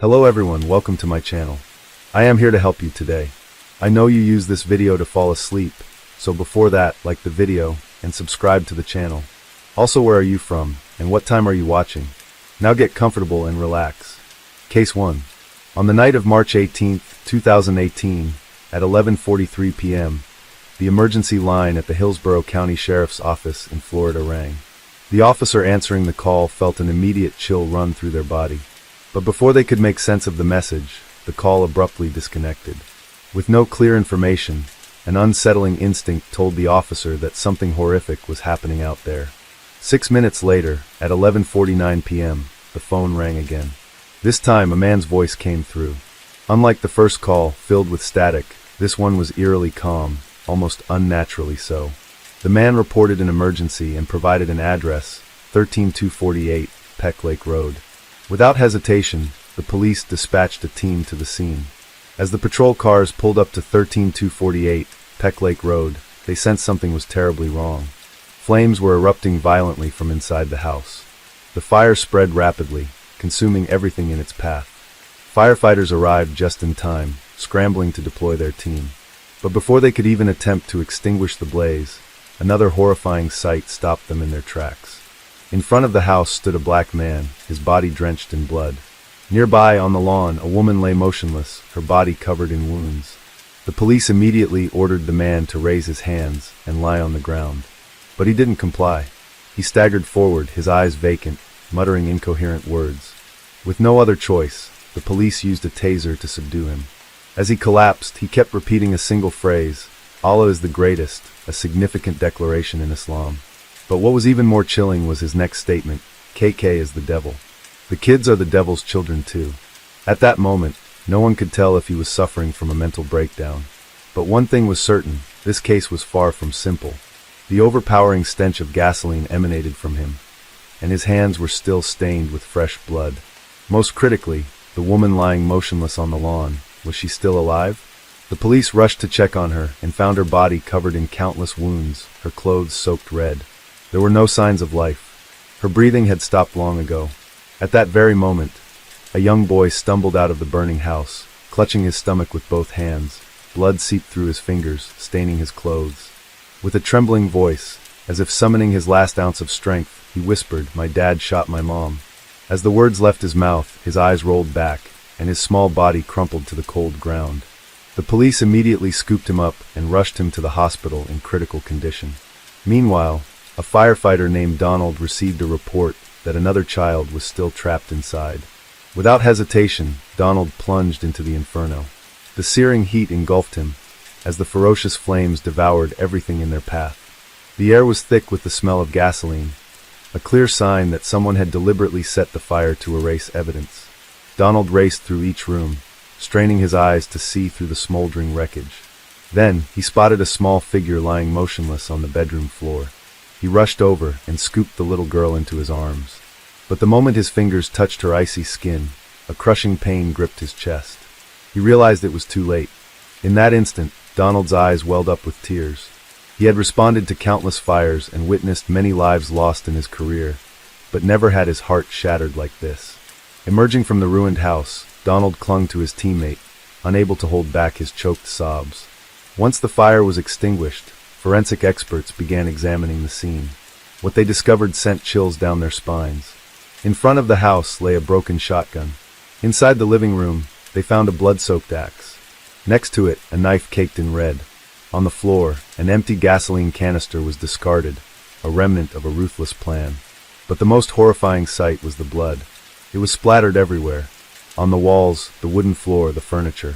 Hello everyone, welcome to my channel. I am here to help you today. I know you use this video to fall asleep, so before that, like the video and subscribe to the channel. Also, where are you from and what time are you watching? Now get comfortable and relax. Case 1. On the night of March 18, 2018, at 11:43 p.m., the emergency line at the Hillsborough County Sheriff's Office in Florida rang. The officer answering the call felt an immediate chill run through their body. But before they could make sense of the message, the call abruptly disconnected. With no clear information, an unsettling instinct told the officer that something horrific was happening out there. 6 minutes later, at 11:49 p.m., the phone rang again. This time, a man's voice came through. Unlike the first call, filled with static, this one was eerily calm, almost unnaturally so. The man reported an emergency and provided an address, 13248 Peck Lake Road. Without hesitation, the police dispatched a team to the scene. As the patrol cars pulled up to 13248 Peck Lake Road, they sensed something was terribly wrong. Flames were erupting violently from inside the house. The fire spread rapidly, consuming everything in its path. Firefighters arrived just in time, scrambling to deploy their team. But before they could even attempt to extinguish the blaze, another horrifying sight stopped them in their tracks. In front of the house stood a black man, his body drenched in blood. Nearby, on the lawn, a woman lay motionless, her body covered in wounds. The police immediately ordered the man to raise his hands and lie on the ground. But he didn't comply. He staggered forward, his eyes vacant, muttering incoherent words. With no other choice, the police used a taser to subdue him. As he collapsed, he kept repeating a single phrase, "Allah is the greatest," a significant declaration in Islam. But what was even more chilling was his next statement, "KK is the devil. The kids are the devil's children too." At that moment, no one could tell if he was suffering from a mental breakdown. But one thing was certain, this case was far from simple. The overpowering stench of gasoline emanated from him, and his hands were still stained with fresh blood. Most critically, the woman lying motionless on the lawn, was she still alive? The police rushed to check on her and found her body covered in countless wounds, her clothes soaked red. There were no signs of life. Her breathing had stopped long ago. At that very moment, a young boy stumbled out of the burning house, clutching his stomach with both hands. Blood seeped through his fingers, staining his clothes. With a trembling voice, as if summoning his last ounce of strength, he whispered, "My dad shot my mom." As the words left his mouth, his eyes rolled back, and his small body crumpled to the cold ground. The police immediately scooped him up and rushed him to the hospital in critical condition. Meanwhile, a firefighter named Donald received a report that another child was still trapped inside. Without hesitation, Donald plunged into the inferno. The searing heat engulfed him, as the ferocious flames devoured everything in their path. The air was thick with the smell of gasoline, a clear sign that someone had deliberately set the fire to erase evidence. Donald raced through each room, straining his eyes to see through the smoldering wreckage. Then, he spotted a small figure lying motionless on the bedroom floor. He rushed over and scooped the little girl into his arms. But the moment his fingers touched her icy skin, a crushing pain gripped his chest. He realized it was too late. In that instant, Donald's eyes welled up with tears. He had responded to countless fires and witnessed many lives lost in his career, but never had his heart shattered like this. Emerging from the ruined house, Donald clung to his teammate, unable to hold back his choked sobs. Once the fire was extinguished, forensic experts began examining the scene. What they discovered sent chills down their spines. In front of the house lay a broken shotgun. Inside the living room, they found a blood-soaked axe. Next to it, a knife caked in red. On the floor, an empty gasoline canister was discarded, a remnant of a ruthless plan. But the most horrifying sight was the blood. It was splattered everywhere. On the walls, the wooden floor, the furniture.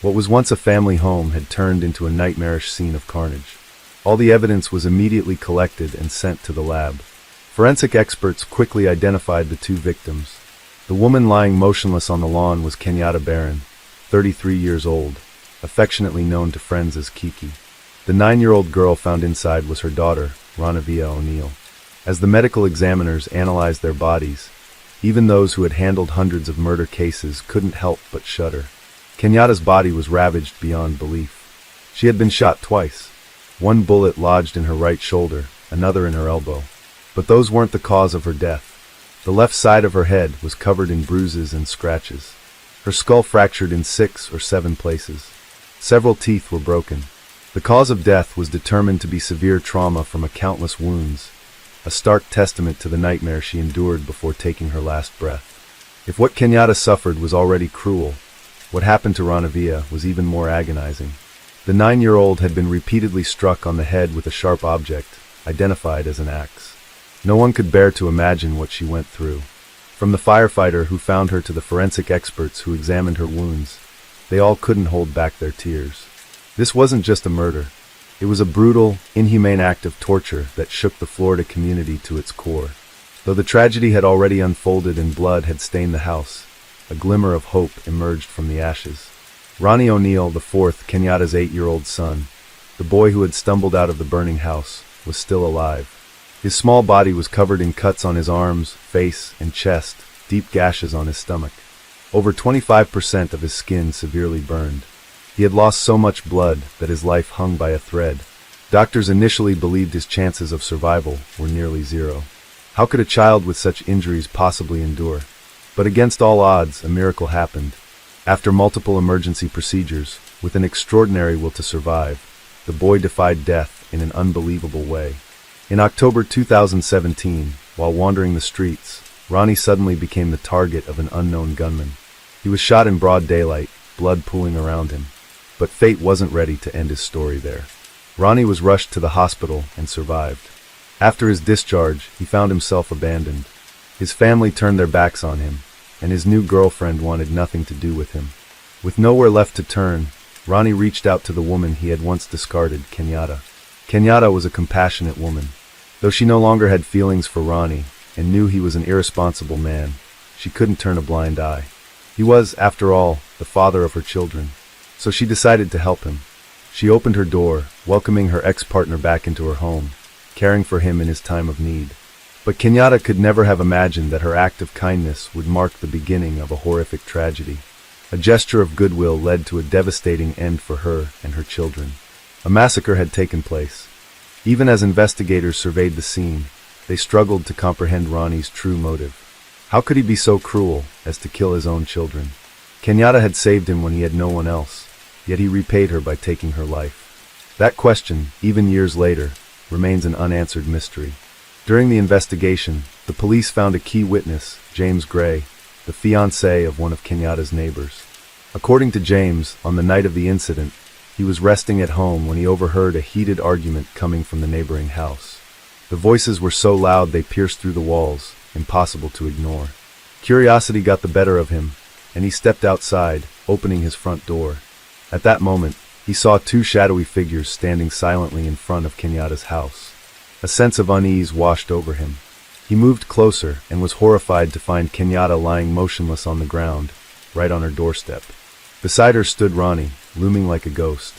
What was once a family home had turned into a nightmarish scene of carnage. All the evidence was immediately collected and sent to the lab. Forensic experts quickly identified the two victims. The woman lying motionless on the lawn was Kenyatta Barron, 33 years old, affectionately known to friends as Kiki. The 9-year-old girl found inside was her daughter, Ranavia O'Neill. As the medical examiners analyzed their bodies, even those who had handled hundreds of murder cases couldn't help but shudder. Kenyatta's body was ravaged beyond belief. She had been shot twice. One bullet lodged in her right shoulder, another in her elbow. But those weren't the cause of her death. The left side of her head was covered in bruises and scratches. her skull fractured in 6 or 7 places. Several teeth were broken. The cause of death was determined to be severe trauma from countless wounds, a stark testament to the nightmare she endured before taking her last breath. If what Kenyatta suffered was already cruel, what happened to Ranavia was even more agonizing. The 9-year-old had been repeatedly struck on the head with a sharp object, identified as an axe. No one could bear to imagine what she went through. From the firefighter who found her to the forensic experts who examined her wounds, they all couldn't hold back their tears. This wasn't just a murder. It was a brutal, inhumane act of torture that shook the Florida community to its core. Though the tragedy had already unfolded and blood had stained the house, a glimmer of hope emerged from the ashes. Ronnie O'Neill IV, Kenyatta's 8-year-old son, the boy who had stumbled out of the burning house, was still alive. His small body was covered in cuts on his arms, face, and chest, deep gashes on his stomach. Over 25% of his skin severely burned. He had lost so much blood that his life hung by a thread. Doctors initially believed his chances of survival were nearly zero. How could a child with such injuries possibly endure? But against all odds, a miracle happened. After multiple emergency procedures, with an extraordinary will to survive, the boy defied death in an unbelievable way. In October 2017, while wandering the streets, Ronnie suddenly became the target of an unknown gunman. He was shot in broad daylight, blood pooling around him. But fate wasn't ready to end his story there. Ronnie was rushed to the hospital and survived. After his discharge, he found himself abandoned. His family turned their backs on him, and his new girlfriend wanted nothing to do with him. With nowhere left to turn, Ronnie reached out to the woman he had once discarded, Kenyatta. Kenyatta was a compassionate woman. Though she no longer had feelings for Ronnie and knew he was an irresponsible man, she couldn't turn a blind eye. He was, after all, the father of her children. So she decided to help him. She opened her door, welcoming her ex-partner back into her home, caring for him in his time of need. But Kenyatta could never have imagined that her act of kindness would mark the beginning of a horrific tragedy. A gesture of goodwill led to a devastating end for her and her children. A massacre had taken place. Even as investigators surveyed the scene, they struggled to comprehend Ronnie's true motive. How could he be so cruel as to kill his own children? Kenyatta had saved him when he had no one else, yet he repaid her by taking her life. That question, even years later, remains an unanswered mystery. During the investigation, the police found a key witness, James Gray, the fiancé of one of Kenyatta's neighbors. According to James, on the night of the incident, he was resting at home when he overheard a heated argument coming from the neighboring house. The voices were so loud they pierced through the walls, impossible to ignore. Curiosity got the better of him, and he stepped outside, opening his front door. At that moment, he saw 2 shadowy figures standing silently in front of Kenyatta's house. A sense of unease washed over him. He moved closer and was horrified to find Kenyatta lying motionless on the ground, right on her doorstep. Beside her stood Ronnie, looming like a ghost.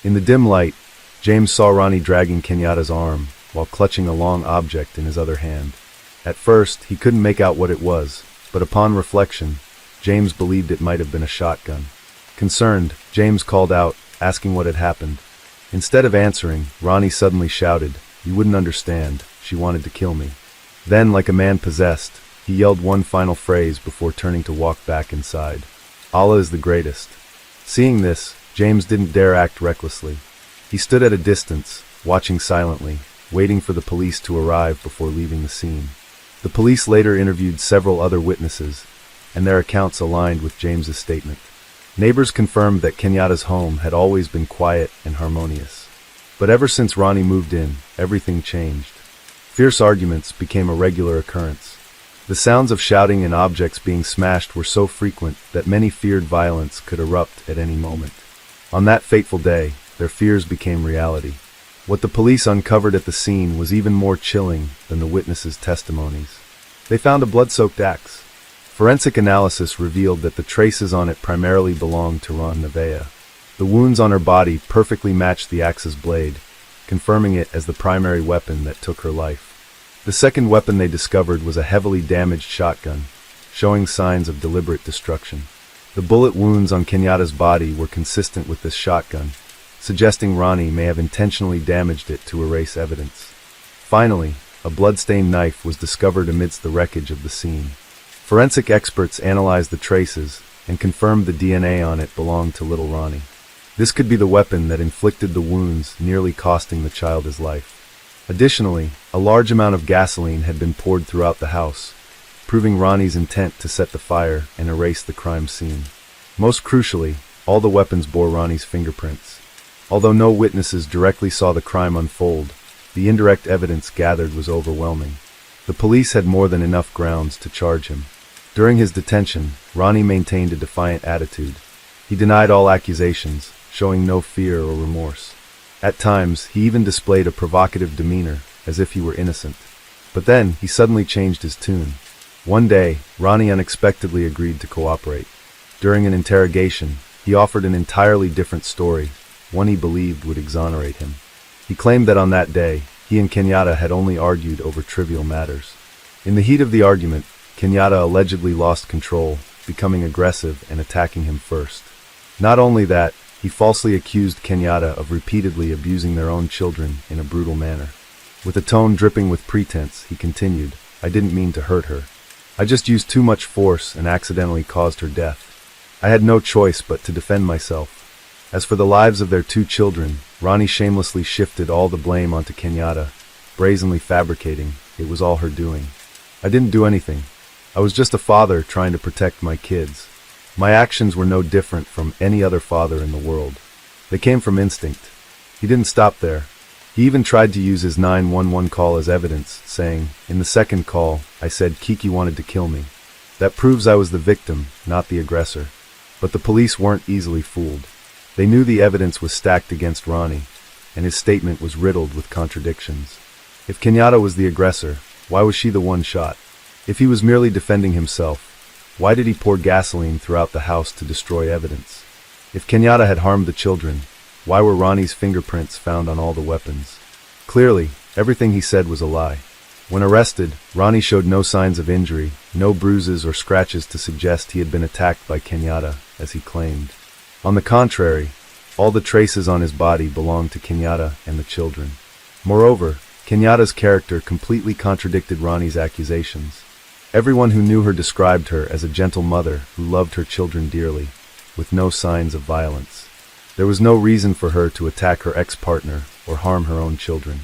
In the dim light, James saw Ronnie dragging Kenyatta's arm, while clutching a long object in his other hand. At first, he couldn't make out what it was, but upon reflection, James believed it might have been a shotgun. Concerned, James called out, asking what had happened. Instead of answering, Ronnie suddenly shouted, "You wouldn't understand. She wanted to kill me." Then, like a man possessed, he yelled one final phrase before turning to walk back inside. "Allah is the greatest." Seeing this, James didn't dare act recklessly. He stood at a distance, watching silently, waiting for the police to arrive before leaving the scene. The police later interviewed several other witnesses, and their accounts aligned with James's statement. Neighbors confirmed that Kenyatta's home had always been quiet and harmonious. But ever since Ronnie moved in, everything changed. Fierce arguments became a regular occurrence. The sounds of shouting and objects being smashed were so frequent that many feared violence could erupt at any moment. On that fateful day, their fears became reality. What the police uncovered at the scene was even more chilling than the witnesses' testimonies. They found a blood-soaked axe. Forensic analysis revealed that the traces on it primarily belonged to Ranavia. The wounds on her body perfectly matched the axe's blade, confirming it as the primary weapon that took her life. The second weapon they discovered was a heavily damaged shotgun, showing signs of deliberate destruction. The bullet wounds on Kenyatta's body were consistent with this shotgun, suggesting Ronnie may have intentionally damaged it to erase evidence. Finally, a blood-stained knife was discovered amidst the wreckage of the scene. Forensic experts analyzed the traces and confirmed the DNA on it belonged to little Ronnie. This could be the weapon that inflicted the wounds, nearly costing the child his life. Additionally, a large amount of gasoline had been poured throughout the house, proving Ronnie's intent to set the fire and erase the crime scene. Most crucially, all the weapons bore Ronnie's fingerprints. Although no witnesses directly saw the crime unfold, the indirect evidence gathered was overwhelming. The police had more than enough grounds to charge him. During his detention, Ronnie maintained a defiant attitude. He denied all accusations, showing no fear or remorse. At times, he even displayed a provocative demeanor, as if he were innocent. But then, he suddenly changed his tune. One day, Ronnie unexpectedly agreed to cooperate. During an interrogation, he offered an entirely different story, one he believed would exonerate him. He claimed that on that day, he and Kenyatta had only argued over trivial matters. In the heat of the argument, Kenyatta allegedly lost control, becoming aggressive and attacking him first. Not only that, he falsely accused Kenyatta of repeatedly abusing their own children in a brutal manner. With a tone dripping with pretense, he continued, "I didn't mean to hurt her. I just used too much force and accidentally caused her death. I had no choice but to defend myself." As for the lives of their two children, Ronnie shamelessly shifted all the blame onto Kenyatta, brazenly fabricating it was all her doing. "I didn't do anything. I was just a father trying to protect my kids. My actions were no different from any other father in the world. They came from instinct." He didn't stop there. He even tried to use his 911 call as evidence, saying, "In the second call, I said Kiki wanted to kill me. That proves I was the victim, not the aggressor." But the police weren't easily fooled. They knew the evidence was stacked against Ronnie, and his statement was riddled with contradictions. If Kenyatta was the aggressor, why was she the one shot? If he was merely defending himself, why did he pour gasoline throughout the house to destroy evidence? If Kenyatta had harmed the children, why were Ronnie's fingerprints found on all the weapons? Clearly, everything he said was a lie. When arrested, Ronnie showed no signs of injury, no bruises or scratches to suggest he had been attacked by Kenyatta, as he claimed. On the contrary, all the traces on his body belonged to Kenyatta and the children. Moreover, Kenyatta's character completely contradicted Ronnie's accusations. Everyone who knew her described her as a gentle mother who loved her children dearly, with no signs of violence. There was no reason for her to attack her ex-partner or harm her own children.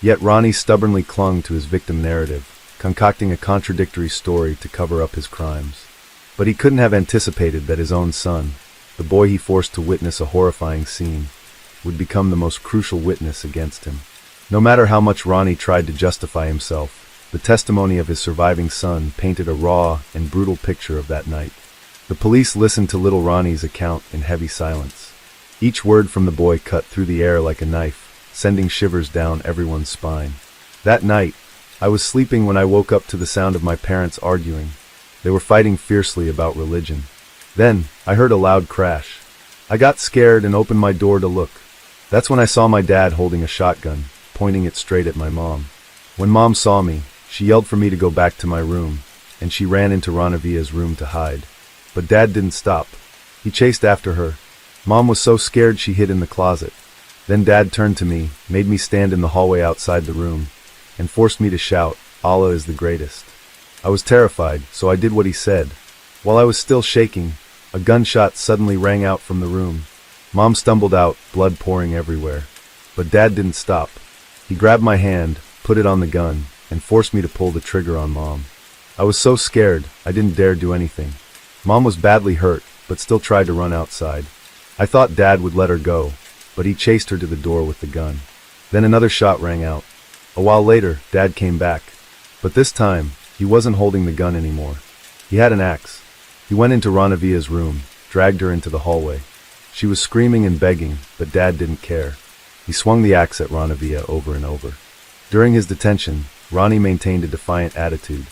Yet Ronnie stubbornly clung to his victim narrative, concocting a contradictory story to cover up his crimes. But he couldn't have anticipated that his own son, the boy he forced to witness a horrifying scene, would become the most crucial witness against him. No matter how much Ronnie tried to justify himself, the testimony of his surviving son painted a raw and brutal picture of that night. The police listened to little Ronnie's account in heavy silence. Each word from the boy cut through the air like a knife, sending shivers down everyone's spine. That night, I was sleeping when I woke up to the sound of my parents arguing. They were fighting fiercely about religion. Then, I heard a loud crash. I got scared and opened my door to look. That's when I saw my dad holding a shotgun, pointing it straight at my mom. When Mom saw me, she yelled for me to go back to my room, and she ran into Ranavia's room to hide. But Dad didn't stop. He chased after her. Mom was so scared she hid in the closet. Then Dad turned to me, made me stand in the hallway outside the room, and forced me to shout, "Allah is the greatest." I was terrified, so I did what he said. While I was still shaking, a gunshot suddenly rang out from the room. Mom stumbled out, blood pouring everywhere. But Dad didn't stop. He grabbed my hand, put it on the gun, and forced me to pull the trigger on Mom. I was so scared, I didn't dare do anything. Mom was badly hurt, but still tried to run outside. I thought Dad would let her go, but he chased her to the door with the gun. Then another shot rang out. A while later, Dad came back. But this time, he wasn't holding the gun anymore. He had an axe. He went into Ranavia's room, dragged her into the hallway. She was screaming and begging, but Dad didn't care. He swung the axe at Ranavia over and over. During his detention, Ronnie maintained a defiant attitude.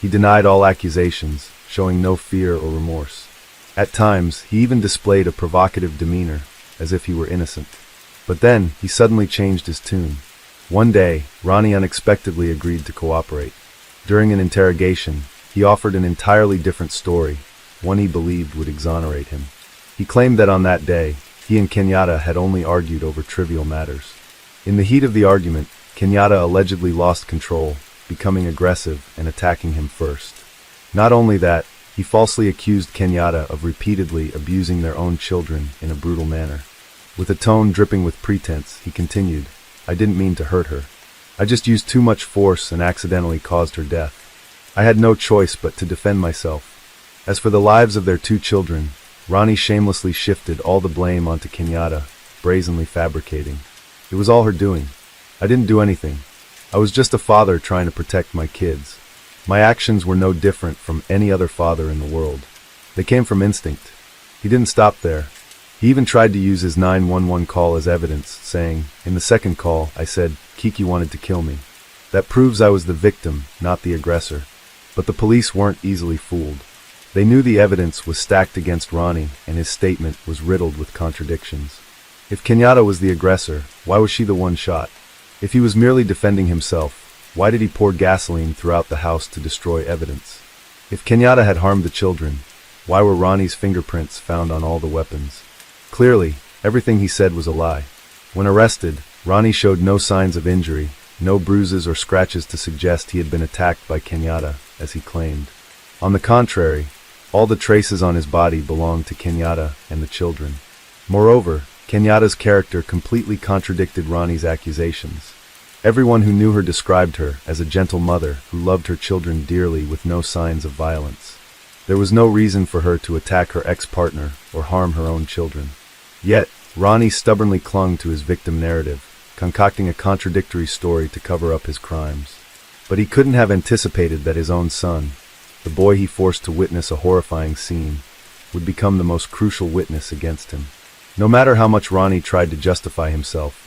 He denied all accusations, showing no fear or remorse. At times, he even displayed a provocative demeanor, as if he were innocent. But then, he suddenly changed his tune. One day, Ronnie unexpectedly agreed to cooperate. During an interrogation, he offered an entirely different story, one he believed would exonerate him. He claimed that on that day, he and Kenyatta had only argued over trivial matters. In the heat of the argument, Kenyatta allegedly lost control, becoming aggressive and attacking him first. Not only that, He falsely accused Kenyatta of repeatedly abusing their own children in a brutal manner. With a tone dripping with pretense, he continued, "I didn't mean to hurt her. I just used too much force and accidentally caused her death. I had no choice but to defend myself." As for the lives of their 2 children, Ronnie shamelessly shifted all the blame onto Kenyatta, brazenly fabricating. "It was all her doing. I didn't do anything. I was just a father trying to protect my kids. My actions were no different from any other father in the world. They came from instinct." He didn't stop there. He even tried to use his 911 call as evidence, saying, "In the second call, I said, Kiki wanted to kill me. That proves I was the victim, not the aggressor." But the police weren't easily fooled. They knew the evidence was stacked against Ronnie, and his statement was riddled with contradictions. If Kenyatta was the aggressor, why was she the one shot? If he was merely defending himself, why did he pour gasoline throughout the house to destroy evidence? If Kenyatta had harmed the children, why were Ronnie's fingerprints found on all the weapons? Clearly, everything he said was a lie. When arrested, Ronnie showed no signs of injury, no bruises or scratches to suggest he had been attacked by Kenyatta, as he claimed. On the contrary, all the traces on his body belonged to Kenyatta and the children. Moreover, Kenyatta's character completely contradicted Ronnie's accusations. Everyone who knew her described her as a gentle mother who loved her children dearly with no signs of violence. There was no reason for her to attack her ex-partner or harm her own children. Yet, Ronnie stubbornly clung to his victim narrative, concocting a contradictory story to cover up his crimes. But he couldn't have anticipated that his own son, the boy he forced to witness a horrifying scene, would become the most crucial witness against him. No matter how much Ronnie tried to justify himself,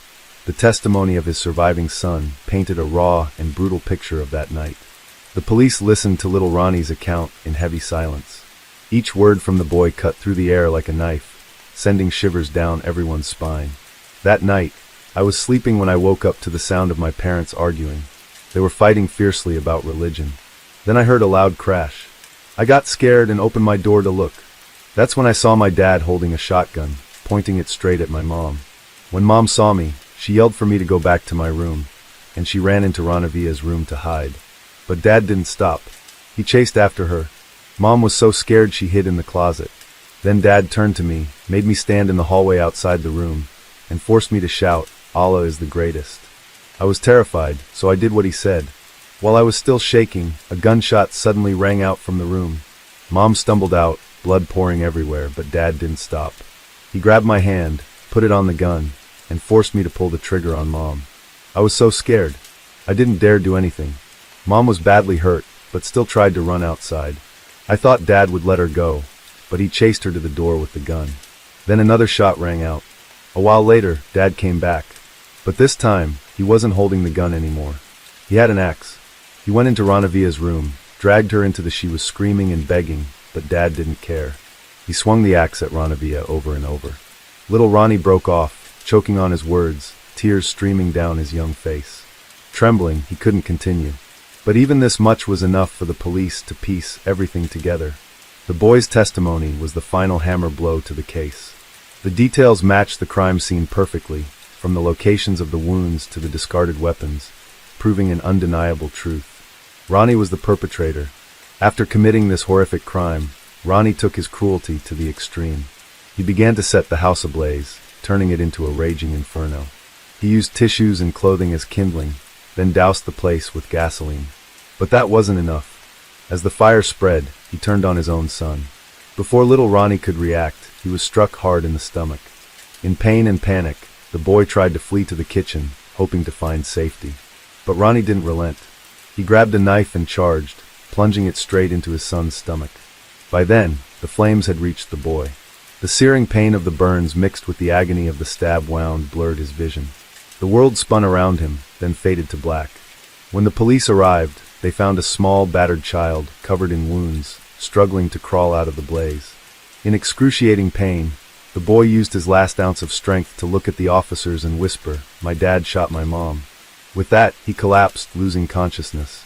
the testimony of his surviving son painted a raw and brutal picture of that night. The police listened to little Ronnie's account in heavy silence. Each word from the boy cut through the air like a knife, sending shivers down everyone's spine. That night, I was sleeping when I woke up to the sound of my parents arguing. They were fighting fiercely about religion. Then I heard a loud crash. I got scared and opened my door to look. That's when I saw my dad holding a shotgun, pointing it straight at my mom. When Mom saw me, she yelled for me to go back to my room, and she ran into Ranavia's room to hide. But Dad didn't stop. He chased after her. Mom was so scared she hid in the closet. Then Dad turned to me, made me stand in the hallway outside the room, and forced me to shout, "Allah is the greatest." I was terrified, so I did what he said. While I was still shaking, a gunshot suddenly rang out from the room. Mom stumbled out, blood pouring everywhere, but Dad didn't stop. He grabbed my hand, put it on the gun, and forced me to pull the trigger on Mom. I was so scared. I didn't dare do anything. Mom was badly hurt, but still tried to run outside. I thought Dad would let her go, but he chased her to the door with the gun. Then another shot rang out. A while later, Dad came back. But this time, he wasn't holding the gun anymore. He had an axe. He went into Ranavia's room, dragged her into she was screaming and begging, but Dad didn't care. He swung the axe at Ranavia over and over. Little Ronnie broke off, choking on his words, tears streaming down his young face. Trembling, he couldn't continue. But even this much was enough for the police to piece everything together. The boy's testimony was the final hammer blow to the case. The details matched the crime scene perfectly, from the locations of the wounds to the discarded weapons, proving an undeniable truth. Ronnie was the perpetrator. After committing this horrific crime, Ronnie took his cruelty to the extreme. He began to set the house ablaze, turning it into a raging inferno. He used tissues and clothing as kindling, then doused the place with gasoline. But that wasn't enough. As the fire spread, he turned on his own son. Before little Ronnie could react, he was struck hard in the stomach. In pain and panic, the boy tried to flee to the kitchen, hoping to find safety. But Ronnie didn't relent. He grabbed a knife and charged, plunging it straight into his son's stomach. By then, the flames had reached the boy. The searing pain of the burns mixed with the agony of the stab wound blurred his vision. The world spun around him, then faded to black. When the police arrived, they found a small, battered child, covered in wounds, struggling to crawl out of the blaze. In excruciating pain, the boy used his last ounce of strength to look at the officers and whisper, "My dad shot my mom." With that, he collapsed, losing consciousness.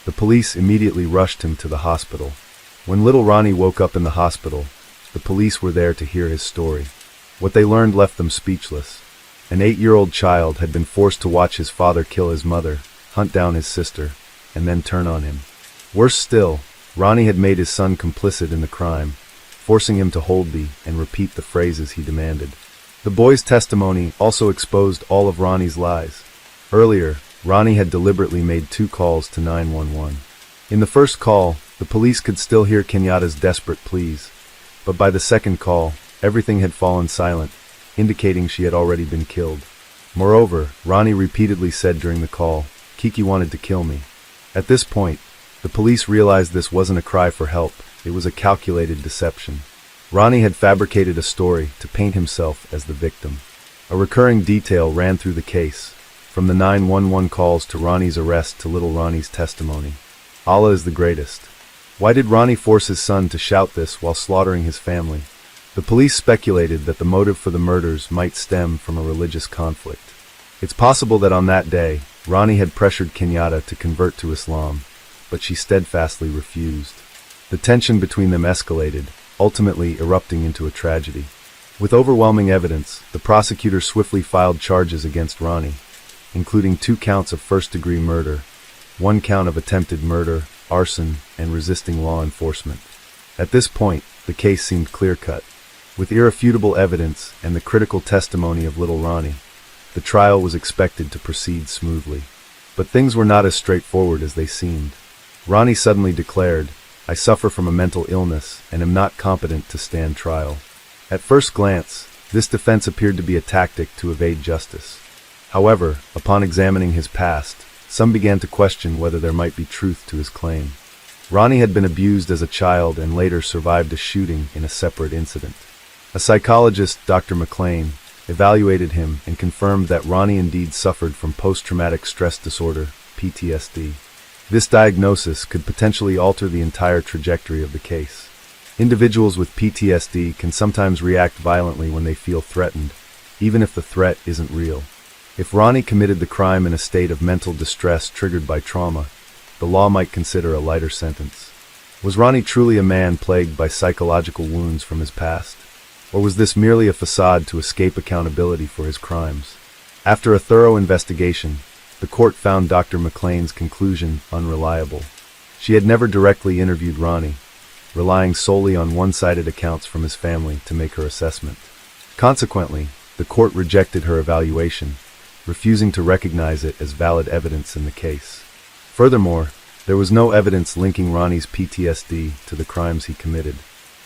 The police immediately rushed him to the hospital. When little Ronnie woke up in the hospital, the police were there to hear his story. What they learned left them speechless. An 8-year-old child had been forced to watch his father kill his mother, hunt down his sister, and then turn on him. Worse still, Ronnie had made his son complicit in the crime, forcing him to hold the and repeat the phrases he demanded. The boy's testimony also exposed all of Ronnie's lies. Earlier, Ronnie had deliberately made 2 calls to 911. In the first call, the police could still hear Kenyatta's desperate pleas, but by the second call, everything had fallen silent, indicating she had already been killed. Moreover, Ronnie repeatedly said during the call, "Kiki wanted to kill me." At this point, the police realized this wasn't a cry for help, it was a calculated deception. Ronnie had fabricated a story to paint himself as the victim. A recurring detail ran through the case, from the 911 calls to Ronnie's arrest to little Ronnie's testimony. Allah is the greatest. Why did Ronnie force his son to shout this while slaughtering his family? The police speculated that the motive for the murders might stem from a religious conflict. It's possible that on that day, Ronnie had pressured Kenyatta to convert to Islam, but she steadfastly refused. The tension between them escalated, ultimately erupting into a tragedy. With overwhelming evidence, the prosecutor swiftly filed charges against Ronnie, including 2 counts of first-degree murder, 1 count of attempted murder, arson, and resisting law enforcement. At this point, the case seemed clear-cut. With irrefutable evidence and the critical testimony of little Ronnie, the trial was expected to proceed smoothly. But things were not as straightforward as they seemed. Ronnie suddenly declared, "I suffer from a mental illness and am not competent to stand trial." At first glance, this defense appeared to be a tactic to evade justice. However, upon examining his past, some began to question whether there might be truth to his claim. Ronnie had been abused as a child and later survived a shooting in a separate incident. A psychologist, Dr. McLean, evaluated him and confirmed that Ronnie indeed suffered from post-traumatic stress disorder, PTSD. This diagnosis could potentially alter the entire trajectory of the case. Individuals with PTSD can sometimes react violently when they feel threatened, even if the threat isn't real. If Ronnie committed the crime in a state of mental distress triggered by trauma, the law might consider a lighter sentence. Was Ronnie truly a man plagued by psychological wounds from his past? Or was this merely a facade to escape accountability for his crimes? After a thorough investigation, the court found Dr. McLean's conclusion unreliable. She had never directly interviewed Ronnie, relying solely on one-sided accounts from his family to make her assessment. Consequently, the court rejected her evaluation, refusing to recognize it as valid evidence in the case. Furthermore, there was no evidence linking Ronnie's PTSD to the crimes he committed.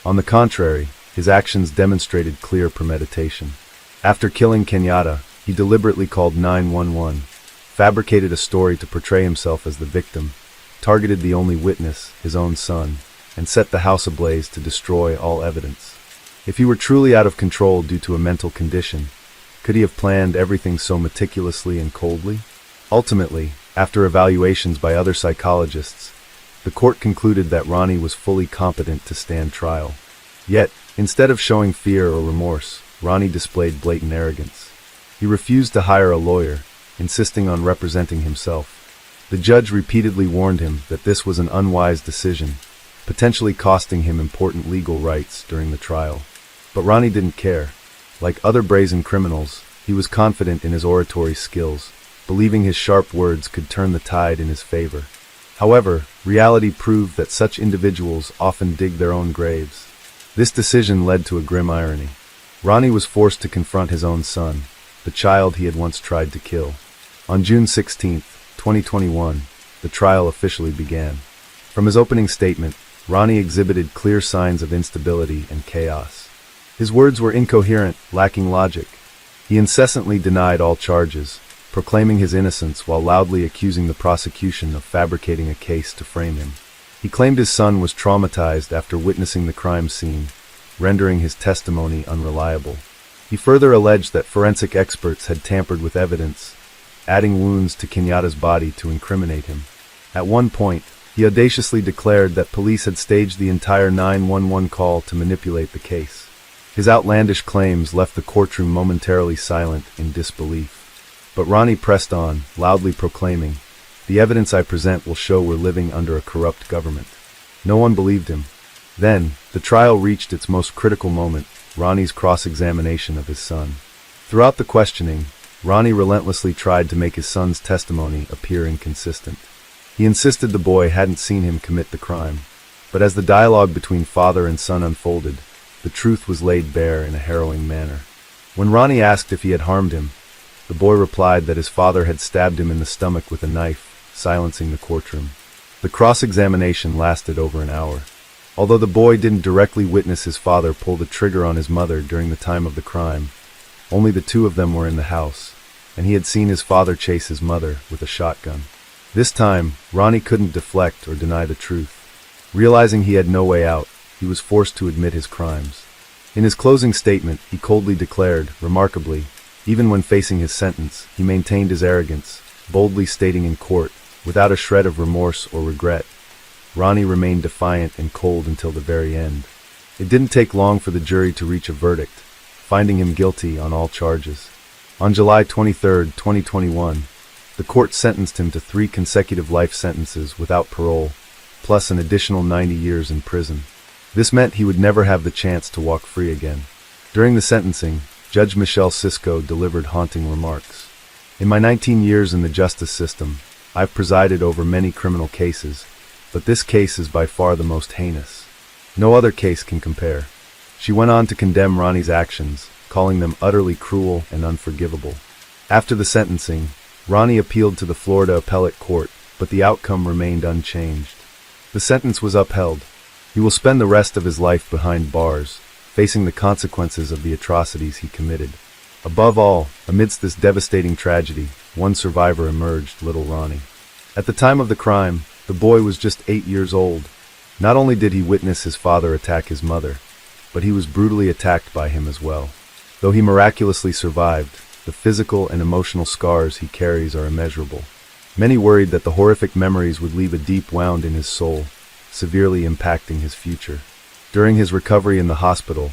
On the contrary, his actions demonstrated clear premeditation. After killing Kenyatta, he deliberately called 911, fabricated a story to portray himself as the victim, targeted the only witness, his own son, and set the house ablaze to destroy all evidence. If he were truly out of control due to a mental condition, could he have planned everything so meticulously and coldly? Ultimately, after evaluations by other psychologists, the court concluded that Ronnie was fully competent to stand trial. Yet, instead of showing fear or remorse, Ronnie displayed blatant arrogance. He refused to hire a lawyer, insisting on representing himself. The judge repeatedly warned him that this was an unwise decision, potentially costing him important legal rights during the trial. But Ronnie didn't care. Like other brazen criminals, he was confident in his oratory skills, believing his sharp words could turn the tide in his favor. However, reality proved that such individuals often dig their own graves. This decision led to a grim irony. Ronnie was forced to confront his own son, the child he had once tried to kill. On June 16, 2021, the trial officially began. From his opening statement, Ronnie exhibited clear signs of instability and chaos. His words were incoherent, lacking logic. He incessantly denied all charges, proclaiming his innocence while loudly accusing the prosecution of fabricating a case to frame him. He claimed his son was traumatized after witnessing the crime scene, rendering his testimony unreliable. He further alleged that forensic experts had tampered with evidence, adding wounds to Kenyatta's body to incriminate him. At one point, he audaciously declared that police had staged the entire 911 call to manipulate the case. His outlandish claims left the courtroom momentarily silent in disbelief. But Ronnie pressed on, loudly proclaiming, "The evidence I present will show we're living under a corrupt government." No one believed him. Then, the trial reached its most critical moment, Ronnie's cross-examination of his son. Throughout the questioning, Ronnie relentlessly tried to make his son's testimony appear inconsistent. He insisted the boy hadn't seen him commit the crime. But as the dialogue between father and son unfolded, the truth was laid bare in a harrowing manner. When Ronnie asked if he had harmed him, the boy replied that his father had stabbed him in the stomach with a knife, silencing the courtroom. The cross-examination lasted over an hour. Although the boy didn't directly witness his father pull the trigger on his mother during the time of the crime, only the two of them were in the house, and he had seen his father chase his mother with a shotgun. This time, Ronnie couldn't deflect or deny the truth. Realizing he had no way out, he was forced to admit his crimes. In his closing statement, he coldly declared, remarkably, even when facing his sentence, he maintained his arrogance, boldly stating in court, without a shred of remorse or regret. Ronnie remained defiant and cold until the very end. It didn't take long for the jury to reach a verdict, finding him guilty on all charges. On July 23, 2021, the court sentenced him to 3 consecutive life sentences without parole, plus an additional 90 years in prison. This meant he would never have the chance to walk free again. During the sentencing, Judge Michelle Cisco delivered haunting remarks. In my 19 years in the justice system, I've presided over many criminal cases, but this case is by far the most heinous. No other case can compare. She went on to condemn Ronnie's actions, calling them utterly cruel and unforgivable. After the sentencing, Ronnie appealed to the Florida Appellate Court, but the outcome remained unchanged. The sentence was upheld. He will spend the rest of his life behind bars, facing the consequences of the atrocities he committed. Above all, amidst this devastating tragedy, one survivor emerged, little Ronnie. At the time of the crime, the boy was just 8 years old. Not only did he witness his father attack his mother, but he was brutally attacked by him as well. Though he miraculously survived, the physical and emotional scars he carries are immeasurable. Many worried that the horrific memories would leave a deep wound in his soul, severely impacting his future. During his recovery in the hospital,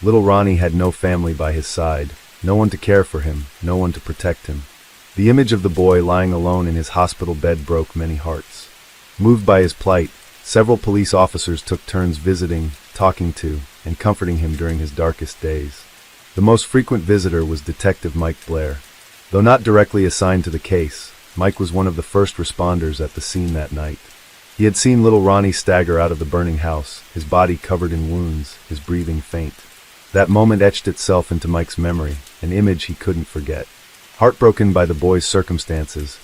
little Ronnie had no family by his side, no one to care for him, no one to protect him. The image of the boy lying alone in his hospital bed broke many hearts. Moved by his plight, several police officers took turns visiting, talking to, and comforting him during his darkest days. The most frequent visitor was Detective Mike Blair. Though not directly assigned to the case, Mike was one of the first responders at the scene that night. He had seen little Ronnie stagger out of the burning house, his body covered in wounds, his breathing faint. That moment etched itself into Mike's memory, an image he couldn't forget. Heartbroken by the boy's circumstances,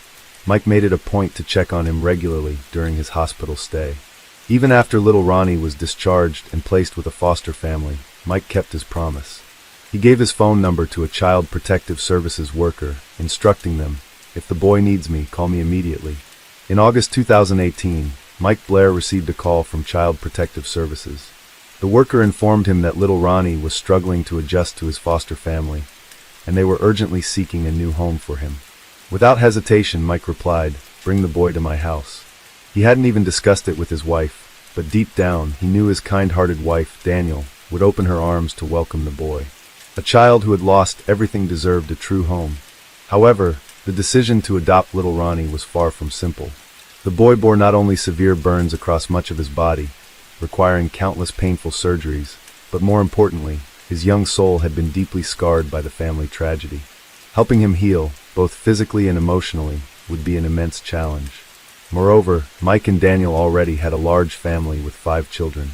Mike made it a point to check on him regularly during his hospital stay. Even after little Ronnie was discharged and placed with a foster family, Mike kept his promise. He gave his phone number to a Child Protective Services worker, instructing them, "If the boy needs me, call me immediately." In August 2018, Mike Blair received a call from Child Protective Services. The worker informed him that little Ronnie was struggling to adjust to his foster family, and they were urgently seeking a new home for him. Without hesitation, Mike replied, "Bring the boy to my house." He hadn't even discussed it with his wife, but deep down, he knew his kind-hearted wife, Daniel, would open her arms to welcome the boy. A child who had lost everything deserved a true home. However, the decision to adopt little Ronnie was far from simple. The boy bore not only severe burns across much of his body, requiring countless painful surgeries, but more importantly, his young soul had been deeply scarred by the family tragedy. Helping him heal, both physically and emotionally, would be an immense challenge. Moreover, Mike and Daniel already had a large family with 5 children.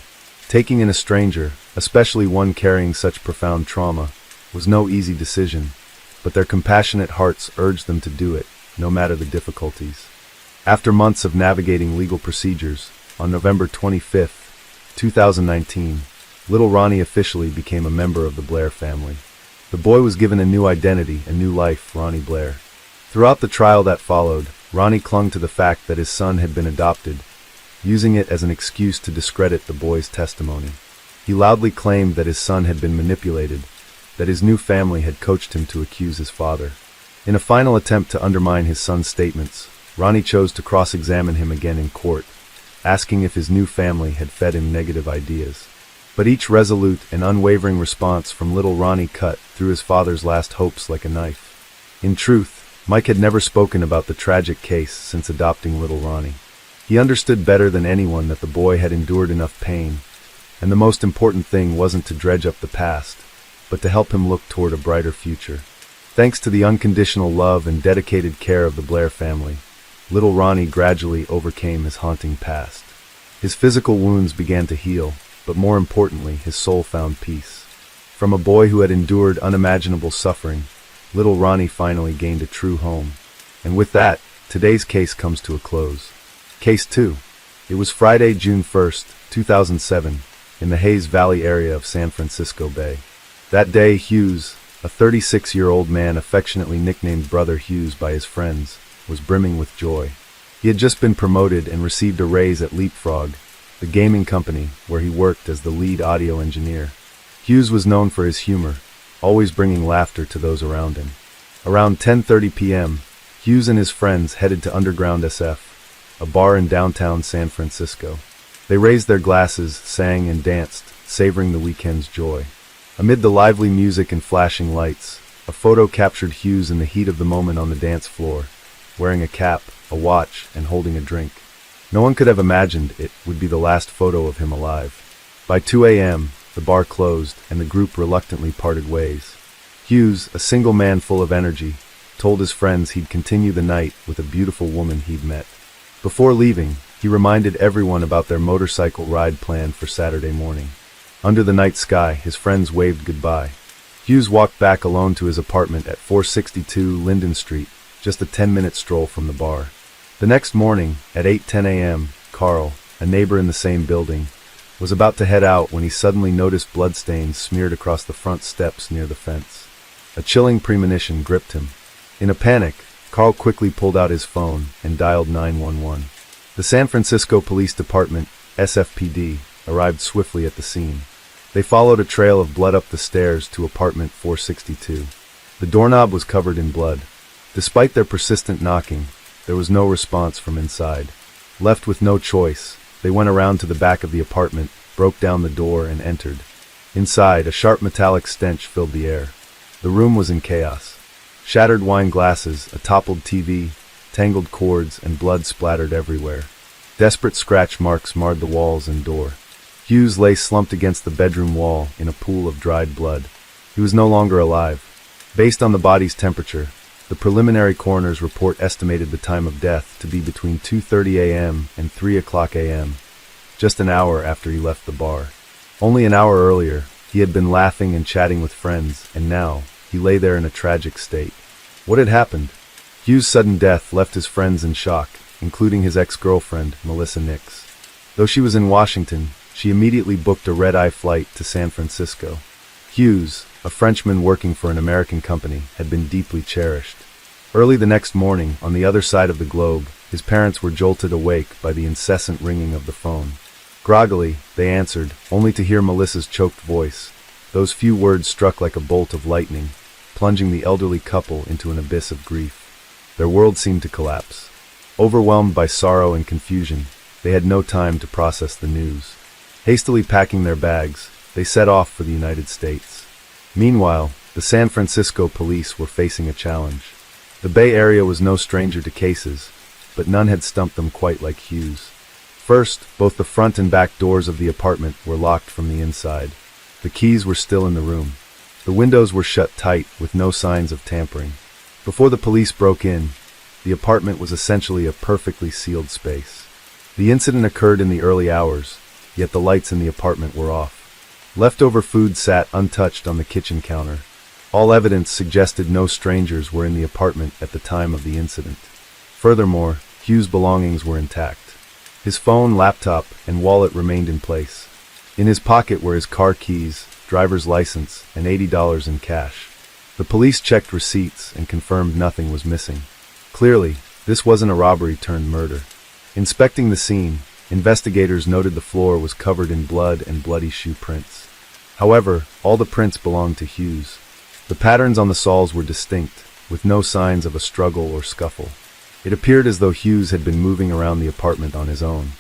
Taking in a stranger, especially one carrying such profound trauma, was no easy decision, but their compassionate hearts urged them to do it, no matter the difficulties. After months of navigating legal procedures, on November 25, 2019, little Ronnie officially became a member of the Blair family. The boy was given a new identity, a new life, Ronnie Blair. Throughout the trial that followed, Ronnie clung to the fact that his son had been adopted, using it as an excuse to discredit the boy's testimony. He loudly claimed that his son had been manipulated, that his new family had coached him to accuse his father. In a final attempt to undermine his son's statements, Ronnie chose to cross-examine him again in court, asking if his new family had fed him negative ideas. But each resolute and unwavering response from little Ronnie cut through his father's last hopes like a knife. In truth, Mike had never spoken about the tragic case since adopting little Ronnie. He understood better than anyone that the boy had endured enough pain, and the most important thing wasn't to dredge up the past, but to help him look toward a brighter future. Thanks to the unconditional love and dedicated care of the Blair family, little Ronnie gradually overcame his haunting past. His physical wounds began to heal, but more importantly, his soul found peace. From a boy who had endured unimaginable suffering, little Ronnie finally gained a true home. And with that, today's case comes to a close. Case 2. It was Friday, June 1st, 2007, in the Hayes Valley area of San Francisco Bay. That day, Hughes, a 36-year-old man affectionately nicknamed Brother Hughes by his friends, was brimming with joy. He had just been promoted and received a raise at Leapfrog, the gaming company where he worked as the lead audio engineer. Hughes was known for his humor, always bringing laughter to those around him. Around 10:30 p.m., Hughes and his friends headed to Underground SF, a bar in downtown San Francisco. They raised their glasses, sang, and danced, savoring the weekend's joy. Amid the lively music and flashing lights, a photo captured Hughes in the heat of the moment on the dance floor, wearing a cap, a watch, and holding a drink. No one could have imagined it would be the last photo of him alive. By 2 a.m., the bar closed, and the group reluctantly parted ways. Hughes, a single man full of energy, told his friends he'd continue the night with a beautiful woman he'd met. Before leaving, he reminded everyone about their motorcycle ride planned for Saturday morning. Under the night sky, his friends waved goodbye. Hughes walked back alone to his apartment at 462 Linden Street, just a 10-minute stroll from the bar. The next morning, at 8:10 a.m., Carl, a neighbor in the same building, was about to head out when he suddenly noticed bloodstains smeared across the front steps near the fence. A chilling premonition gripped him. In a panic, Carl quickly pulled out his phone and dialed 911. The San Francisco Police Department, SFPD, arrived swiftly at the scene. They followed a trail of blood up the stairs to apartment 462. The doorknob was covered in blood. Despite their persistent knocking, there was no response from inside. Left with no choice, they went around to the back of the apartment, broke down the door, and entered. Inside, a sharp metallic stench filled the air. The room was in chaos. Shattered wine glasses, a toppled TV, tangled cords, and blood splattered everywhere. Desperate scratch marks marred the walls and door. Hughes lay slumped against the bedroom wall in a pool of dried blood. He was no longer alive. Based on the body's temperature, the preliminary coroner's report estimated the time of death to be between 2:30 a.m. and 3 o'clock a.m., just an hour after he left the bar. Only an hour earlier, he had been laughing and chatting with friends, and now, he lay there in a tragic state. What had happened? Hughes' sudden death left his friends in shock, including his ex-girlfriend, Melissa Nix. Though she was in Washington, she immediately booked a red-eye flight to San Francisco. Hughes, a Frenchman working for an American company, had been deeply cherished. Early the next morning, on the other side of the globe, his parents were jolted awake by the incessant ringing of the phone. Groggily, they answered, only to hear Melissa's choked voice. Those few words struck like a bolt of lightning, plunging the elderly couple into an abyss of grief. Their world seemed to collapse. Overwhelmed by sorrow and confusion, they had no time to process the news. Hastily packing their bags, they set off for the United States. Meanwhile, the San Francisco police were facing a challenge. The Bay Area was no stranger to cases, but none had stumped them quite like Hughes. First, both the front and back doors of the apartment were locked from the inside. The keys were still in the room. The windows were shut tight with no signs of tampering. Before the police broke in, the apartment was essentially a perfectly sealed space. The incident occurred in the early hours, yet the lights in the apartment were off. Leftover food sat untouched on the kitchen counter. All evidence suggested no strangers were in the apartment at the time of the incident. Furthermore, Hughes' belongings were intact. His phone, laptop, and wallet remained in place. In his pocket were his car keys, driver's license, and $80 in cash. The police checked receipts and confirmed nothing was missing. Clearly, this wasn't a robbery turned murder. Inspecting the scene, investigators noted the floor was covered in blood and bloody shoe prints. However, all the prints belonged to Hughes. The patterns on the soles were distinct, with no signs of a struggle or scuffle. It appeared as though Hughes had been moving around the apartment on his own.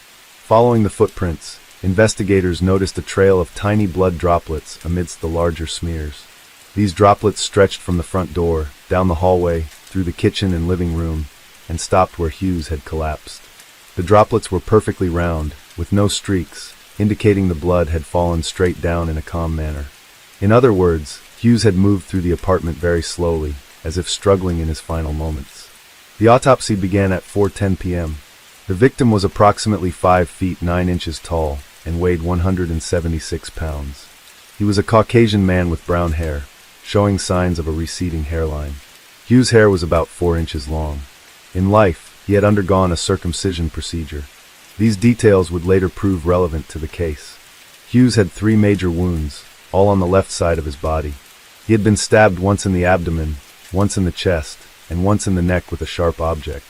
Following the footprints, investigators noticed a trail of tiny blood droplets amidst the larger smears. These droplets stretched from the front door, down the hallway, through the kitchen and living room, and stopped where Hughes had collapsed. The droplets were perfectly round, with no streaks, indicating the blood had fallen straight down in a calm manner. In other words, Hughes had moved through the apartment very slowly, as if struggling in his final moments. The autopsy began at 4:10 p.m. The victim was approximately 5 feet 9 inches tall and weighed 176 pounds. He was a Caucasian man with brown hair, showing signs of a receding hairline. Hughes' hair was about 4 inches long. In life, he had undergone a circumcision procedure. These details would later prove relevant to the case. Hughes had 3 major wounds, all on the left side of his body. He had been stabbed once in the abdomen, once in the chest, and once in the neck with a sharp object.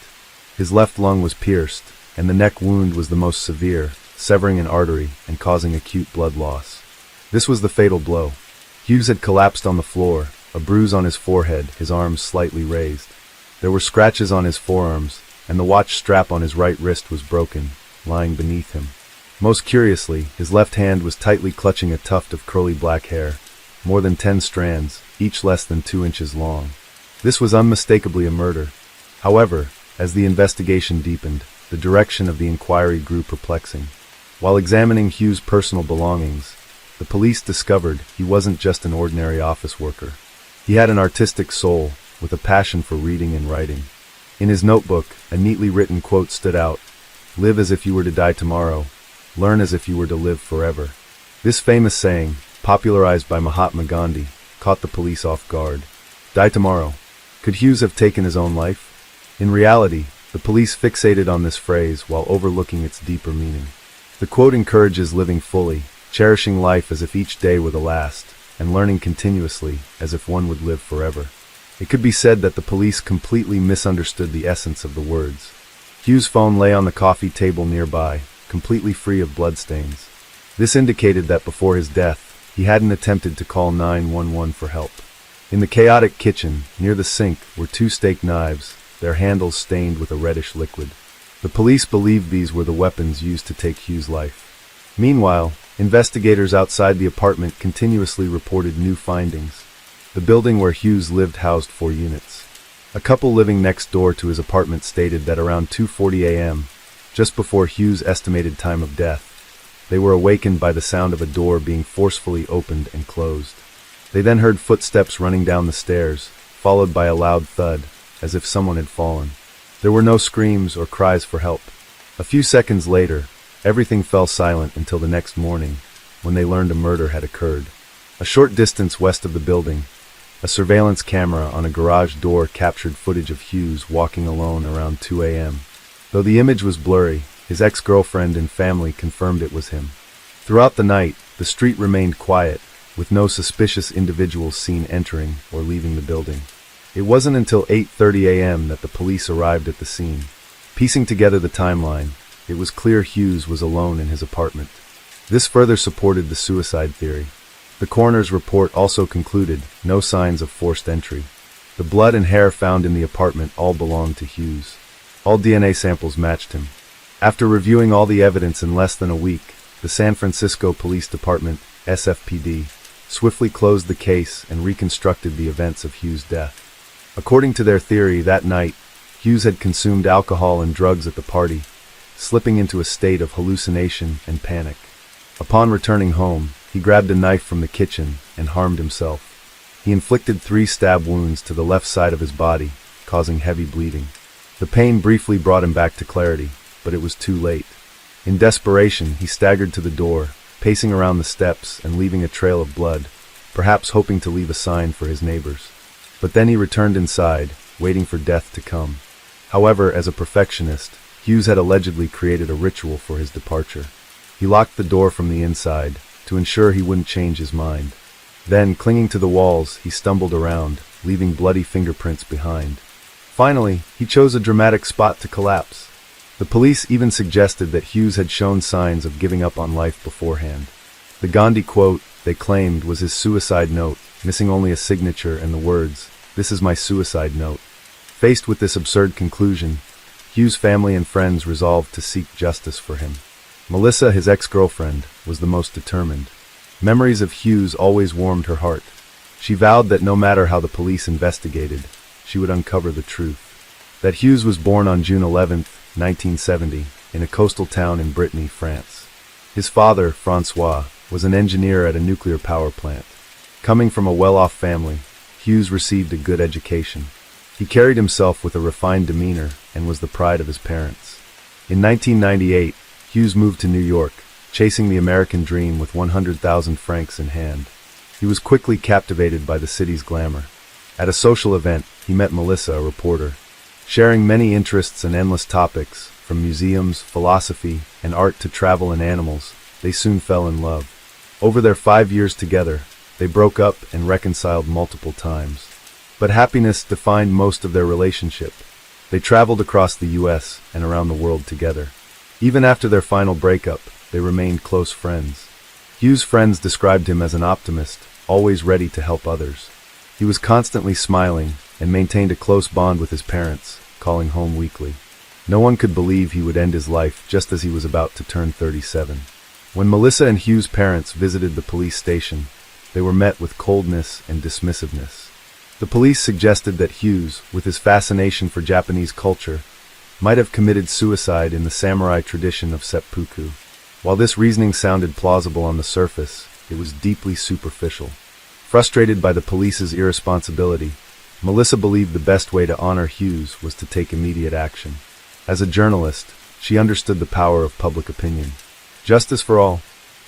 His left lung was pierced, and the neck wound was the most severe, severing an artery and causing acute blood loss. This was the fatal blow. Hughes had collapsed on the floor, a bruise on his forehead, his arms slightly raised. There were scratches on his forearms, and the watch strap on his right wrist was broken, lying beneath him. Most curiously, his left hand was tightly clutching a tuft of curly black hair, more than 10 strands, each less than 2 inches long. This was unmistakably a murder. However, as the investigation deepened, the direction of the inquiry grew perplexing. While examining Hughes' personal belongings, the police discovered he wasn't just an ordinary office worker. He had an artistic soul, with a passion for reading and writing. In his notebook, a neatly written quote stood out: "Live as if you were to die tomorrow. Learn as if you were to live forever." This famous saying, popularized by Mahatma Gandhi, caught the police off guard. Die tomorrow. Could Hughes have taken his own life? In reality, the police fixated on this phrase while overlooking its deeper meaning. The quote encourages living fully, cherishing life as if each day were the last, and learning continuously as if one would live forever. It could be said that the police completely misunderstood the essence of the words. Hughes' phone lay on the coffee table nearby, completely free of bloodstains. This indicated that before his death, he hadn't attempted to call 911 for help. In the chaotic kitchen, near the sink, were 2 steak knives, their handles stained with a reddish liquid. The police believed these were the weapons used to take Hughes' life. Meanwhile, investigators outside the apartment continuously reported new findings. The building where Hughes lived housed 4 units. A couple living next door to his apartment stated that around 2:40 a.m., just before Hughes' estimated time of death, they were awakened by the sound of a door being forcefully opened and closed. They then heard footsteps running down the stairs, followed by a loud thud, as if someone had fallen. There were no screams or cries for help. A few seconds later, everything fell silent until the next morning, when they learned a murder had occurred. A short distance west of the building, a surveillance camera on a garage door captured footage of Hughes walking alone around 2 a.m. Though the image was blurry, his ex-girlfriend and family confirmed it was him. Throughout the night, the street remained quiet, with no suspicious individuals seen entering or leaving the building. It wasn't until 8:30 a.m. that the police arrived at the scene. Piecing together the timeline, it was clear Hughes was alone in his apartment. This further supported the suicide theory. The coroner's report also concluded no signs of forced entry. The blood and hair found in the apartment all belonged to Hughes. All DNA samples matched him. After reviewing all the evidence in less than a week, the San Francisco Police Department, SFPD, swiftly closed the case and reconstructed the events of Hughes' death. According to their theory, that night, Hughes had consumed alcohol and drugs at the party, slipping into a state of hallucination and panic. Upon returning home, he grabbed a knife from the kitchen and harmed himself. He inflicted 3 stab wounds to the left side of his body, causing heavy bleeding. The pain briefly brought him back to clarity, but it was too late. In desperation, he staggered to the door, pacing around the steps and leaving a trail of blood, perhaps hoping to leave a sign for his neighbors. But then he returned inside, waiting for death to come. However, as a perfectionist, Hughes had allegedly created a ritual for his departure. He locked the door from the inside, to ensure he wouldn't change his mind. Then, clinging to the walls, he stumbled around, leaving bloody fingerprints behind. Finally, he chose a dramatic spot to collapse. The police even suggested that Hughes had shown signs of giving up on life beforehand. The Gandhi quote, they claimed, was his suicide note, missing only a signature and the words, "This is my suicide note." Faced with this absurd conclusion, Hughes' family and friends resolved to seek justice for him. Melissa, his ex-girlfriend, was the most determined. Memories of Hughes always warmed her heart. She vowed that no matter how the police investigated, she would uncover the truth. That Hughes was born on June 11, 1970, in a coastal town in Brittany, France. His father, Francois, was an engineer at a nuclear power plant. Coming from a well-off family, Hughes received a good education. He carried himself with a refined demeanor and was the pride of his parents. In 1998, Hughes moved to New York, chasing the American dream with 100,000 francs in hand. He was quickly captivated by the city's glamour. At a social event, he met Melissa, a reporter. Sharing many interests and endless topics, from museums, philosophy, and art to travel and animals, they soon fell in love. Over their 5 years together, they broke up and reconciled multiple times. But happiness defined most of their relationship. They traveled across the U.S. and around the world together. Even after their final breakup, they remained close friends. Hughes' friends described him as an optimist, always ready to help others. He was constantly smiling and maintained a close bond with his parents, calling home weekly. No one could believe he would end his life just as he was about to turn 37. When Melissa and Hughes' parents visited the police station, they were met with coldness and dismissiveness. The police suggested that Hughes, with his fascination for Japanese culture, might have committed suicide in the samurai tradition of seppuku. While this reasoning sounded plausible on the surface, it was deeply superficial. Frustrated by the police's irresponsibility, Melissa believed the best way to honor Hughes was to take immediate action. As a journalist, she understood the power of public opinion. Justice for all.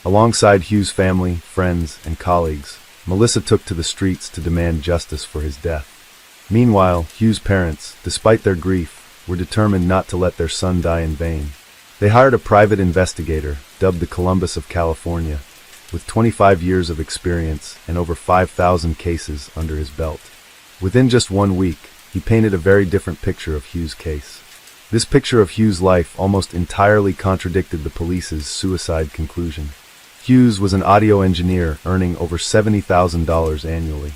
Alongside Hughes' family, friends, and colleagues, Melissa took to the streets to demand justice for his death. Meanwhile, Hughes' parents, despite their grief, were determined not to let their son die in vain. They hired a private investigator, dubbed the Columbus of California, with 25 years of experience and over 5,000 cases under his belt. Within just 1 week, he painted a very different picture of Hughes' case. This picture of Hughes' life almost entirely contradicted the police's suicide conclusion. Hughes was an audio engineer earning over $70,000 annually.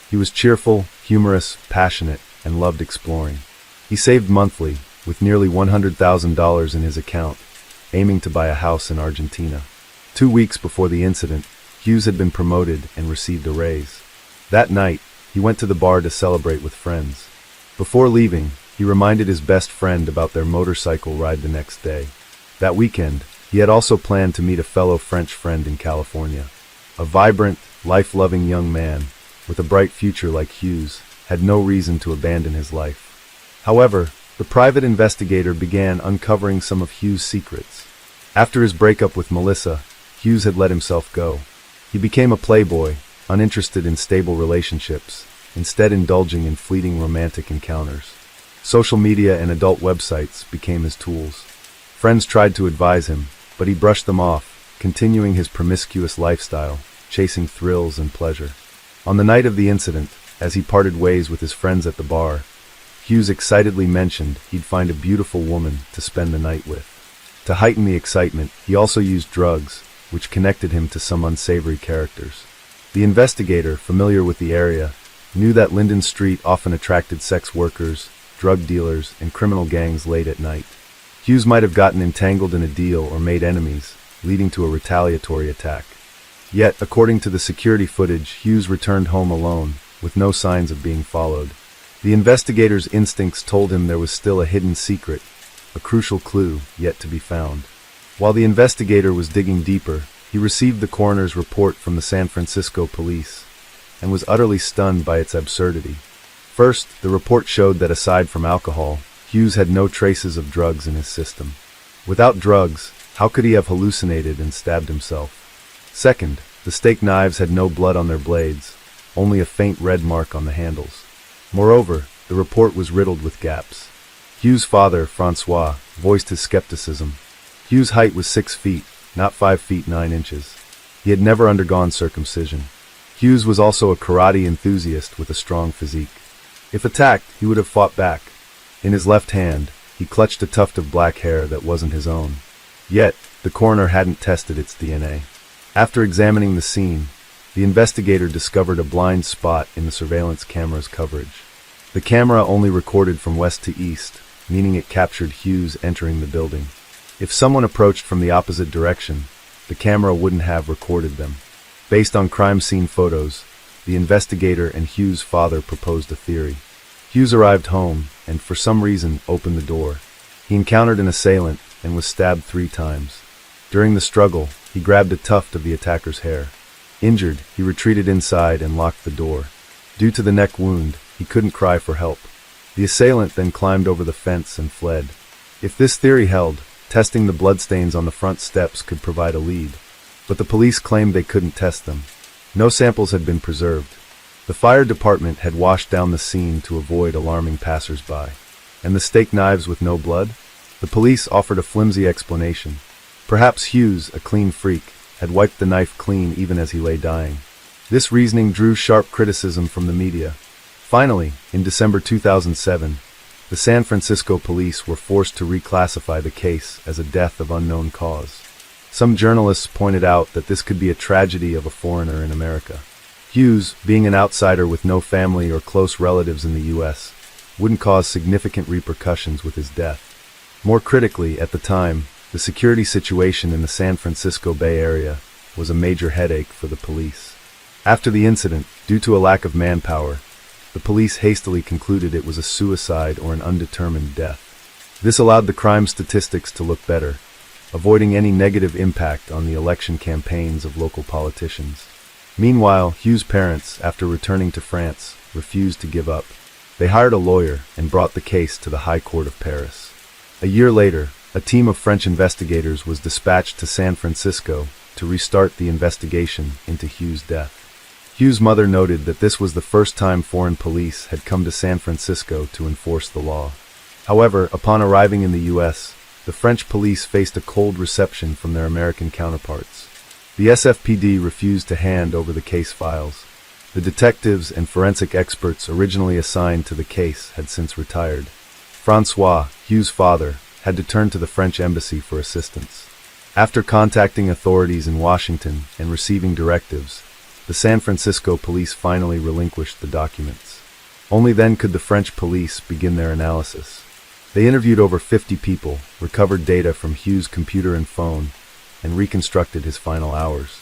He was cheerful, humorous, passionate, and loved exploring. He saved monthly, with nearly $100,000 in his account, aiming to buy a house in Argentina. 2 weeks before the incident, Hughes had been promoted and received a raise. That night, he went to the bar to celebrate with friends. Before leaving, he reminded his best friend about their motorcycle ride the next day. That weekend, he had also planned to meet a fellow French friend in California. A vibrant, life-loving young man, with a bright future like Hughes, had no reason to abandon his life. However, the private investigator began uncovering some of Hughes' secrets. After his breakup with Melissa, Hughes had let himself go. He became a playboy, uninterested in stable relationships, instead indulging in fleeting romantic encounters. Social media and adult websites became his tools. Friends tried to advise him, but he brushed them off, continuing his promiscuous lifestyle, chasing thrills and pleasure. On the night of the incident, as he parted ways with his friends at the bar, Hughes excitedly mentioned he'd find a beautiful woman to spend the night with. To heighten the excitement, he also used drugs, which connected him to some unsavory characters. The investigator, familiar with the area, knew that Linden Street often attracted sex workers, drug dealers, and criminal gangs late at night. Hughes might have gotten entangled in a deal or made enemies, leading to a retaliatory attack. Yet, according to the security footage, Hughes returned home alone, with no signs of being followed. The investigator's instincts told him there was still a hidden secret, a crucial clue yet to be found. While the investigator was digging deeper, he received the coroner's report from the San Francisco police, and was utterly stunned by its absurdity. First, the report showed that aside from alcohol, Hughes had no traces of drugs in his system. Without drugs, how could he have hallucinated and stabbed himself? Second, the steak knives had no blood on their blades, only a faint red mark on the handles. Moreover, the report was riddled with gaps. Hughes' father, Francois, voiced his skepticism. Hughes' height was 6 feet, not 5 feet 9 inches. He had never undergone circumcision. Hughes was also a karate enthusiast with a strong physique. If attacked, he would have fought back. In his left hand, he clutched a tuft of black hair that wasn't his own. Yet, the coroner hadn't tested its DNA. After examining the scene, the investigator discovered a blind spot in the surveillance camera's coverage. The camera only recorded from west to east, meaning it captured Hughes entering the building. If someone approached from the opposite direction, the camera wouldn't have recorded them. Based on crime scene photos, the investigator and Hughes' father proposed a theory. Hughes arrived home and, for some reason, opened the door. He encountered an assailant and was stabbed 3 times. During the struggle, he grabbed a tuft of the attacker's hair. Injured, he retreated inside and locked the door. Due to the neck wound, he couldn't cry for help. The assailant then climbed over the fence and fled. If this theory held, testing the bloodstains on the front steps could provide a lead. But the police claimed they couldn't test them. No samples had been preserved. The fire department had washed down the scene to avoid alarming passers-by. And the steak knives with no blood? The police offered a flimsy explanation. Perhaps Hughes, a clean freak, had wiped the knife clean even as he lay dying. This reasoning drew sharp criticism from the media. Finally, in December 2007, the San Francisco police were forced to reclassify the case as a death of unknown cause. Some journalists pointed out that this could be a tragedy of a foreigner in America. Hughes, being an outsider with no family or close relatives in the U.S., wouldn't cause significant repercussions with his death. More critically, at the time, the security situation in the San Francisco Bay Area was a major headache for the police. After the incident, due to a lack of manpower, the police hastily concluded it was a suicide or an undetermined death. This allowed the crime statistics to look better, avoiding any negative impact on the election campaigns of local politicians. Meanwhile, Hughes' parents, after returning to France, refused to give up. They hired a lawyer and brought the case to the High Court of Paris. A year later, a team of French investigators was dispatched to San Francisco to restart the investigation into Hughes' death. Hughes' mother noted that this was the first time foreign police had come to San Francisco to enforce the law. However, upon arriving in the U.S., the French police faced a cold reception from their American counterparts. The SFPD refused to hand over the case files. The detectives and forensic experts originally assigned to the case had since retired. Francois, Hughes' father, had to turn to the French embassy for assistance. After contacting authorities in Washington and receiving directives, the San Francisco police finally relinquished the documents. Only then could the French police begin their analysis. They interviewed over 50 people, recovered data from Hughes' computer and phone, and reconstructed his final hours.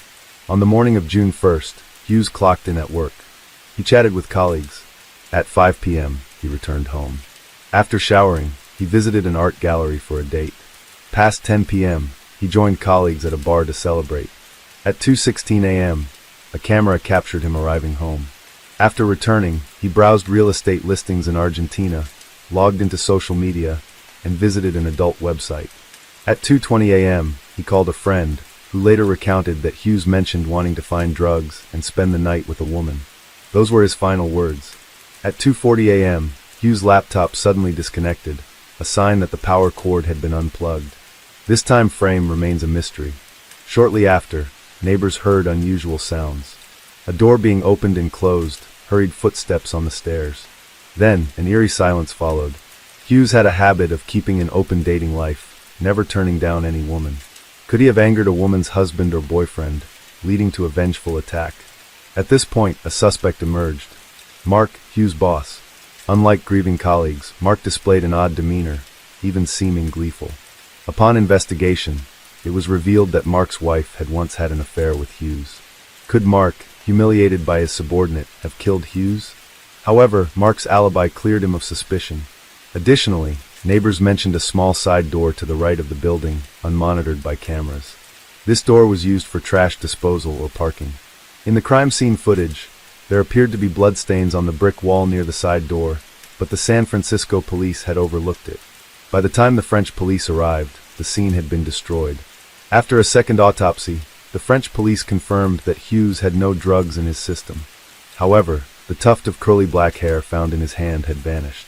On the morning of June 1st, Hughes clocked in at work. He chatted with colleagues. At 5 p.m., he returned home. After showering, he visited an art gallery for a date. Past 10 p.m., he joined colleagues at a bar to celebrate. At 2:16 a.m., a camera captured him arriving home. After returning, he browsed real estate listings in Argentina, logged into social media, and visited an adult website. At 2:20 a.m., he called a friend, who later recounted that Hughes mentioned wanting to find drugs and spend the night with a woman. Those were his final words. At 2:40 a.m., Hughes' laptop suddenly disconnected, a sign that the power cord had been unplugged. This time frame remains a mystery. Shortly after, neighbors heard unusual sounds. A door being opened and closed, hurried footsteps on the stairs. Then, an eerie silence followed. Hughes had a habit of keeping an open dating life, never turning down any woman. Could he have angered a woman's husband or boyfriend, leading to a vengeful attack? At this point, a suspect emerged. Mark, Hughes' boss. Unlike grieving colleagues, Mark displayed an odd demeanor, even seeming gleeful. Upon investigation, it was revealed that Mark's wife had once had an affair with Hughes. Could Mark, humiliated by his subordinate, have killed Hughes? However, Mark's alibi cleared him of suspicion. Additionally, neighbors mentioned a small side door to the right of the building, unmonitored by cameras. This door was used for trash disposal or parking. In the crime scene footage, there appeared to be bloodstains on the brick wall near the side door, but the San Francisco police had overlooked it. By the time the French police arrived, the scene had been destroyed. After a second autopsy, the French police confirmed that Hughes had no drugs in his system. However, the tuft of curly black hair found in his hand had vanished.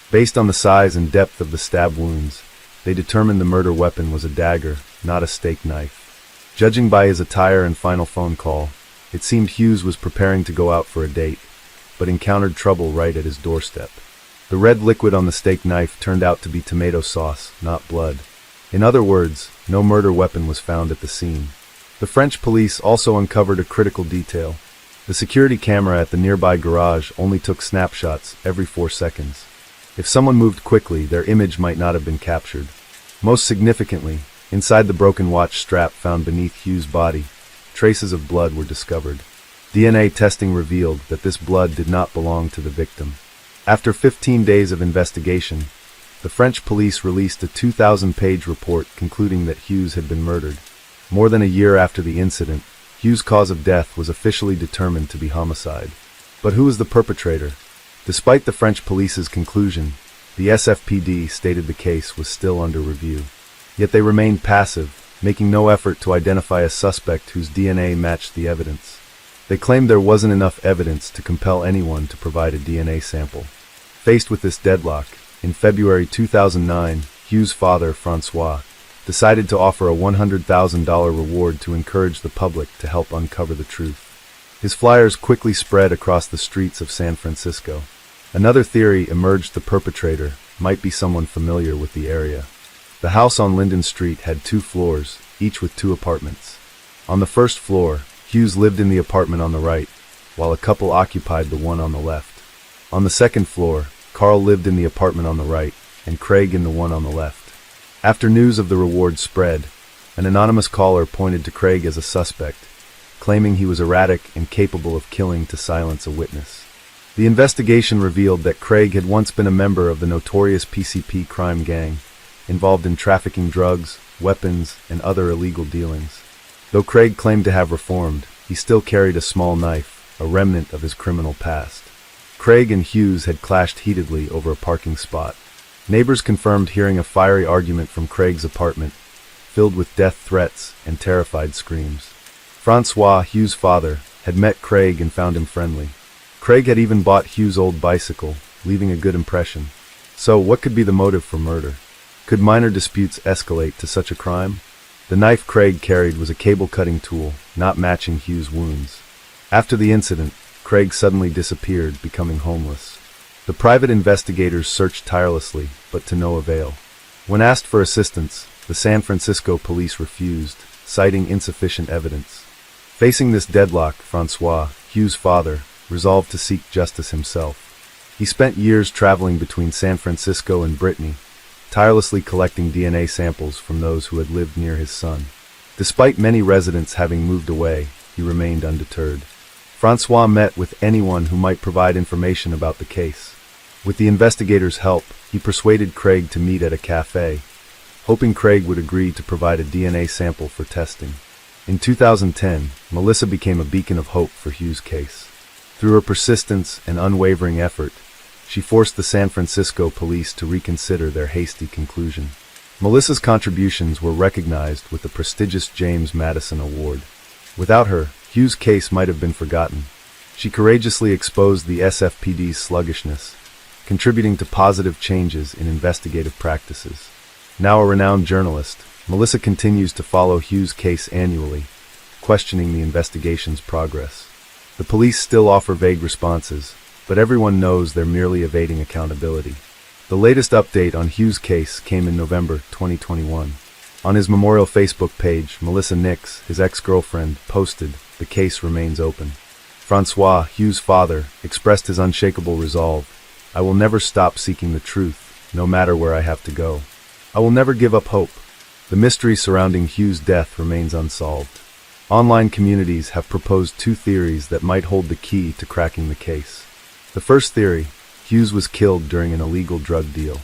Based on the size and depth of the stab wounds, they determined the murder weapon was a dagger, not a steak knife. Judging by his attire and final phone call, it seemed Hughes was preparing to go out for a date, but encountered trouble right at his doorstep. The red liquid on the steak knife turned out to be tomato sauce, not blood. In other words, no murder weapon was found at the scene. The French police also uncovered a critical detail. The security camera at the nearby garage only took snapshots every 4 seconds. If someone moved quickly, their image might not have been captured. Most significantly, inside the broken watch strap found beneath Hughes' body, traces of blood were discovered. DNA testing revealed that this blood did not belong to the victim. After 15 days of investigation, the French police released a 2,000-page report concluding that Hughes had been murdered. More than a year after the incident, Hughes' cause of death was officially determined to be homicide. But who was the perpetrator? Despite the French police's conclusion, the SFPD stated the case was still under review. Yet they remained passive, making no effort to identify a suspect whose DNA matched the evidence. They claimed there wasn't enough evidence to compel anyone to provide a DNA sample. Faced with this deadlock, in February 2009, Hugh's father, Francois, decided to offer a $100,000 reward to encourage the public to help uncover the truth. His flyers quickly spread across the streets of San Francisco. Another theory emerged: the perpetrator might be someone familiar with the area. The house on Linden Street had 2 floors, each with 2 apartments. On the first floor, Hughes lived in the apartment on the right, while a couple occupied the one on the left. On the second floor, Carl lived in the apartment on the right, and Craig in the one on the left. After news of the reward spread, an anonymous caller pointed to Craig as a suspect, claiming he was erratic and capable of killing to silence a witness. The investigation revealed that Craig had once been a member of the notorious PCP crime gang, involved in trafficking drugs, weapons, and other illegal dealings. Though Craig claimed to have reformed, he still carried a small knife, a remnant of his criminal past. Craig and Hughes had clashed heatedly over a parking spot. Neighbors confirmed hearing a fiery argument from Craig's apartment, filled with death threats and terrified screams. Francois, Hughes' father, had met Craig and found him friendly. Craig had even bought Hughes' old bicycle, leaving a good impression. So, what could be the motive for murder? Could minor disputes escalate to such a crime? The knife Craig carried was a cable-cutting tool, not matching Hughes' wounds. After the incident, Craig suddenly disappeared, becoming homeless. The private investigators searched tirelessly, but to no avail. When asked for assistance, the San Francisco police refused, citing insufficient evidence. Facing this deadlock, Francois, Hughes' father, resolved to seek justice himself. He spent years traveling between San Francisco and Brittany, tirelessly collecting DNA samples from those who had lived near his son. Despite many residents having moved away, he remained undeterred. Francois met with anyone who might provide information about the case. With the investigators' help, he persuaded Craig to meet at a cafe, hoping Craig would agree to provide a DNA sample for testing. In 2010, Melissa became a beacon of hope for Hughes' case. Through her persistence and unwavering effort, she forced the San Francisco police to reconsider their hasty conclusion. Melissa's contributions were recognized with the prestigious James Madison Award. Without her, Hughes' case might have been forgotten. She courageously exposed the SFPD's sluggishness, contributing to positive changes in investigative practices. Now a renowned journalist, Melissa continues to follow Hughes' case annually, questioning the investigation's progress. The police still offer vague responses, but everyone knows they're merely evading accountability. The latest update on Hughes' case came in November 2021. On his memorial Facebook page, Melissa Nix, his ex-girlfriend, posted, "The case remains open." Francois, Hughes' father, expressed his unshakable resolve. "I will never stop seeking the truth, no matter where I have to go. I will never give up hope." The mystery surrounding Hughes' death remains unsolved. Online communities have proposed 2 theories that might hold the key to cracking the case. The first theory: Hughes was killed during an illegal drug deal.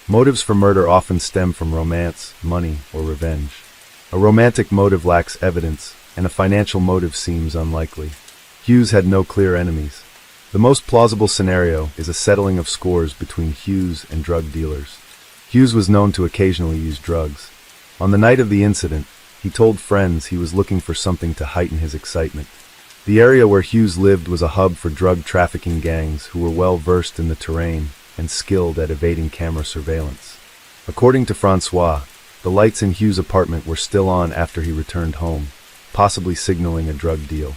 Motives for murder often stem from romance, money, or revenge. A romantic motive lacks evidence, and a financial motive seems unlikely. Hughes had no clear enemies. The most plausible scenario is a settling of scores between Hughes and drug dealers. Hughes was known to occasionally use drugs. On the night of the incident, he told friends he was looking for something to heighten his excitement. The area where Hughes lived was a hub for drug trafficking gangs who were well versed in the terrain and skilled at evading camera surveillance. According to Francois, the lights in Hughes' apartment were still on after he returned home, possibly signaling a drug deal.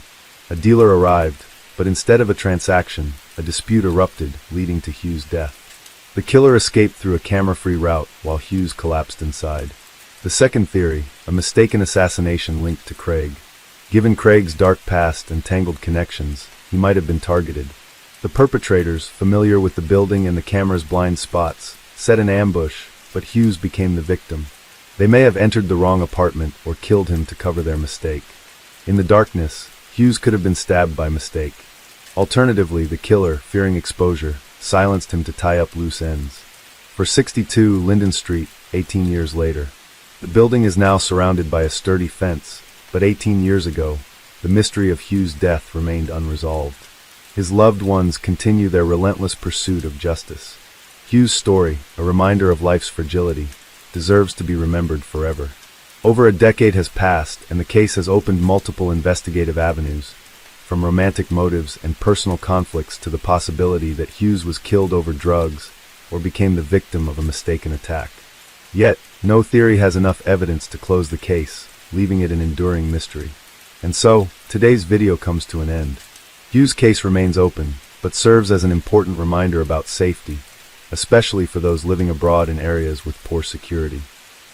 A dealer arrived, but instead of a transaction, a dispute erupted, leading to Hughes' death. The killer escaped through a camera-free route while Hughes collapsed inside. The second theory, a mistaken assassination linked to Craig. Given Craig's dark past and tangled connections, he might have been targeted. The perpetrators, familiar with the building and the camera's blind spots, set an ambush, but Hughes became the victim. They may have entered the wrong apartment or killed him to cover their mistake. In the darkness, Hughes could have been stabbed by mistake. Alternatively, the killer, fearing exposure, silenced him to tie up loose ends. For 62 Linden Street, 18 years later. The building is now surrounded by a sturdy fence, but 18 years ago, the mystery of Hughes' death remained unresolved. His loved ones continue their relentless pursuit of justice. Hughes' story, a reminder of life's fragility, deserves to be remembered forever. Over a decade has passed, and the case has opened multiple investigative avenues, from romantic motives and personal conflicts to the possibility that Hughes was killed over drugs or became the victim of a mistaken attack. Yet, no theory has enough evidence to close the case, leaving it an enduring mystery. And so, today's video comes to an end. Hughes' case remains open, but serves as an important reminder about safety, especially for those living abroad in areas with poor security.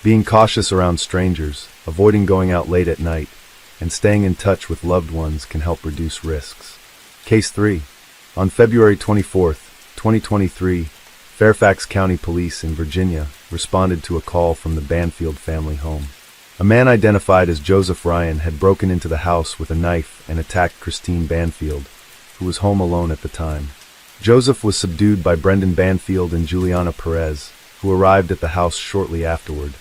Being cautious around strangers, avoiding going out late at night, and staying in touch with loved ones can help reduce risks. Case 3. On February 24, 2023, Fairfax County Police in Virginia responded to a call from the Banfield family home. A man identified as Joseph Ryan had broken into the house with a knife and attacked Christine Banfield, who was home alone at the time. Joseph was subdued by Brendan Banfield and Juliana Perez, who arrived at the house shortly afterward.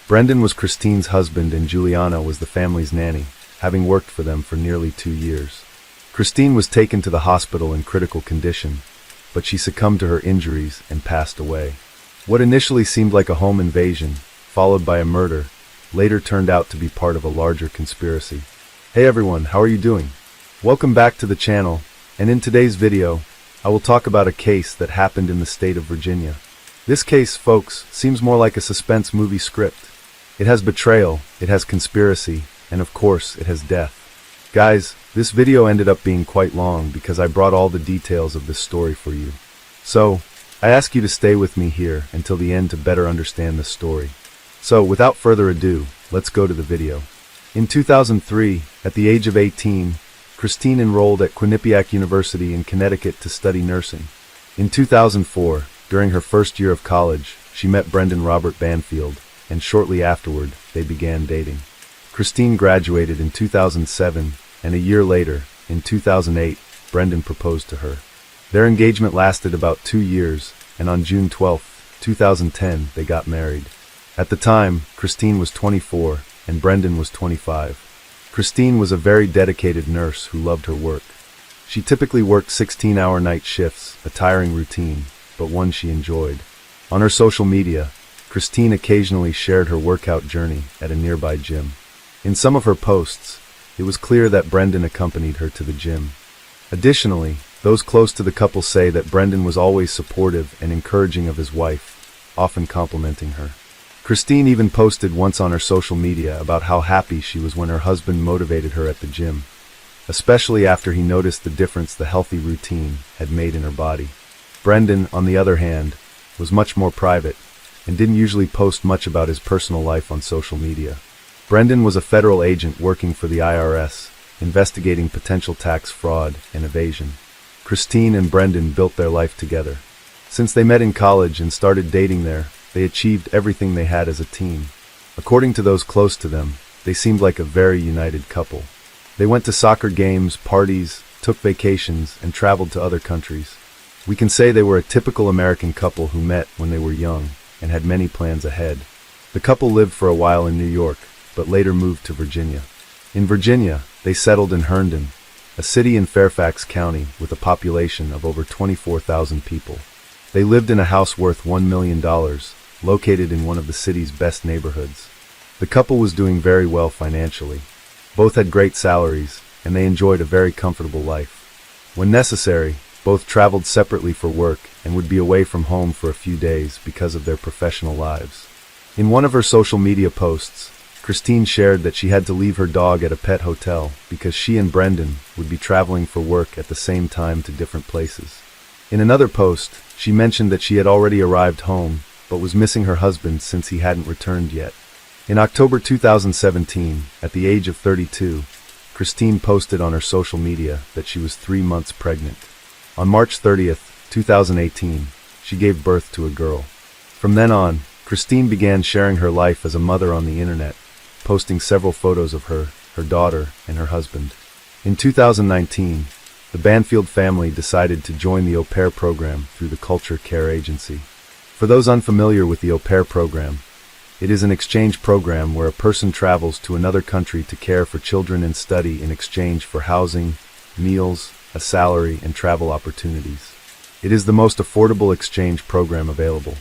Brendan was Christine's husband and Juliana was the family's nanny, having worked for them for nearly 2 years. Christine was taken to the hospital in critical condition, but she succumbed to her injuries and passed away. What initially seemed like a home invasion, followed by a murder, later turned out to be part of a larger conspiracy. Hey everyone, how are you doing? Welcome back to the channel, and in today's video, I will talk about a case that happened in the state of Virginia. This case, folks, seems more like a suspense movie script. It has betrayal, it has conspiracy, and of course, it has death. Guys, this video ended up being quite long because I brought all the details of this story for you. So, I ask you to stay with me here until the end to better understand the story. So, without further ado, let's go to the video. In 2003, at the age of 18, Christine enrolled at Quinnipiac University in Connecticut to study nursing. In 2004, during her first year of college, she met Brendan Robert Banfield, and shortly afterward, they began dating. Christine graduated in 2007, and a year later, in 2008, Brendan proposed to her. Their engagement lasted about 2 years, and on June 12, 2010, they got married. At the time, Christine was 24, and Brendan was 25. Christine was a very dedicated nurse who loved her work. She typically worked 16-hour night shifts, a tiring routine, but one she enjoyed. On her social media, Christine occasionally shared her workout journey at a nearby gym. In some of her posts, it was clear that Brendan accompanied her to the gym. Additionally, those close to the couple say that Brendan was always supportive and encouraging of his wife, often complimenting her. Christine even posted once on her social media about how happy she was when her husband motivated her at the gym, especially after he noticed the difference the healthy routine had made in her body. Brendan, on the other hand, was much more private and didn't usually post much about his personal life on social media. Brendan was a federal agent working for the IRS, investigating potential tax fraud and evasion. Christine and Brendan built their life together. Since they met in college and started dating there, they achieved everything they had as a team. According to those close to them, they seemed like a very united couple. They went to soccer games, parties, took vacations, and traveled to other countries. We can say they were a typical American couple who met when they were young and had many plans ahead. The couple lived for a while in New York, but later moved to Virginia. In Virginia, they settled in Herndon, a city in Fairfax County with a population of over 24,000 people. They lived in a house worth $1 million, located in one of the city's best neighborhoods. The couple was doing very well financially. Both had great salaries, and they enjoyed a very comfortable life. When necessary, both traveled separately for work and would be away from home for a few days because of their professional lives. In one of her social media posts, Christine shared that she had to leave her dog at a pet hotel because she and Brendan would be traveling for work at the same time to different places. In another post, she mentioned that she had already arrived home, but was missing her husband since he hadn't returned yet. In October 2017, at the age of 32, Christine posted on her social media that she was 3 months pregnant. On March 30th, 2018, she gave birth to a girl. From then on, Christine began sharing her life as a mother on the internet, posting several photos of her daughter, and her husband. In 2019, the Banfield family decided to join the au pair program through the Culture Care Agency. For those unfamiliar with the au pair program, it is an exchange program where a person travels to another country to care for children and study in exchange for housing, meals, a salary, and travel opportunities. It is the most affordable exchange program available.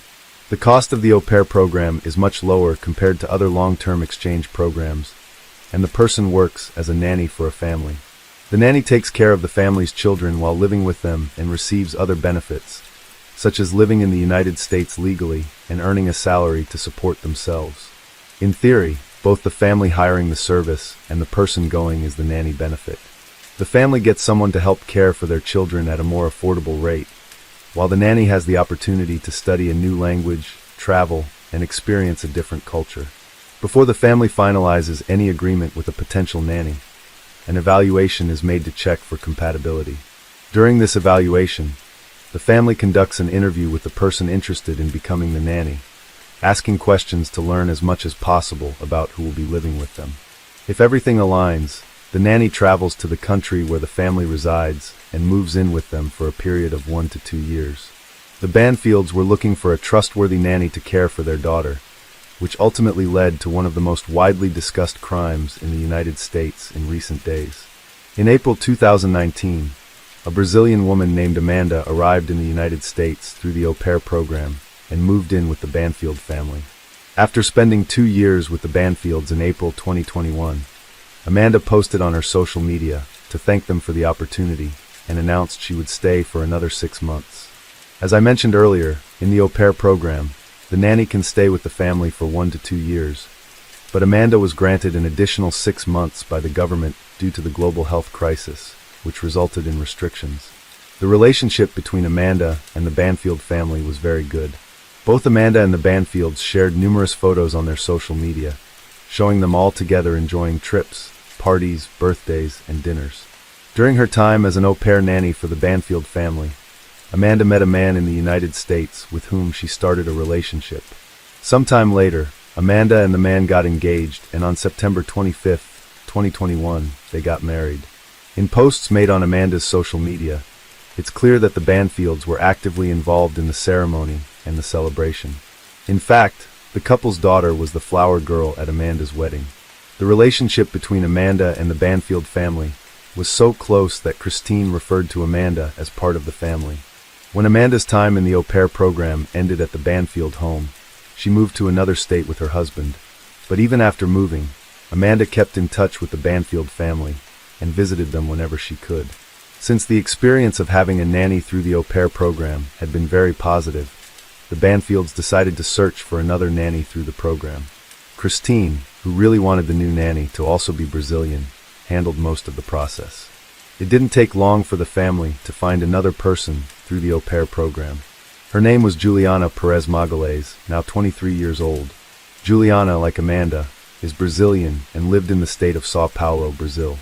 The cost of the au pair program is much lower compared to other long-term exchange programs, and the person works as a nanny for a family. The nanny takes care of the family's children while living with them and receives other benefits, such as living in the United States legally and earning a salary to support themselves. In theory, both the family hiring the service and the person going is the nanny benefit. The family gets someone to help care for their children at a more affordable rate, while the nanny has the opportunity to study a new language, travel, and experience a different culture. Before the family finalizes any agreement with a potential nanny, an evaluation is made to check for compatibility. During this evaluation, the family conducts an interview with the person interested in becoming the nanny, asking questions to learn as much as possible about who will be living with them. If everything aligns, the nanny travels to the country where the family resides and moves in with them for a period of 1 to 2 years. The Banfields were looking for a trustworthy nanny to care for their daughter, which ultimately led to one of the most widely discussed crimes in the United States in recent days. In April 2019, a Brazilian woman named Amanda arrived in the United States through the au pair program and moved in with the Banfield family. After spending 2 years with the Banfields in April 2021, Amanda posted on her social media to thank them for the opportunity and announced she would stay for another 6 months. As I mentioned earlier, in the au pair program, the nanny can stay with the family for 1 to 2 years, but Amanda was granted an additional 6 months by the government due to the global health crisis, which resulted in restrictions. The relationship between Amanda and the Banfield family was very good. Both Amanda and the Banfields shared numerous photos on their social media, showing them all together enjoying trips, parties, birthdays, and dinners. During her time as an au pair nanny for the Banfield family, Amanda met a man in the United States with whom she started a relationship. Sometime later, Amanda and the man got engaged, and on September 25, 2021, they got married. In posts made on Amanda's social media, it's clear that the Banfields were actively involved in the ceremony and the celebration. In fact, the couple's daughter was the flower girl at Amanda's wedding. The relationship between Amanda and the Banfield family was so close that Christine referred to Amanda as part of the family. When Amanda's time in the au pair program ended at the Banfield home, she moved to another state with her husband. But even after moving, Amanda kept in touch with the Banfield family and visited them whenever she could. Since the experience of having a nanny through the au pair program had been very positive, the Banfields decided to search for another nanny through the program. Christine, who really wanted the new nanny to also be Brazilian, handled most of the process. It didn't take long for the family to find another person through the au pair program. Her name was Juliana Perez Magalhães, now 23 years old. Juliana, like Amanda, is Brazilian and lived in the state of São Paulo, Brazil.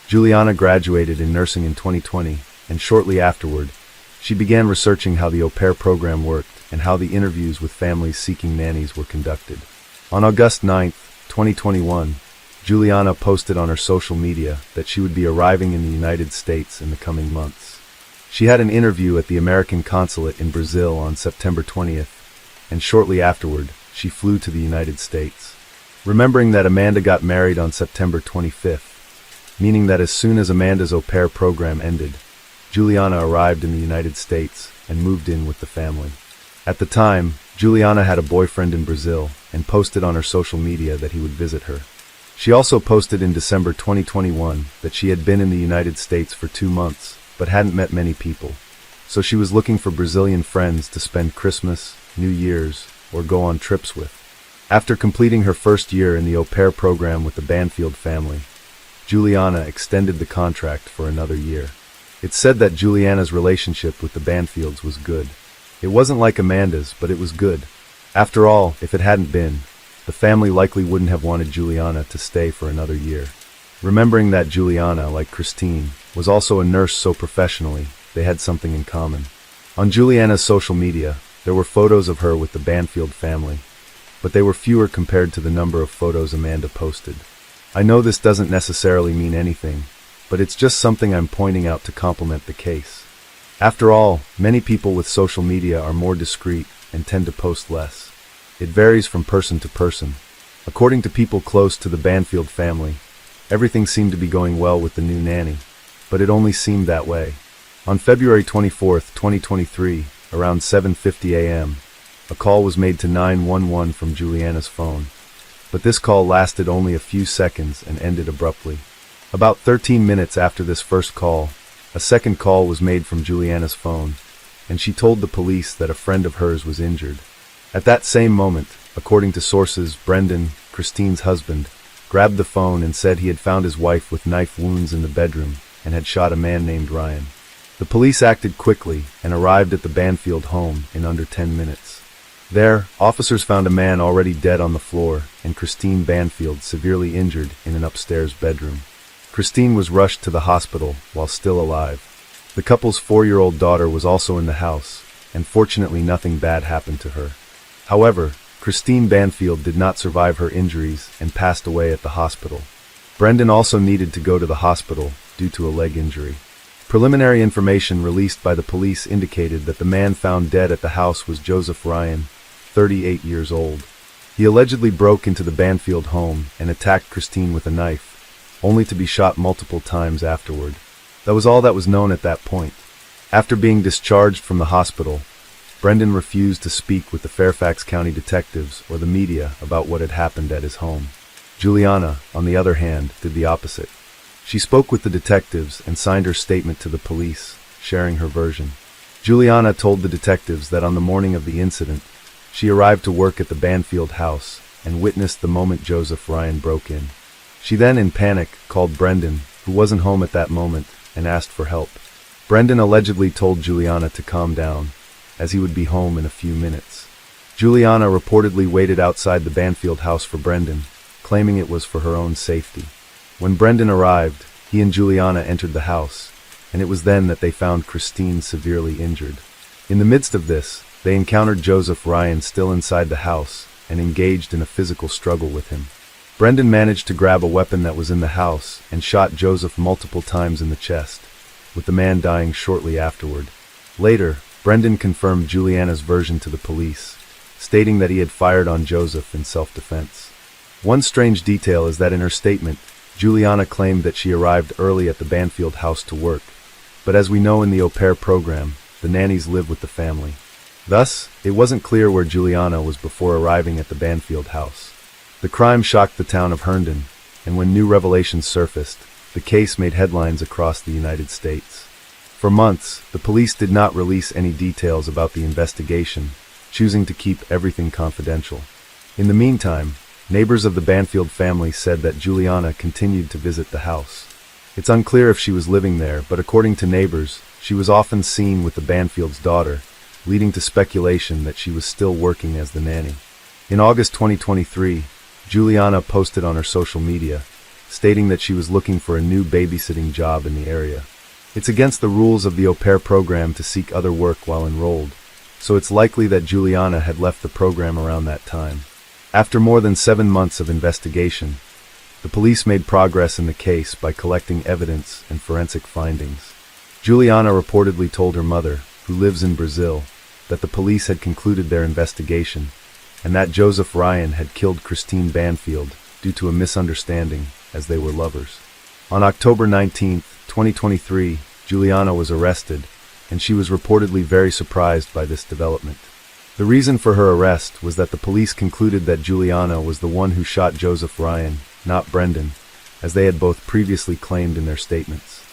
Juliana graduated in nursing in 2020, and shortly afterward, she began researching how the au pair program worked and how the interviews with families seeking nannies were conducted. On August 9, 2021, Juliana posted on her social media that she would be arriving in the United States in the coming months. She had an interview at the American consulate in Brazil on September 20th, and shortly afterward, she flew to the United States. Remembering that Amanda got married on September 25th, meaning that as soon as Amanda's au pair program ended, Juliana arrived in the United States and moved in with the family. At the time, Juliana had a boyfriend in Brazil and posted on her social media that he would visit her. She also posted in December 2021 that she had been in the United States for 2 months, but hadn't met many people, so she was looking for Brazilian friends to spend Christmas, New Year's, or go on trips with. After completing her first year in the au pair program with the Banfield family, Juliana extended the contract for another year. It's said that Juliana's relationship with the Banfields was good. It wasn't like Amanda's, but it was good. After all, if it hadn't been, the family likely wouldn't have wanted Juliana to stay for another year. Remembering that Juliana, like Christine, was also a nurse so professionally, they had something in common. On Juliana's social media, there were photos of her with the Banfield family, but they were fewer compared to the number of photos Amanda posted. I know this doesn't necessarily mean anything, but it's just something I'm pointing out to complement the case. After all, many people with social media are more discreet and tend to post less. It varies from person to person. According to people close to the Banfield family, everything seemed to be going well with the new nanny, but it only seemed that way. On February 24, 2023, around 7:50 a.m., a call was made to 911 from Juliana's phone, but this call lasted only a few seconds and ended abruptly. About 13 minutes after this first call, a second call was made from Juliana's phone, and she told the police that a friend of hers was injured. At that same moment, according to sources, Brendan, Christine's husband, grabbed the phone and said he had found his wife with knife wounds in the bedroom and had shot a man named Ryan. The police acted quickly and arrived at the Banfield home in under 10 minutes. There, officers found a man already dead on the floor and Christine Banfield severely injured in an upstairs bedroom. Christine was rushed to the hospital while still alive. The couple's 4-year-old daughter was also in the house, and fortunately nothing bad happened to her. However, Christine Banfield did not survive her injuries and passed away at the hospital. Brendan also needed to go to the hospital due to a leg injury. Preliminary information released by the police indicated that the man found dead at the house was Joseph Ryan, 38 years old. He allegedly broke into the Banfield home and attacked Christine with a knife, only to be shot multiple times afterward. That was all that was known at that point. After being discharged from the hospital, Brendan refused to speak with the Fairfax County detectives or the media about what had happened at his home. Juliana, on the other hand, did the opposite. She spoke with the detectives and signed her statement to the police, sharing her version. Juliana told the detectives that on the morning of the incident, she arrived to work at the Banfield house and witnessed the moment Joseph Ryan broke in. She then, in panic, called Brendan, who wasn't home at that moment, and asked for help. Brendan allegedly told Juliana to calm down, as he would be home in a few minutes. Juliana reportedly waited outside the Banfield house for Brendan, claiming it was for her own safety. When Brendan arrived, he and Juliana entered the house, and it was then that they found Christine severely injured. In the midst of this, they encountered Joseph Ryan still inside the house and engaged in a physical struggle with him. Brendan managed to grab a weapon that was in the house and shot Joseph multiple times in the chest, with the man dying shortly afterward. Later, Brendan confirmed Juliana's version to the police, stating that he had fired on Joseph in self-defense. One strange detail is that in her statement, Juliana claimed that she arrived early at the Banfield house to work, but as we know in the au pair program, the nannies live with the family. Thus, it wasn't clear where Juliana was before arriving at the Banfield house. The crime shocked the town of Herndon, and when new revelations surfaced, the case made headlines across the United States. For months, the police did not release any details about the investigation, choosing to keep everything confidential. In the meantime, neighbors of the Banfield family said that Juliana continued to visit the house. It's unclear if she was living there, but according to neighbors, she was often seen with the Banfield's daughter, leading to speculation that she was still working as the nanny. In August 2023, Juliana posted on her social media, stating that she was looking for a new babysitting job in the area. It's against the rules of the au pair program to seek other work while enrolled, so it's likely that Juliana had left the program around that time. After more than 7 months of investigation, the police made progress in the case by collecting evidence and forensic findings. Juliana reportedly told her mother, who lives in Brazil, that the police had concluded their investigation and that Joseph Ryan had killed Christine Banfield due to a misunderstanding as they were lovers. On October 19, 2023, Juliana was arrested, and she was reportedly very surprised by this development. The reason for her arrest was that the police concluded that Juliana was the one who shot Joseph Ryan, not Brendan, as they had both previously claimed in their statements.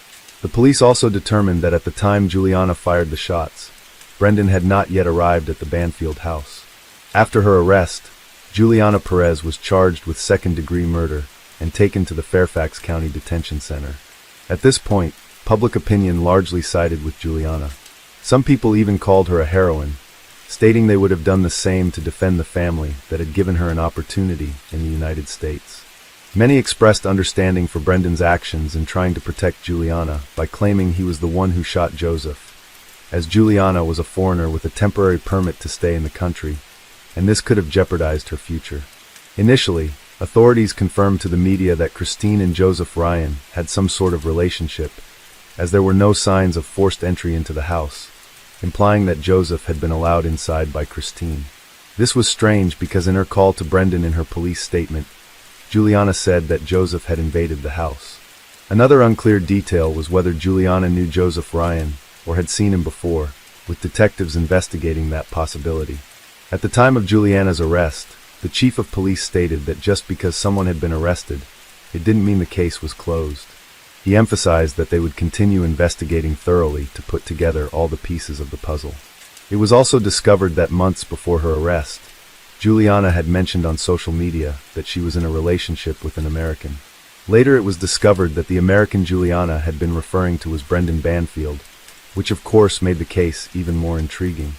The police also determined that at the time Juliana fired the shots, Brendan had not yet arrived at the Banfield house. After her arrest, Juliana Perez was charged with second-degree murder and taken to the Fairfax County Detention Center. At this point, public opinion largely sided with Juliana. Some people even called her a heroine, stating they would have done the same to defend the family that had given her an opportunity in the United States. Many expressed understanding for Brendan's actions in trying to protect Juliana by claiming he was the one who shot Joseph, as Juliana was a foreigner with a temporary permit to stay in the country, and this could have jeopardized her future. Initially, authorities confirmed to the media that Christine and Joseph Ryan had some sort of relationship, as there were no signs of forced entry into the house, implying that Joseph had been allowed inside by Christine. This was strange because in her call to Brendan in her police statement, Juliana said that Joseph had invaded the house. Another unclear detail was whether Juliana knew Joseph Ryan or had seen him before, with detectives investigating that possibility. At the time of Juliana's arrest, the chief of police stated that just because someone had been arrested, it didn't mean the case was closed. He emphasized that they would continue investigating thoroughly to put together all the pieces of the puzzle. It was also discovered that months before her arrest, Juliana had mentioned on social media that she was in a relationship with an American. Later it was discovered that the American Juliana had been referring to as Brendan Banfield, which of course made the case even more intriguing.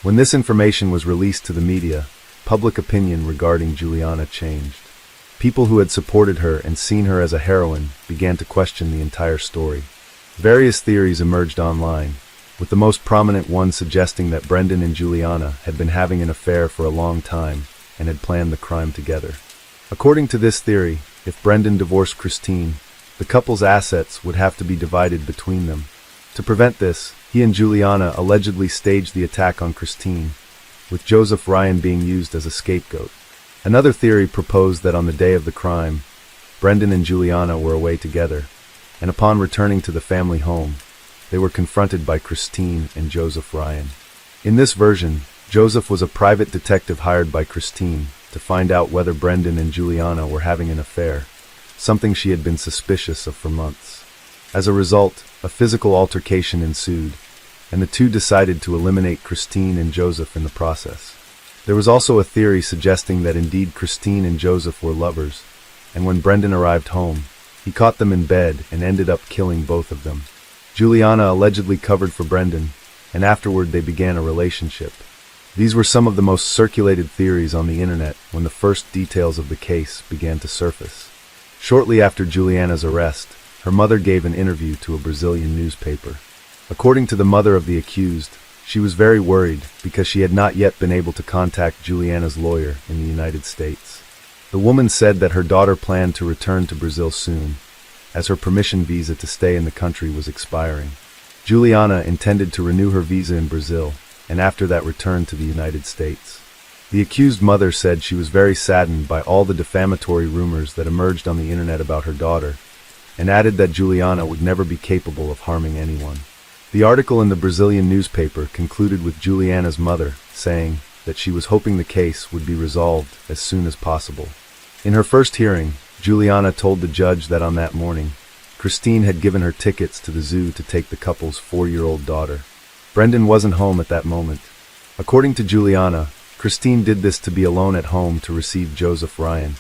When this information was released to the media, public opinion regarding Juliana changed. People who had supported her and seen her as a heroine began to question the entire story. Various theories emerged online, with the most prominent one suggesting that Brendan and Juliana had been having an affair for a long time and had planned the crime together. According to this theory, if Brendan divorced Christine, the couple's assets would have to be divided between them. To prevent this, he and Juliana allegedly staged the attack on Christine, with Joseph Ryan being used as a scapegoat. Another theory proposed that on the day of the crime, Brendan and Juliana were away together, and upon returning to the family home, they were confronted by Christine and Joseph Ryan. In this version, Joseph was a private detective hired by Christine to find out whether Brendan and Juliana were having an affair, something she had been suspicious of for months. As a result, a physical altercation ensued, and the two decided to eliminate Christine and Joseph in the process. There was also a theory suggesting that indeed Christine and Joseph were lovers, and when Brendan arrived home, he caught them in bed and ended up killing both of them. Juliana allegedly covered for Brendan, and afterward they began a relationship. These were some of the most circulated theories on the internet when the first details of the case began to surface. Shortly after Juliana's arrest, her mother gave an interview to a Brazilian newspaper. According to the mother of the accused, she was very worried because she had not yet been able to contact Juliana's lawyer in the United States. The woman said that her daughter planned to return to Brazil soon, as her permission visa to stay in the country was expiring. Juliana intended to renew her visa in Brazil, and after that return to the United States. The accused mother said she was very saddened by all the defamatory rumors that emerged on the internet about her daughter, and added that Juliana would never be capable of harming anyone. The article in the Brazilian newspaper concluded with Juliana's mother saying that she was hoping the case would be resolved as soon as possible. In her first hearing, Juliana told the judge that on that morning, Christine had given her tickets to the zoo to take the couple's 4-year-old daughter. Brendan wasn't home at that moment. According to Juliana, Christine did this to be alone at home to receive Joseph Ryan,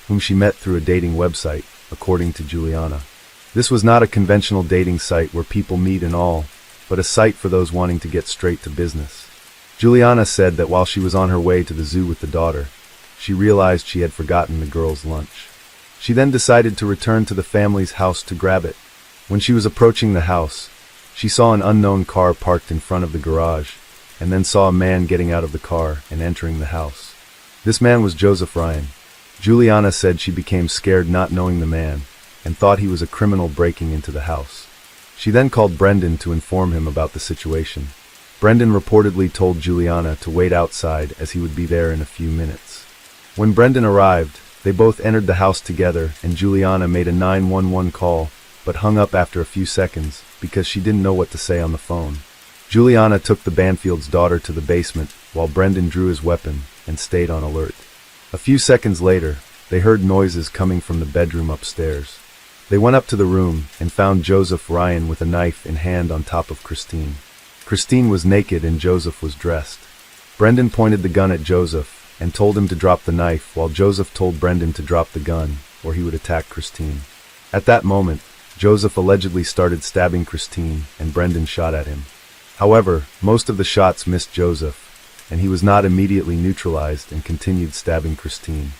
whom she met through a dating website, according to Juliana. This was not a conventional dating site where people meet and all, but a site for those wanting to get straight to business. Juliana said that while she was on her way to the zoo with the daughter, she realized she had forgotten the girl's lunch. She then decided to return to the family's house to grab it. When she was approaching the house, she saw an unknown car parked in front of the garage, and then saw a man getting out of the car and entering the house. This man was Joseph Ryan. Juliana said she became scared not knowing the man, and thought he was a criminal breaking into the house. She then called Brendan to inform him about the situation. Brendan reportedly told Juliana to wait outside as he would be there in a few minutes. When Brendan arrived, they both entered the house together and Juliana made a 911 call, but hung up after a few seconds because she didn't know what to say on the phone. Juliana took the Banfield's daughter to the basement while Brendan drew his weapon and stayed on alert. A few seconds later, they heard noises coming from the bedroom upstairs. They went up to the room and found Joseph Ryan with a knife in hand on top of Christine. Christine was naked and Joseph was dressed. Brendan pointed the gun at Joseph and told him to drop the knife while Joseph told Brendan to drop the gun or he would attack Christine. At that moment, Joseph allegedly started stabbing Christine and Brendan shot at him. However, most of the shots missed Joseph, and he was not immediately neutralized and continued stabbing Christine.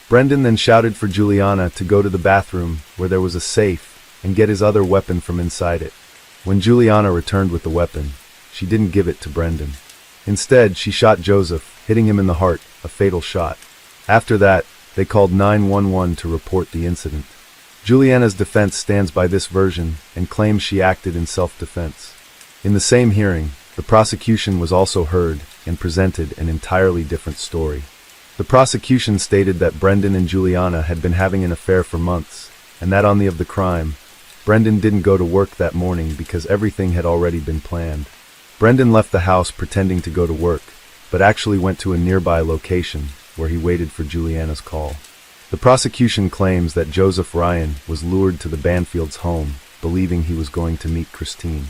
Brendan then shouted for Juliana to go to the bathroom where there was a safe and get his other weapon from inside it. When Juliana returned with the weapon, she didn't give it to Brendan. Instead, she shot Joseph, hitting him in the heart, a fatal shot. After that, they called 911 to report the incident. Juliana's defense stands by this version and claims she acted in self-defense. In the same hearing, the prosecution was also heard and presented an entirely different story. The prosecution stated that Brendan and Juliana had been having an affair for months, and that on the day of the crime, Brendan didn't go to work that morning because everything had already been planned. Brendan left the house pretending to go to work, but but actually went to a nearby location where he waited for Juliana's call. The prosecution claims that Joseph Ryan was lured to the Banfields' home, believing he was going to meet Christine.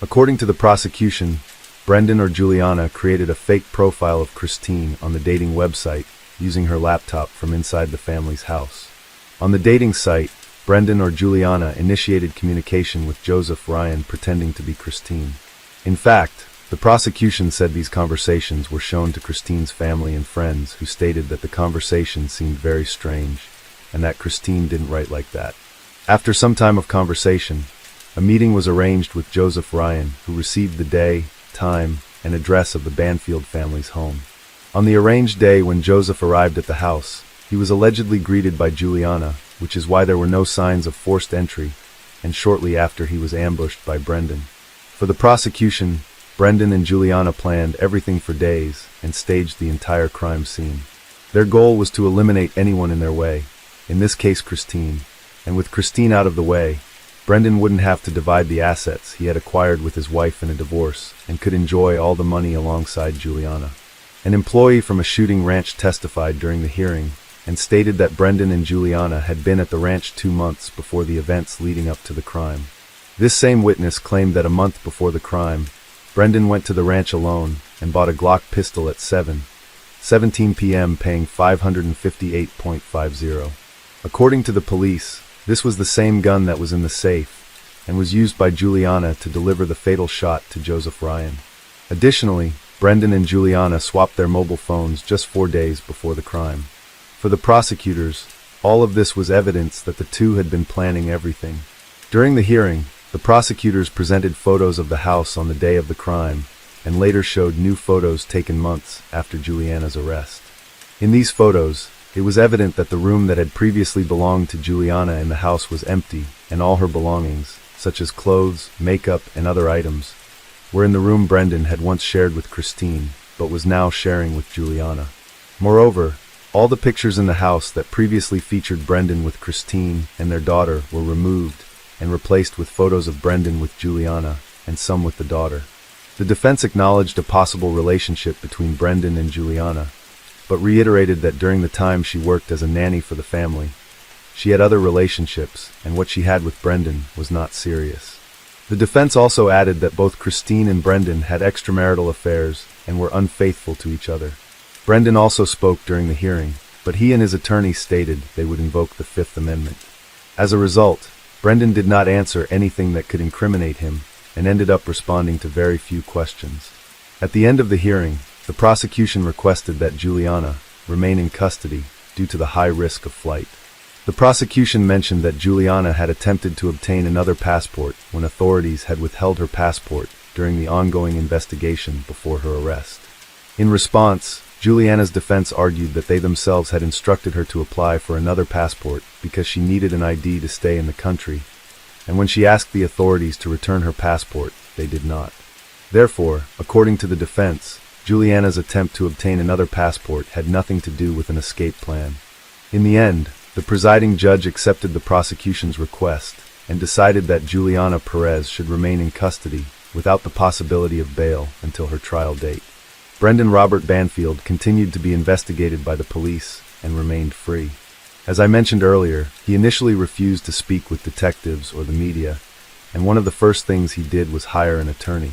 According to the prosecution, Brendan or Juliana created a fake profile of Christine on the dating website using her laptop from inside the family's house. On the dating site, Brendan or Juliana initiated communication with Joseph Ryan pretending to be Christine. In fact, the prosecution said these conversations were shown to Christine's family and friends, who stated that the conversation seemed very strange and that Christine didn't write like that. After some time of conversation, a meeting was arranged with Joseph Ryan, who received the day, time, and address of the Banfield family's home. On the arranged day when Joseph arrived at the house, he was allegedly greeted by Juliana, which is why there were no signs of forced entry, and shortly after he was ambushed by Brendan. For the prosecution, Brendan and Juliana planned everything for days and staged the entire crime scene. Their goal was to eliminate anyone in their way, in this case Christine, and with Christine out of the way, Brendan wouldn't have to divide the assets he had acquired with his wife in a divorce and could enjoy all the money alongside Juliana. An employee from a shooting ranch testified during the hearing and stated that Brendan and Juliana had been at the ranch 2 months before the events leading up to the crime. This same witness claimed that a month before the crime, Brendan went to the ranch alone and bought a Glock pistol at 7:17 p.m. paying $558.50. According to the police, this was the same gun that was in the safe and was used by Juliana to deliver the fatal shot to Joseph Ryan. Additionally, Brendan and Juliana swapped their mobile phones just 4 days before the crime. For the prosecutors, all of this was evidence that the two had been planning everything. During the hearing, the prosecutors presented photos of the house on the day of the crime and later showed new photos taken months after Juliana's arrest. In these photos, it was evident that the room that had previously belonged to Juliana in the house was empty, and all her belongings, such as clothes, makeup, and other items, were in the room Brendan had once shared with Christine, but was now sharing with Juliana. Moreover, all the pictures in the house that previously featured Brendan with Christine and their daughter were removed and replaced with photos of Brendan with Juliana and some with the daughter. The defense acknowledged a possible relationship between Brendan and Juliana, but reiterated that during the time she worked as a nanny for the family, she had other relationships and what she had with Brendan was not serious. The defense also added that both Christine and Brendan had extramarital affairs and were unfaithful to each other. Brendan also spoke during the hearing, but he and his attorney stated they would invoke the Fifth Amendment. As a result, Brendan did not answer anything that could incriminate him and ended up responding to very few questions. At the end of the hearing, the prosecution requested that Juliana remain in custody due to the high risk of flight. The prosecution mentioned that Juliana had attempted to obtain another passport when authorities had withheld her passport during the ongoing investigation before her arrest. In response, Juliana's defense argued that they themselves had instructed her to apply for another passport because she needed an ID to stay in the country, and when she asked the authorities to return her passport, they did not. Therefore, according to the defense, Juliana's attempt to obtain another passport had nothing to do with an escape plan. In the end, the presiding judge accepted the prosecution's request and decided that Juliana Perez should remain in custody without the possibility of bail until her trial date. Brendan Robert Banfield continued to be investigated by the police and remained free. As I mentioned earlier, he initially refused to speak with detectives or the media, and one of the first things he did was hire an attorney.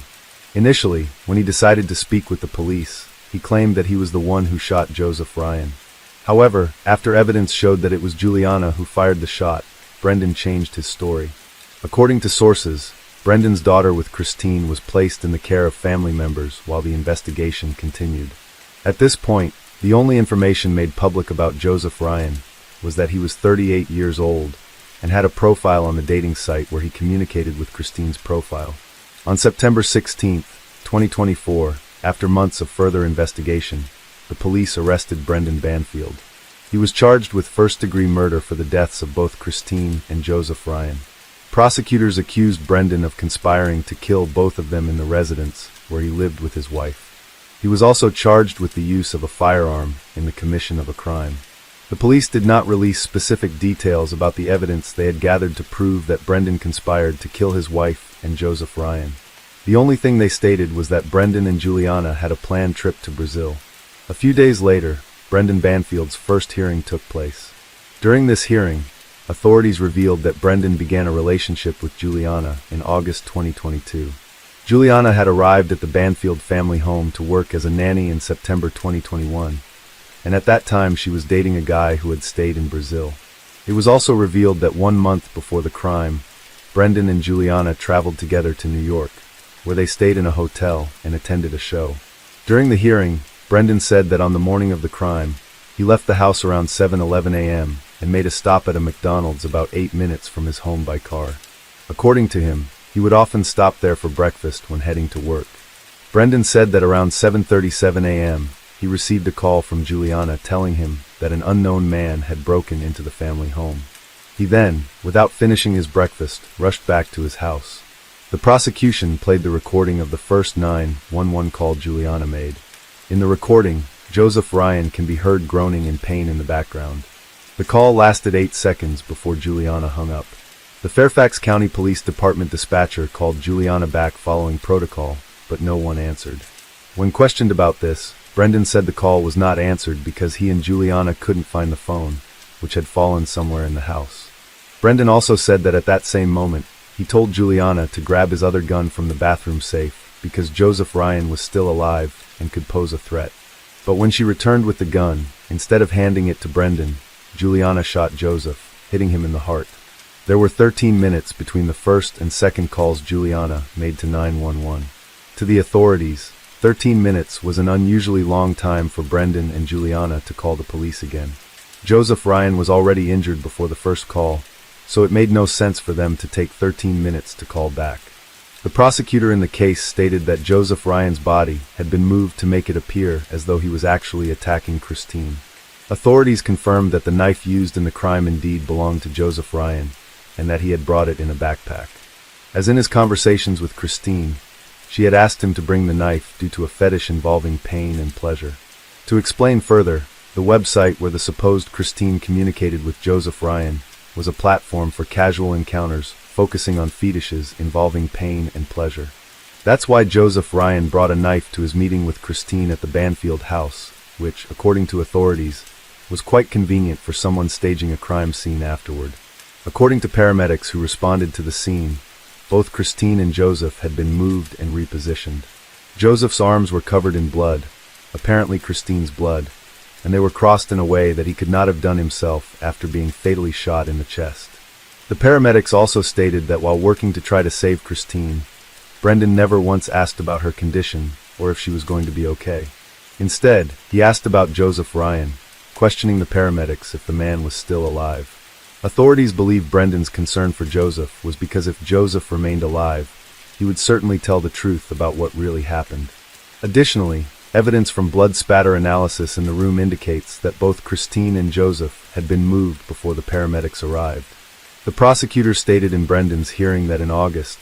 Initially, when he decided to speak with the police, he claimed that he was the one who shot Joseph Ryan. However, after evidence showed that it was Juliana who fired the shot, Brendan changed his story. According to sources, Brendan's daughter with Christine was placed in the care of family members while the investigation continued. At this point, the only information made public about Joseph Ryan was that he was 38 years old and had a profile on the dating site where he communicated with Christine's profile. On September 16, 2024, after months of further investigation, the police arrested Brendan Banfield. He was charged with first-degree murder for the deaths of both Christine and Joseph Ryan. Prosecutors accused Brendan of conspiring to kill both of them in the residence where he lived with his wife. He was also charged with the use of a firearm in the commission of a crime. The police did not release specific details about the evidence they had gathered to prove that Brendan conspired to kill his wife and Joseph Ryan. The only thing they stated was that Brendan and Juliana had a planned trip to Brazil. A few days later, Brendan Banfield's first hearing took place. During this hearing, authorities revealed that Brendan began a relationship with Juliana in August 2022. Juliana had arrived at the Banfield family home to work as a nanny in September 2021, and at that time she was dating a guy who had stayed in Brazil. It was also revealed that 1 month before the crime, Brendan and Juliana traveled together to New York, where they stayed in a hotel and attended a show. During the hearing, Brendan said that on the morning of the crime, he left the house around 7:11 a.m. and made a stop at a McDonald's about 8 minutes from his home by car. According to him, he would often stop there for breakfast when heading to work. Brendan said that around 7:37 a.m., he received a call from Juliana telling him that an unknown man had broken into the family home. He then, without finishing his breakfast, rushed back to his house. The prosecution played the recording of the first 911 call Juliana made. In the recording, Joseph Ryan can be heard groaning in pain in the background. The call lasted 8 seconds before Juliana hung up. The Fairfax County Police Department dispatcher called Juliana back following protocol, but no one answered. When questioned about this, Brendan said the call was not answered because he and Juliana couldn't find the phone, which had fallen somewhere in the house. Brendan also said that at that same moment, he told Juliana to grab his other gun from the bathroom safe because Joseph Ryan was still alive and could pose a threat. But when she returned with the gun, instead of handing it to Brendan, Juliana shot Joseph, hitting him in the heart. There were 13 minutes between the first and second calls Juliana made to 911. To the authorities, 13 minutes was an unusually long time for Brendan and Juliana to call the police again. Joseph Ryan was already injured before the first call, so it made no sense for them to take 13 minutes to call back. The prosecutor in the case stated that Joseph Ryan's body had been moved to make it appear as though he was actually attacking Christine. Authorities confirmed that the knife used in the crime indeed belonged to Joseph Ryan, and that he had brought it in a backpack. As in his conversations with Christine, she had asked him to bring the knife due to a fetish involving pain and pleasure. To explain further, the website where the supposed Christine communicated with Joseph Ryan was a platform for casual encounters focusing on fetishes involving pain and pleasure. That's why Joseph Ryan brought a knife to his meeting with Christine at the Banfield house, which, according to authorities, was quite convenient for someone staging a crime scene afterward. According to paramedics who responded to the scene, both Christine and Joseph had been moved and repositioned. Joseph's arms were covered in blood, apparently Christine's blood, and they were crossed in a way that he could not have done himself after being fatally shot in the chest. The paramedics also stated that while working to try to save Christine, Brendan never once asked about her condition or if she was going to be okay. Instead, he asked about Joseph Ryan, questioning the paramedics if the man was still alive. Authorities believe Brendan's concern for Joseph was because if Joseph remained alive, he would certainly tell the truth about what really happened. Additionally, evidence from blood spatter analysis in the room indicates that both Christine and Joseph had been moved before the paramedics arrived. The prosecutor stated in Brendan's hearing that in August,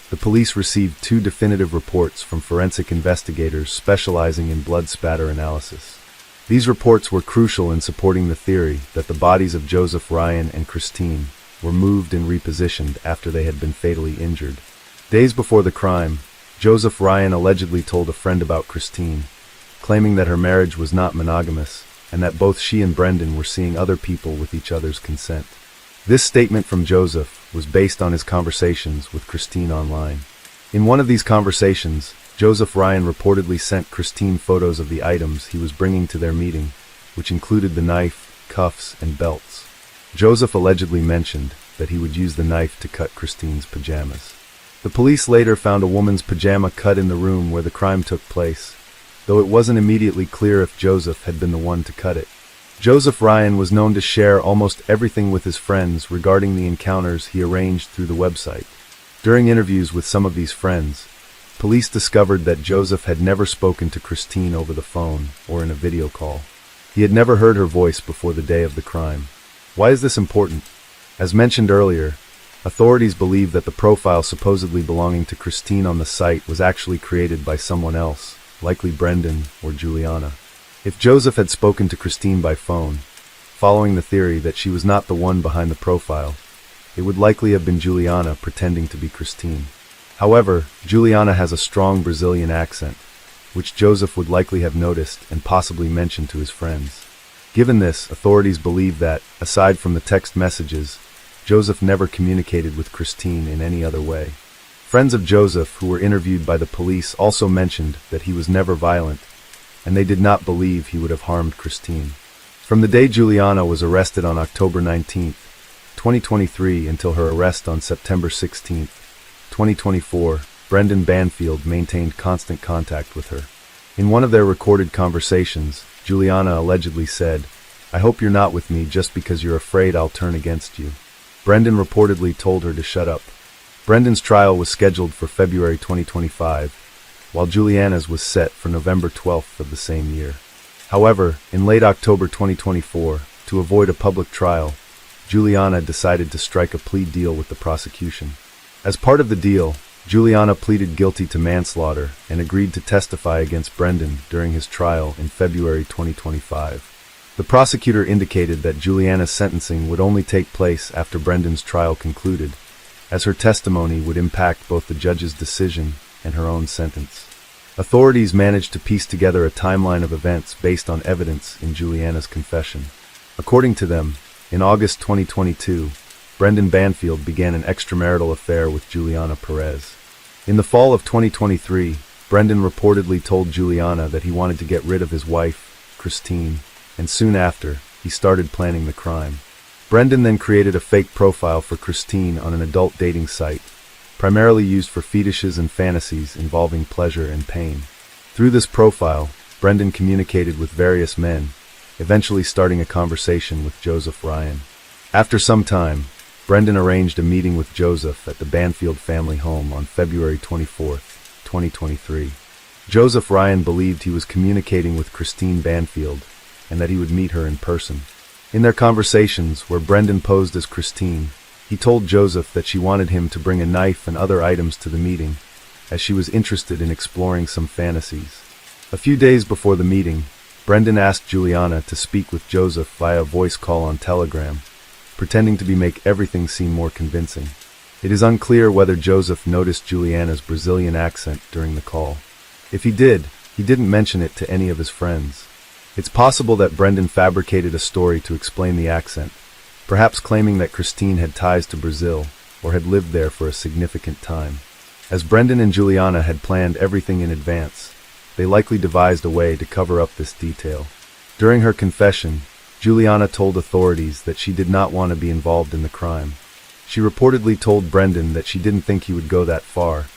the police received 2 definitive reports from forensic investigators specializing in blood spatter analysis. These reports were crucial in supporting the theory that the bodies of Joseph Ryan and Christine were moved and repositioned after they had been fatally injured. Days before the crime, Joseph Ryan allegedly told a friend about Christine, claiming that her marriage was not monogamous and that both she and Brendan were seeing other people with each other's consent. This statement from Joseph was based on his conversations with Christine online. In one of these conversations, Joseph Ryan reportedly sent Christine photos of the items he was bringing to their meeting, which included the knife, cuffs, and belts. Joseph allegedly mentioned that he would use the knife to cut Christine's pajamas. The police later found a woman's pajama cut in the room where the crime took place, though it wasn't immediately clear if Joseph had been the one to cut it. Joseph Ryan was known to share almost everything with his friends regarding the encounters he arranged through the website. During interviews with some of these friends, police discovered that Joseph had never spoken to Christine over the phone or in a video call. He had never heard her voice before the day of the crime. Why is this important? As mentioned earlier, authorities believe that the profile supposedly belonging to Christine on the site was actually created by someone else, likely Brendan or Juliana. If Joseph had spoken to Christine by phone, following the theory that she was not the one behind the profile, it would likely have been Juliana pretending to be Christine. However, Juliana has a strong Brazilian accent, which Joseph would likely have noticed and possibly mentioned to his friends. Given this, authorities believe that, aside from the text messages, Joseph never communicated with Christine in any other way. Friends of Joseph who were interviewed by the police also mentioned that he was never violent, and they did not believe he would have harmed Christine. From the day Juliana was arrested on October 19, 2023 until her arrest on September 16, 2024, Brendan Banfield maintained constant contact with her. In one of their recorded conversations, Juliana allegedly said, "I hope you're not with me just because you're afraid I'll turn against you." Brendan reportedly told her to shut up. Brendan's trial was scheduled for February 2025, while Juliana's was set for November 12th of the same year. However, in late October 2024, to avoid a public trial, Juliana decided to strike a plea deal with the prosecution. As part of the deal, Juliana pleaded guilty to manslaughter and agreed to testify against Brendan during his trial in February 2025. The prosecutor indicated that Juliana's sentencing would only take place after Brendan's trial concluded, as her testimony would impact both the judge's decision and her own sentence. Authorities managed to piece together a timeline of events based on evidence in Juliana's confession. According to them, in August 2022, Brendan Banfield began an extramarital affair with Juliana Perez. In the fall of 2023, Brendan reportedly told Juliana that he wanted to get rid of his wife, Christine, and soon after, he started planning the crime. Brendan then created a fake profile for Christine on an adult dating site, primarily used for fetishes and fantasies involving pleasure and pain. Through this profile, Brendan communicated with various men, eventually starting a conversation with Joseph Ryan. After some time, Brendan arranged a meeting with Joseph at the Banfield family home on February 24, 2023. Joseph Ryan believed he was communicating with Christine Banfield and that he would meet her in person. In their conversations, where Brendan posed as Christine, he told Joseph that she wanted him to bring a knife and other items to the meeting, as she was interested in exploring some fantasies. A few days before the meeting, Brendan asked Juliana to speak with Joseph via voice call on Telegram, pretending to make everything seem more convincing. It is unclear whether Joseph noticed Juliana's Brazilian accent during the call. If he did, he didn't mention it to any of his friends. It's possible that Brendan fabricated a story to explain the accent, perhaps claiming that Christine had ties to Brazil or had lived there for a significant time. As Brendan and Juliana had planned everything in advance, they likely devised a way to cover up this detail. During her confession, Juliana told authorities that she did not want to be involved in the crime. She reportedly told Brendan that she didn't think he would go that far,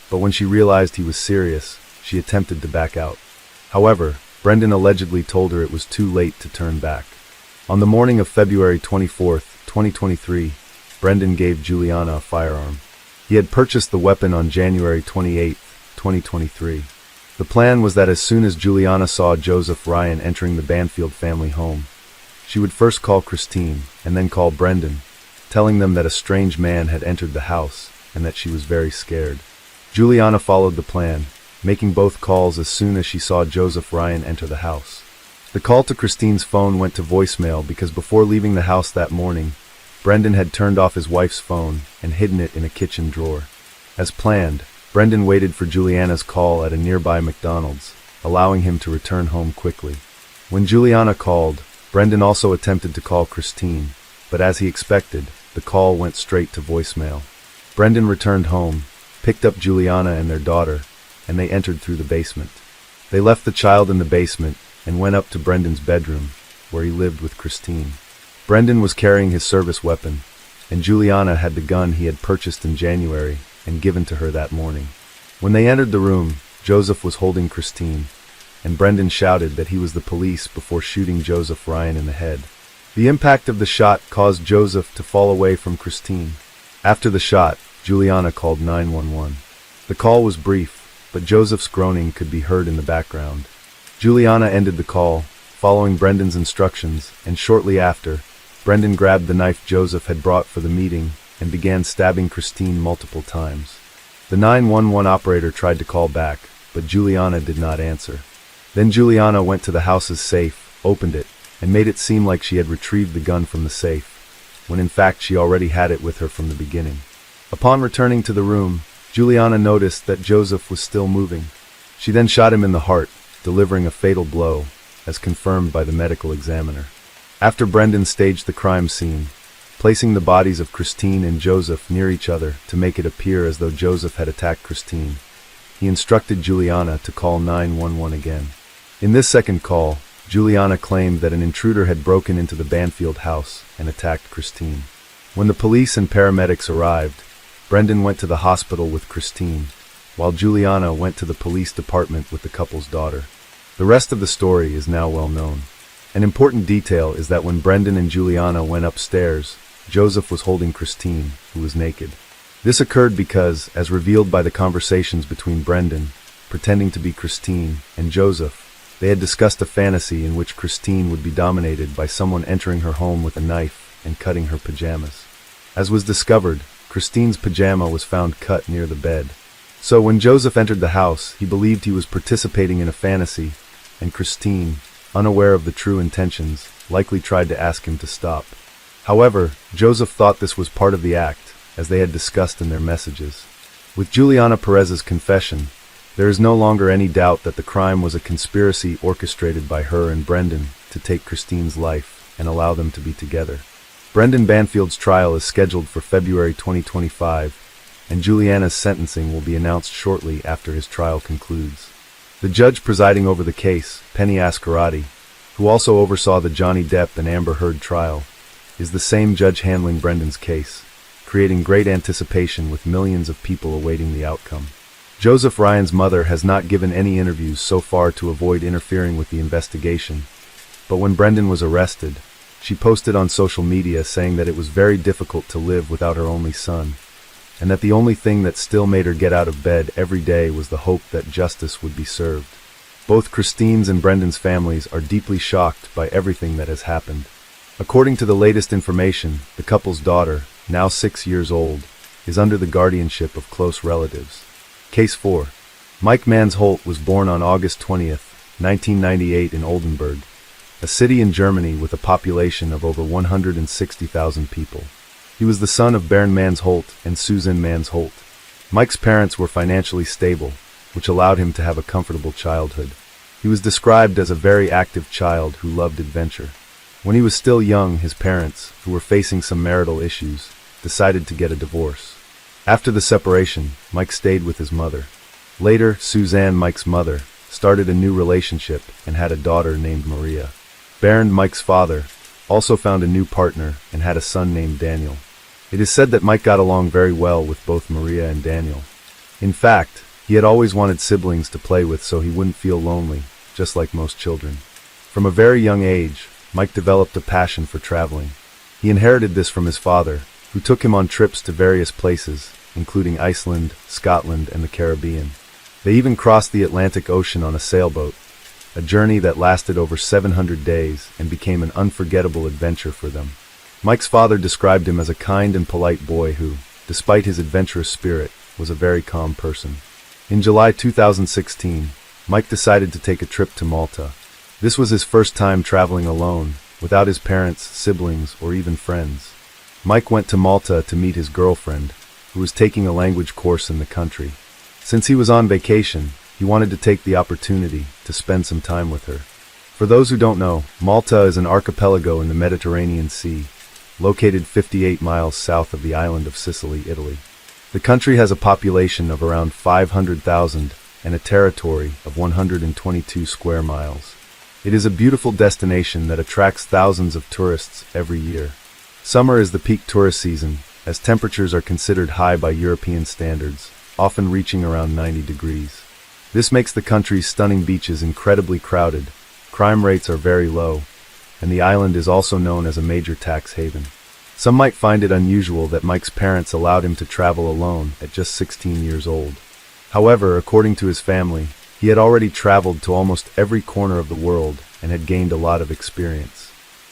but when she realized he was serious, she attempted to back out. However, Brendan allegedly told her it was too late to turn back. On the morning of February 24, 2023, Brendan gave Juliana a firearm. He had purchased the weapon on January 28, 2023. The plan was that as soon as Juliana saw Joseph Ryan entering the Banfield family home, she would first call Christine and then call Brendan, telling them that a strange man had entered the house and that she was very scared. Juliana followed the plan, making both calls as soon as she saw Joseph Ryan enter the house. The call to Christine's phone went to voicemail because before leaving the house that morning, Brendan had turned off his wife's phone and hidden it in a kitchen drawer. As planned, Brendan waited for Juliana's call at a nearby McDonald's, allowing him to return home quickly. When Juliana called, Brendan also attempted to call Christine, but as he expected, the call went straight to voicemail. Brendan returned home, picked up Juliana and their daughter, and they entered through the basement. They left the child in the basement and went up to Brendan's bedroom, where he lived with Christine. Brendan was carrying his service weapon, and Juliana had the gun he had purchased in January and given to her that morning. When they entered the room, Joseph was holding Christine, and Brendan shouted that he was the police before shooting Joseph Ryan in the head. The impact of the shot caused Joseph to fall away from Christine. After the shot, Juliana called 911. The call was brief, but Joseph's groaning could be heard in the background. Juliana ended the call, following Brendan's instructions, and shortly after, Brendan grabbed the knife Joseph had brought for the meeting and began stabbing Christine multiple times. The 911 operator tried to call back, but Juliana did not answer. Then Juliana went to the house's safe, opened it, and made it seem like she had retrieved the gun from the safe, when in fact she already had it with her from the beginning. Upon returning to the room, Juliana noticed that Joseph was still moving. She then shot him in the heart, delivering a fatal blow, as confirmed by the medical examiner. After Brendan staged the crime scene, placing the bodies of Christine and Joseph near each other to make it appear as though Joseph had attacked Christine, he instructed Juliana to call 911 again. In this second call, Juliana claimed that an intruder had broken into the Banfield house and attacked Christine. When the police and paramedics arrived, Brendan went to the hospital with Christine, while Juliana went to the police department with the couple's daughter. The rest of the story is now well known. An important detail is that when Brendan and Juliana went upstairs, Joseph was holding Christine, who was naked. This occurred because, as revealed by the conversations between Brendan, pretending to be Christine, and Joseph, they had discussed a fantasy in which Christine would be dominated by someone entering her home with a knife and cutting her pajamas. As was discovered, Christine's pajama was found cut near the bed. So when Joseph entered the house, he believed he was participating in a fantasy, and Christine, unaware of the true intentions, likely tried to ask him to stop. However, Joseph thought this was part of the act, as they had discussed in their messages. With Juliana Perez's confession, there is no longer any doubt that the crime was a conspiracy orchestrated by her and Brendan to take Christine's life and allow them to be together. Brendan Banfield's trial is scheduled for February 2025, and Juliana's sentencing will be announced shortly after his trial concludes. The judge presiding over the case, Penny Ascarati, who also oversaw the Johnny Depp and Amber Heard trial, is the same judge handling Brendan's case, creating great anticipation with millions of people awaiting the outcome. Joseph Ryan's mother has not given any interviews so far to avoid interfering with the investigation, but when Brendan was arrested, she posted on social media saying that it was very difficult to live without her only son, and that the only thing that still made her get out of bed every day was the hope that justice would be served. Both Christine's and Brendan's families are deeply shocked by everything that has happened. According to the latest information, the couple's daughter, now 6 years old, is under the guardianship of close relatives. Case 4. Mike Mansholt was born on August 20th, 1998 in Oldenburg, a city in Germany with a population of over 160,000 people. He was the son of Bernd Mansholt and Susan Mansholt. Mike's parents were financially stable, which allowed him to have a comfortable childhood. He was described as a very active child who loved adventure. When he was still young, his parents, who were facing some marital issues, decided to get a divorce. After the separation, Mike stayed with his mother. Later, Suzanne, Mike's mother, started a new relationship and had a daughter named Maria. Bernd, Mike's father, also found a new partner and had a son named Daniel. It is said that Mike got along very well with both Maria and Daniel. In fact, he had always wanted siblings to play with so he wouldn't feel lonely, just like most children. From a very young age, Mike developed a passion for traveling. He inherited this from his father, who took him on trips to various places, including Iceland, Scotland, and the Caribbean. They even crossed the Atlantic Ocean on a sailboat, a journey that lasted over 700 days and became an unforgettable adventure for them. Mike's father described him as a kind and polite boy who, despite his adventurous spirit, was a very calm person. In July 2016, Mike decided to take a trip to Malta. This was his first time traveling alone, without his parents, siblings, or even friends. Mike went to Malta to meet his girlfriend, who was taking a language course in the country. Since he was on vacation, he wanted to take the opportunity to spend some time with her. For those who don't know, Malta is an archipelago in the Mediterranean Sea, located 58 miles south of the island of Sicily, Italy. The country has a population of around 500,000 and a territory of 122 square miles. It is a beautiful destination that attracts thousands of tourists every year. Summer is the peak tourist season, as temperatures are considered high by European standards, often reaching around 90 degrees. This makes the country's stunning beaches incredibly crowded, crime rates are very low, and the island is also known as a major tax haven. Some might find it unusual that Mike's parents allowed him to travel alone at just 16 years old. However, according to his family, he had already traveled to almost every corner of the world and had gained a lot of experience.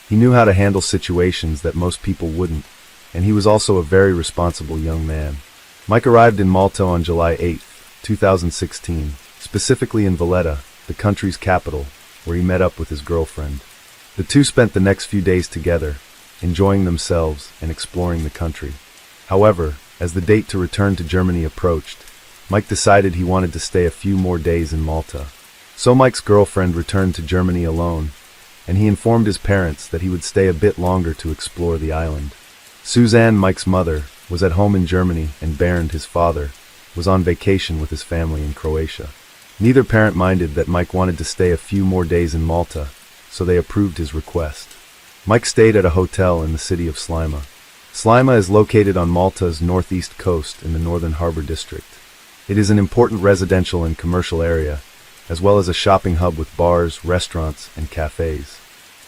He knew how to handle situations that most people wouldn't, and he was also a very responsible young man. Mike arrived in Malta on July 8, 2016, specifically in Valletta, the country's capital, where he met up with his girlfriend. The two spent the next few days together, enjoying themselves and exploring the country. However, as the date to return to Germany approached, Mike decided he wanted to stay a few more days in Malta. So Mike's girlfriend returned to Germany alone, and he informed his parents that he would stay a bit longer to explore the island. Suzanne, Mike's mother, was at home in Germany, and Bernd, his father, was on vacation with his family in Croatia. Neither parent minded that Mike wanted to stay a few more days in Malta, so they approved his request. Mike stayed at a hotel in the city of Slima. Slima is located on Malta's northeast coast in the Northern Harbor District. It is an important residential and commercial area, as well as a shopping hub with bars, restaurants, and cafes.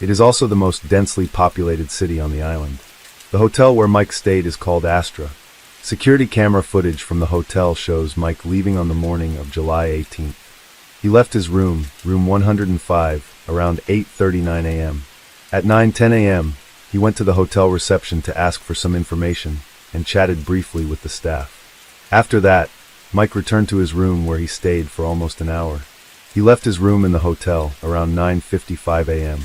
It is also the most densely populated city on the island. The hotel where Mike stayed is called Astra. Security camera footage from the hotel shows Mike leaving on the morning of July 18th. He left his room 105, around 8:39 a.m. At 9:10 a.m., he went to the hotel reception to ask for some information and chatted briefly with the staff. After that, Mike returned to his room where he stayed for almost an hour. He left his room in the hotel around 9:55 a.m.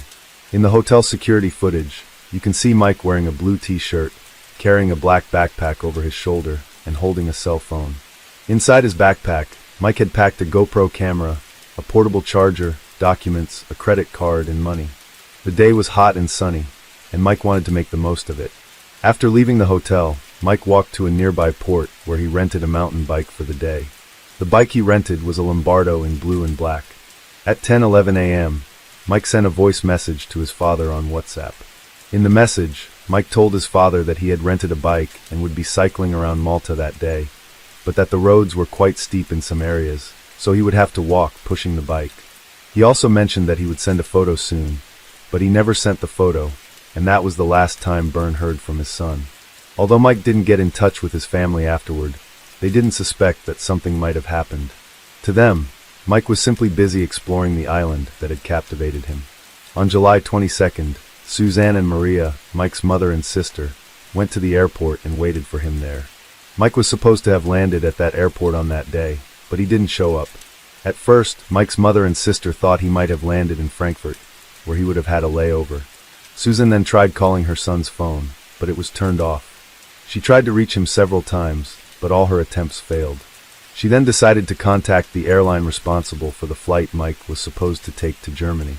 In the hotel security footage, you can see Mike wearing a blue t-shirt, carrying a black backpack over his shoulder, and holding a cell phone. Inside his backpack, Mike had packed a GoPro camera, a portable charger, documents, a credit card, and money. The day was hot and sunny, and Mike wanted to make the most of it. After leaving the hotel, Mike walked to a nearby port where he rented a mountain bike for the day. The bike he rented was a Lombardo in blue and black. At 10:11 a.m., Mike sent a voice message to his father on WhatsApp. In the message, Mike told his father that he had rented a bike and would be cycling around Malta that day, but that the roads were quite steep in some areas, so he would have to walk pushing the bike. He also mentioned that he would send a photo soon, but he never sent the photo, and that was the last time Bernd heard from his son. Although Mike didn't get in touch with his family afterward, they didn't suspect that something might have happened. To them, Mike was simply busy exploring the island that had captivated him. On July 22nd, Suzanne and Maria, Mike's mother and sister, went to the airport and waited for him there. Mike was supposed to have landed at that airport on that day, but he didn't show up. At first, Mike's mother and sister thought he might have landed in Frankfurt, where he would have had a layover. Susan then tried calling her son's phone, but it was turned off. She tried to reach him several times, but all her attempts failed. She then decided to contact the airline responsible for the flight Mike was supposed to take to Germany.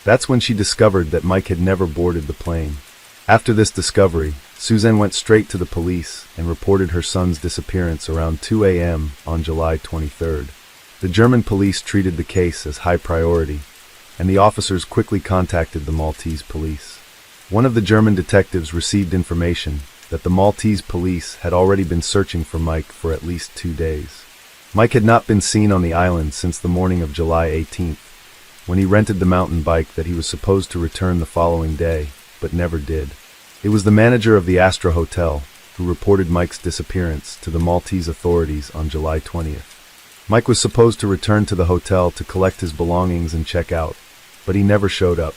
That's when she discovered that Mike had never boarded the plane. After this discovery, Suzanne went straight to the police and reported her son's disappearance around 2 a.m. on July 23rd. The German police treated the case as high priority, and the officers quickly contacted the Maltese police. One of the German detectives received information that the Maltese police had already been searching for Mike for at least 2 days. Mike had not been seen on the island since the morning of July 18th, when he rented the mountain bike that he was supposed to return the following day, but never did. It was the manager of the Astra Hotel who reported Mike's disappearance to the Maltese authorities on July 20th. Mike was supposed to return to the hotel to collect his belongings and check out, but he never showed up.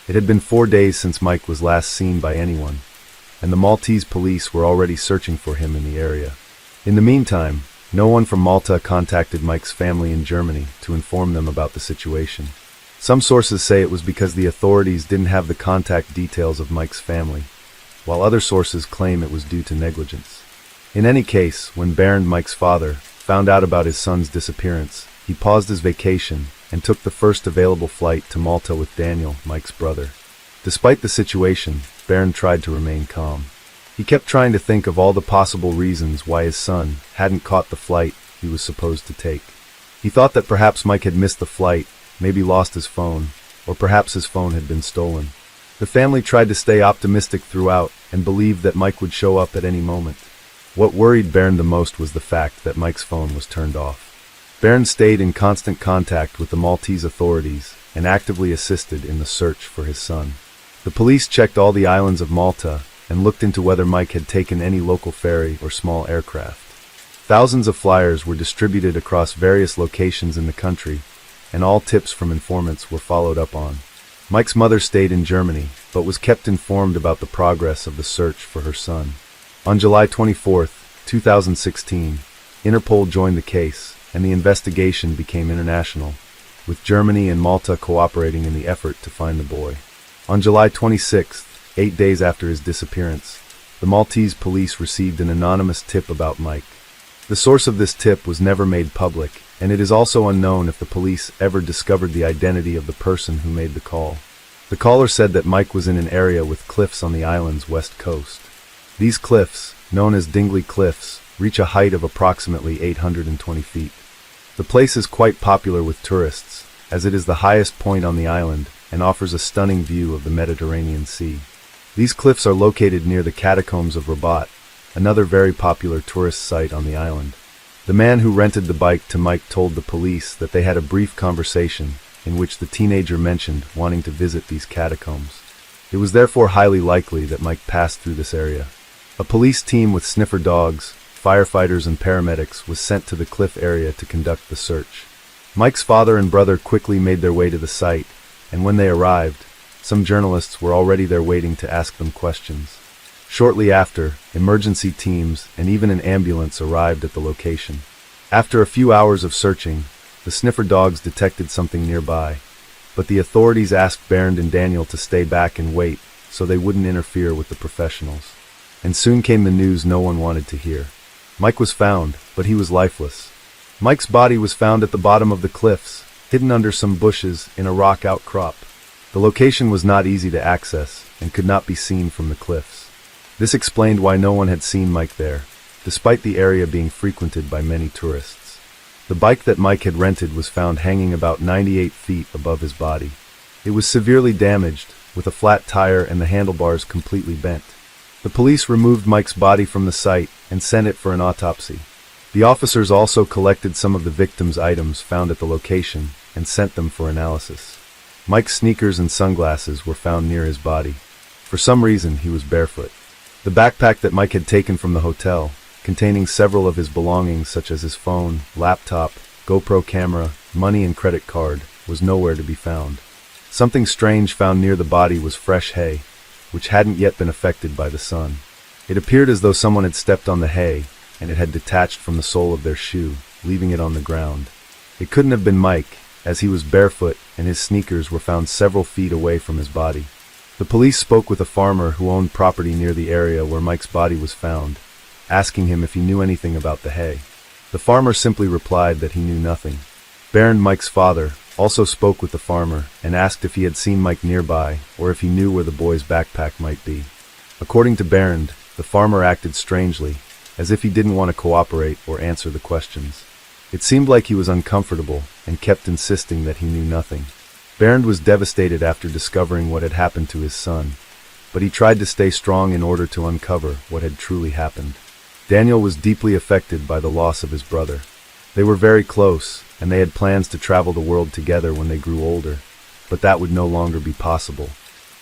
It had been 4 days since Mike was last seen by anyone, and the Maltese police were already searching for him in the area. In the meantime, no one from Malta contacted Mike's family in Germany to inform them about the situation. Some sources say it was because the authorities didn't have the contact details of Mike's family, while other sources claim it was due to negligence. In any case, when Bernd, Mike's father, found out about his son's disappearance, he paused his vacation and took the first available flight to Malta with Daniel, Mike's brother. Despite the situation, Bernd tried to remain calm. He kept trying to think of all the possible reasons why his son hadn't caught the flight he was supposed to take. He thought that perhaps Mike had missed the flight, maybe lost his phone, or perhaps his phone had been stolen. The family tried to stay optimistic throughout and believed that Mike would show up at any moment. What worried Bernd the most was the fact that Mike's phone was turned off. Bernd stayed in constant contact with the Maltese authorities and actively assisted in the search for his son. The police checked all the islands of Malta and looked into whether Mike had taken any local ferry or small aircraft. Thousands of flyers were distributed across various locations in the country, and all tips from informants were followed up on. Mike's mother stayed in Germany, but was kept informed about the progress of the search for her son. On July 24, 2016, Interpol joined the case, and the investigation became international, with Germany and Malta cooperating in the effort to find the boy. On July 26, 8 days after his disappearance, the Maltese police received an anonymous tip about Mike. The source of this tip was never made public, and it is also unknown if the police ever discovered the identity of the person who made the call. The caller said that Mike was in an area with cliffs on the island's west coast. These cliffs, known as Dingley Cliffs, reach a height of approximately 820 feet. The place is quite popular with tourists, as it is the highest point on the island and offers a stunning view of the Mediterranean Sea. These cliffs are located near the catacombs of Rabat, another very popular tourist site on the island. The man who rented the bike to Mike told the police that they had a brief conversation in which the teenager mentioned wanting to visit these catacombs. It was therefore highly likely that Mike passed through this area. A police team with sniffer dogs, firefighters and paramedics was sent to the cliff area to conduct the search. Mike's father and brother quickly made their way to the site, and when they arrived, some journalists were already there waiting to ask them questions. Shortly after, emergency teams and even an ambulance arrived at the location. After a few hours of searching, the sniffer dogs detected something nearby, but the authorities asked Bernd and Daniel to stay back and wait so they wouldn't interfere with the professionals. And soon came the news no one wanted to hear. Mike was found, but he was lifeless. Mike's body was found at the bottom of the cliffs, hidden under some bushes in a rock outcrop. The location was not easy to access and could not be seen from the cliffs. This explained why no one had seen Mike there, despite the area being frequented by many tourists. The bike that Mike had rented was found hanging about 98 feet above his body. It was severely damaged, with a flat tire and the handlebars completely bent. The police removed Mike's body from the site and sent it for an autopsy. The officers also collected some of the victim's items found at the location and sent them for analysis. Mike's sneakers and sunglasses were found near his body. For some reason, he was barefoot. The backpack that Mike had taken from the hotel, containing several of his belongings such as his phone, laptop, GoPro camera, money and credit card, was nowhere to be found. Something strange found near the body was fresh hay, which hadn't yet been affected by the sun. It appeared as though someone had stepped on the hay, and it had detached from the sole of their shoe, leaving it on the ground. It couldn't have been Mike, as he was barefoot and his sneakers were found several feet away from his body. The police spoke with a farmer who owned property near the area where Mike's body was found, asking him if he knew anything about the hay. The farmer simply replied that he knew nothing. Bernd, Mike's father, also spoke with the farmer and asked if he had seen Mike nearby or if he knew where the boy's backpack might be. According to Bernd, the farmer acted strangely, as if he didn't want to cooperate or answer the questions. It seemed like he was uncomfortable and kept insisting that he knew nothing. Bernd was devastated after discovering what had happened to his son, but he tried to stay strong in order to uncover what had truly happened. Daniel was deeply affected by the loss of his brother. They were very close, and they had plans to travel the world together when they grew older, but that would no longer be possible.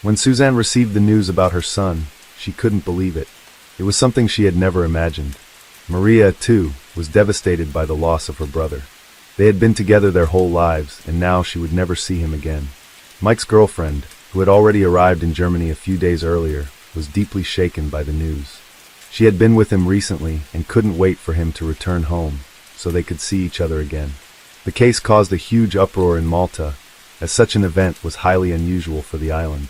When Suzanne received the news about her son, she couldn't believe it. It was something she had never imagined. Maria, too, was devastated by the loss of her brother. They had been together their whole lives, and now she would never see him again. Mike's girlfriend, who had already arrived in Germany a few days earlier, was deeply shaken by the news. She had been with him recently and couldn't wait for him to return home, so they could see each other again. The case caused a huge uproar in Malta, as such an event was highly unusual for the island.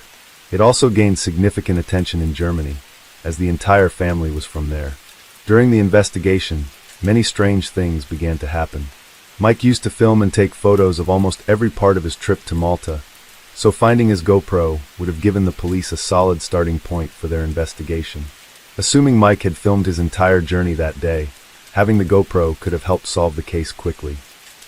It also gained significant attention in Germany, as the entire family was from there. During the investigation, many strange things began to happen. Mike used to film and take photos of almost every part of his trip to Malta, so finding his GoPro would have given the police a solid starting point for their investigation. Assuming Mike had filmed his entire journey that day, having the GoPro could have helped solve the case quickly.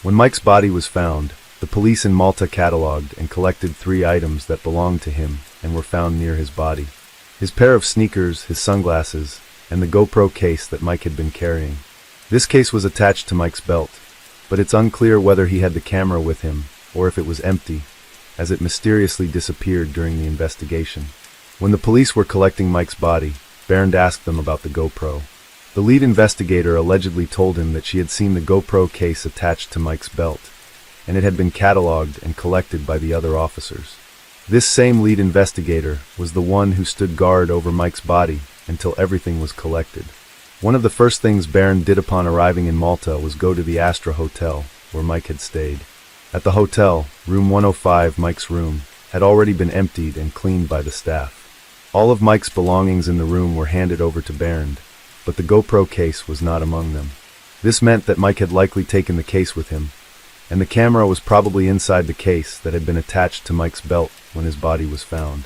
When Mike's body was found, the police in Malta cataloged and collected 3 items that belonged to him and were found near his body: his pair of sneakers, his sunglasses, and the GoPro case that Mike had been carrying. This case was attached to Mike's belt, but it's unclear whether he had the camera with him or if it was empty, as it mysteriously disappeared during the investigation. When the police were collecting Mike's body, Bernd asked them about the GoPro. The lead investigator allegedly told him that she had seen the GoPro case attached to Mike's belt, and it had been catalogued and collected by the other officers. This same lead investigator was the one who stood guard over Mike's body until everything was collected. One of the first things Bernd did upon arriving in Malta was go to the Astra Hotel, where Mike had stayed. At the hotel, room 105, Mike's room, had already been emptied and cleaned by the staff. All of Mike's belongings in the room were handed over to Bernd, but the GoPro case was not among them. This meant that Mike had likely taken the case with him, and the camera was probably inside the case that had been attached to Mike's belt when his body was found.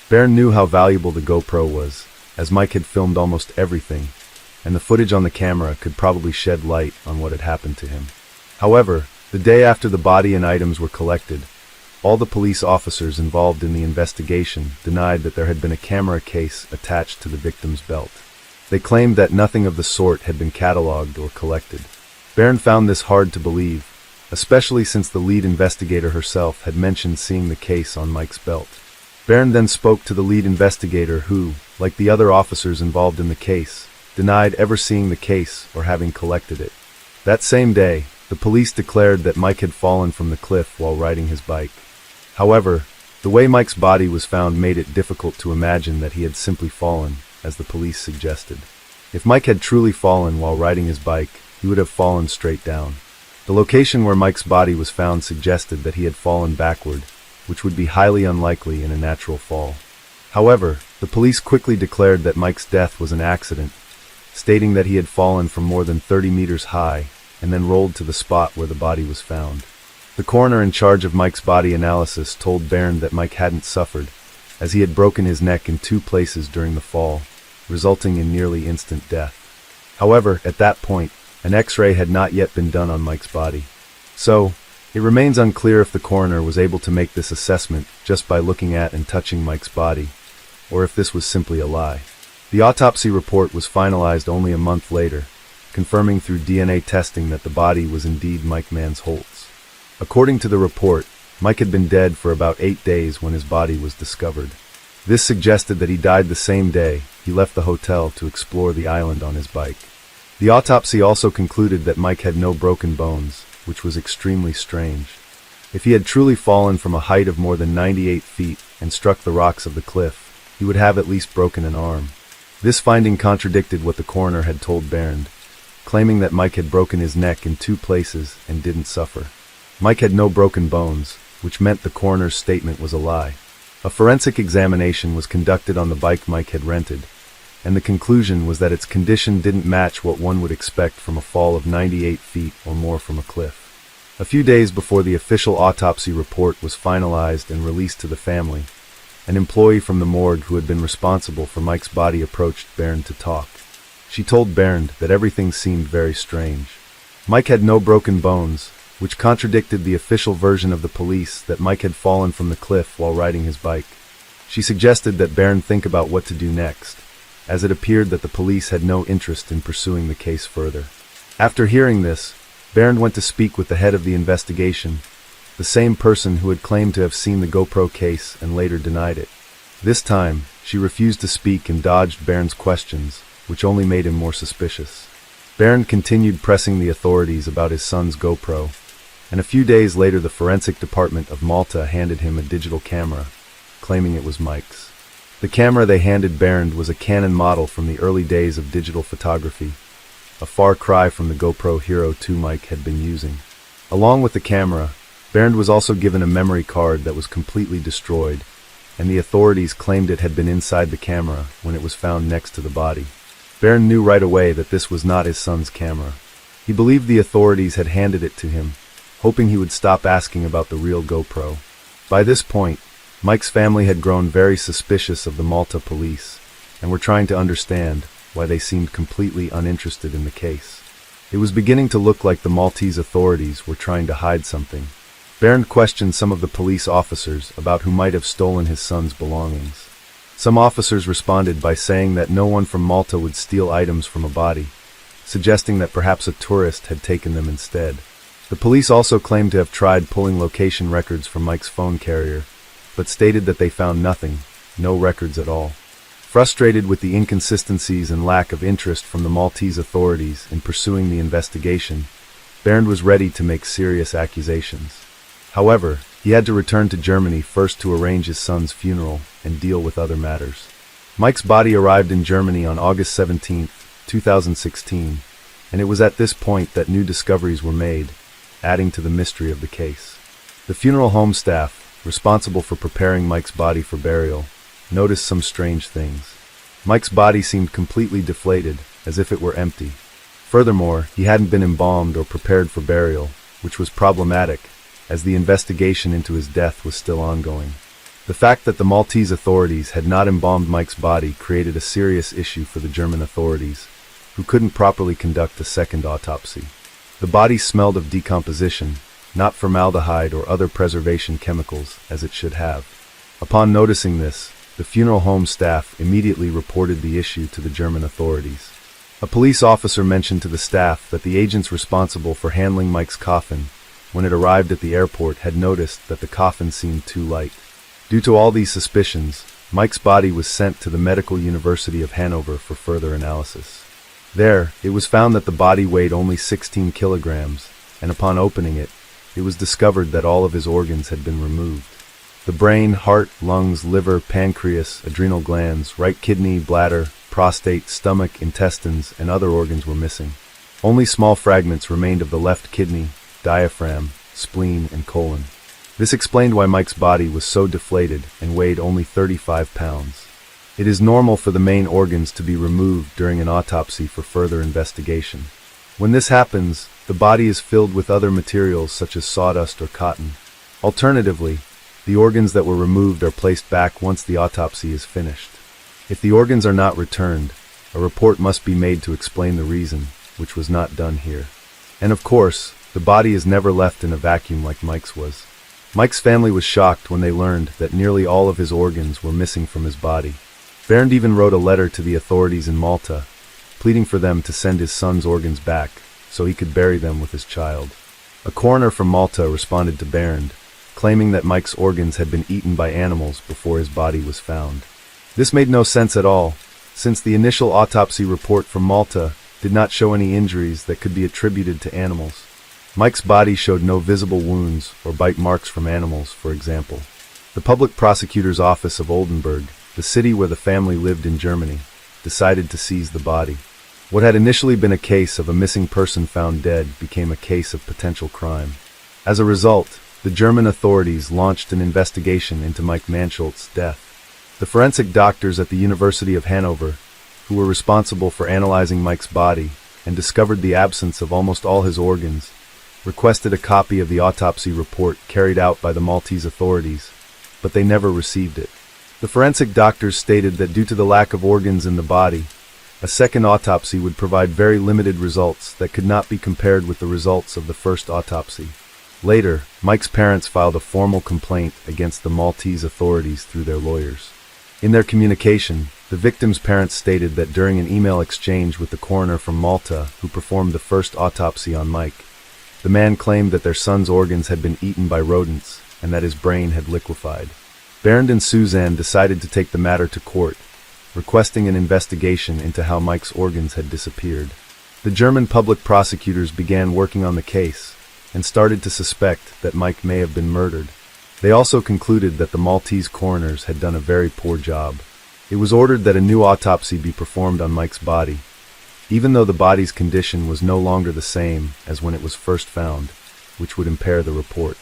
Baird knew how valuable the GoPro was, as Mike had filmed almost everything, and the footage on the camera could probably shed light on what had happened to him. However, the day after the body and items were collected, all the police officers involved in the investigation denied that there had been a camera case attached to the victim's belt. They claimed that nothing of the sort had been cataloged or collected. Baird found this hard to believe, especially since the lead investigator herself had mentioned seeing the case on Mike's belt. Baird then spoke to the lead investigator who, like the other officers involved in the case, denied ever seeing the case or having collected it. That same day, the police declared that Mike had fallen from the cliff while riding his bike. However, the way Mike's body was found made it difficult to imagine that he had simply fallen, as the police suggested. If Mike had truly fallen while riding his bike, he would have fallen straight down. The location where Mike's body was found suggested that he had fallen backward, which would be highly unlikely in a natural fall. However, the police quickly declared that Mike's death was an accident, stating that he had fallen from more than 30 meters high and then rolled to the spot where the body was found. The coroner in charge of Mike's body analysis told Baird that Mike hadn't suffered, as he had broken his neck in 2 places during the fall, resulting in nearly instant death. However, at that point, an X-ray had not yet been done on Mike's body. So, it remains unclear if the coroner was able to make this assessment just by looking at and touching Mike's body, or if this was simply a lie. The autopsy report was finalized only a month later, confirming through DNA testing that the body was indeed Mike Mansholt's. According to the report, Mike had been dead for about 8 days when his body was discovered. This suggested that he died the same day he left the hotel to explore the island on his bike. The autopsy also concluded that Mike had no broken bones, which was extremely strange. If he had truly fallen from a height of more than 98 feet and struck the rocks of the cliff, he would have at least broken an arm. This finding contradicted what the coroner had told Baird, claiming that Mike had broken his neck in 2 places and didn't suffer. Mike had no broken bones, which meant the coroner's statement was a lie. A forensic examination was conducted on the bike Mike had rented, and the conclusion was that its condition didn't match what one would expect from a fall of 98 feet or more from a cliff. A few days before the official autopsy report was finalized and released to the family, an employee from the morgue who had been responsible for Mike's body approached Baird to talk. She told Baird that everything seemed very strange. Mike had no broken bones, which contradicted the official version of the police that Mike had fallen from the cliff while riding his bike. She suggested that Baird think about what to do next, as it appeared that the police had no interest in pursuing the case further. After hearing this, Baird went to speak with the head of the investigation, the same person who had claimed to have seen the GoPro case and later denied it. This time, she refused to speak and dodged Baird's questions, which only made him more suspicious. Baird continued pressing the authorities about his son's GoPro, and a few days later the forensic department of Malta handed him a digital camera, claiming it was Mike's. The camera they handed Baird was a Canon model from the early days of digital photography, a far cry from the GoPro Hero 2 Mike had been using. Along with the camera, Baird was also given a memory card that was completely destroyed, and the authorities claimed it had been inside the camera when it was found next to the body. Baird knew right away that this was not his son's camera. He believed the authorities had handed it to him, hoping he would stop asking about the real GoPro. By this point, Mike's family had grown very suspicious of the Malta police, and were trying to understand why they seemed completely uninterested in the case. It was beginning to look like the Maltese authorities were trying to hide something. Baird questioned some of the police officers about who might have stolen his son's belongings. Some officers responded by saying that no one from Malta would steal items from a body, suggesting that perhaps a tourist had taken them instead. The police also claimed to have tried pulling location records from Mike's phone carrier, but stated that they found nothing, no records at all. Frustrated with the inconsistencies and lack of interest from the Maltese authorities in pursuing the investigation, Baird was ready to make serious accusations. However, he had to return to Germany first to arrange his son's funeral and deal with other matters. Mike's body arrived in Germany on August 17, 2016, and it was at this point that new discoveries were made, adding to the mystery of the case. The funeral home staff, responsible for preparing Mike's body for burial, noticed some strange things. Mike's body seemed completely deflated, as if it were empty. Furthermore, he hadn't been embalmed or prepared for burial, which was problematic, as the investigation into his death was still ongoing. The fact that the Maltese authorities had not embalmed Mike's body created a serious issue for the German authorities, who couldn't properly conduct a second autopsy. The body smelled of decomposition, not formaldehyde or other preservation chemicals, as it should have. Upon noticing this, the funeral home staff immediately reported the issue to the German authorities. A police officer mentioned to the staff that the agents responsible for handling Mike's coffin, when it arrived at the airport, had noticed that the coffin seemed too light. Due to all these suspicions, Mike's body was sent to the Medical University of Hanover for further analysis. There, it was found that the body weighed only 16 kilograms, and upon opening it, it was discovered that all of his organs had been removed. The brain, heart, lungs, liver, pancreas, adrenal glands, right kidney, bladder, prostate, stomach, intestines, and other organs were missing. Only small fragments remained of the left kidney, diaphragm, spleen, and colon. This explained why Mike's body was so deflated and weighed only 35 pounds. It is normal for the main organs to be removed during an autopsy for further investigation. When this happens, the body is filled with other materials such as sawdust or cotton. Alternatively, the organs that were removed are placed back once the autopsy is finished. If the organs are not returned, a report must be made to explain the reason, which was not done here. And of course, the body is never left in a vacuum like Mike's was. Mike's family was shocked when they learned that nearly all of his organs were missing from his body. Bernd even wrote a letter to the authorities in Malta, pleading for them to send his son's organs back so he could bury them with his child. A coroner from Malta responded to Bernd, claiming that Mike's organs had been eaten by animals before his body was found. This made no sense at all, since the initial autopsy report from Malta did not show any injuries that could be attributed to animals. Mike's body showed no visible wounds or bite marks from animals, for example. The public prosecutor's office of Oldenburg, the city where the family lived in Germany, decided to seize the body. What had initially been a case of a missing person found dead became a case of potential crime. As a result, the German authorities launched an investigation into Mike Mansholdt's death. The forensic doctors at the University of Hanover, who were responsible for analyzing Mike's body and discovered the absence of almost all his organs, requested a copy of the autopsy report carried out by the Maltese authorities, but they never received it. The forensic doctors stated that due to the lack of organs in the body, a second autopsy would provide very limited results that could not be compared with the results of the first autopsy. Later, Mike's parents filed a formal complaint against the Maltese authorities through their lawyers. In their communication, the victim's parents stated that during an email exchange with the coroner from Malta who performed the first autopsy on Mike, the man claimed that their son's organs had been eaten by rodents and that his brain had liquefied. Bernd and Suzanne decided to take the matter to court, requesting an investigation into how Mike's organs had disappeared. The German public prosecutors began working on the case and started to suspect that Mike may have been murdered. They also concluded that the Maltese coroners had done a very poor job. It was ordered that a new autopsy be performed on Mike's body, even though the body's condition was no longer the same as when it was first found, which would impair the report.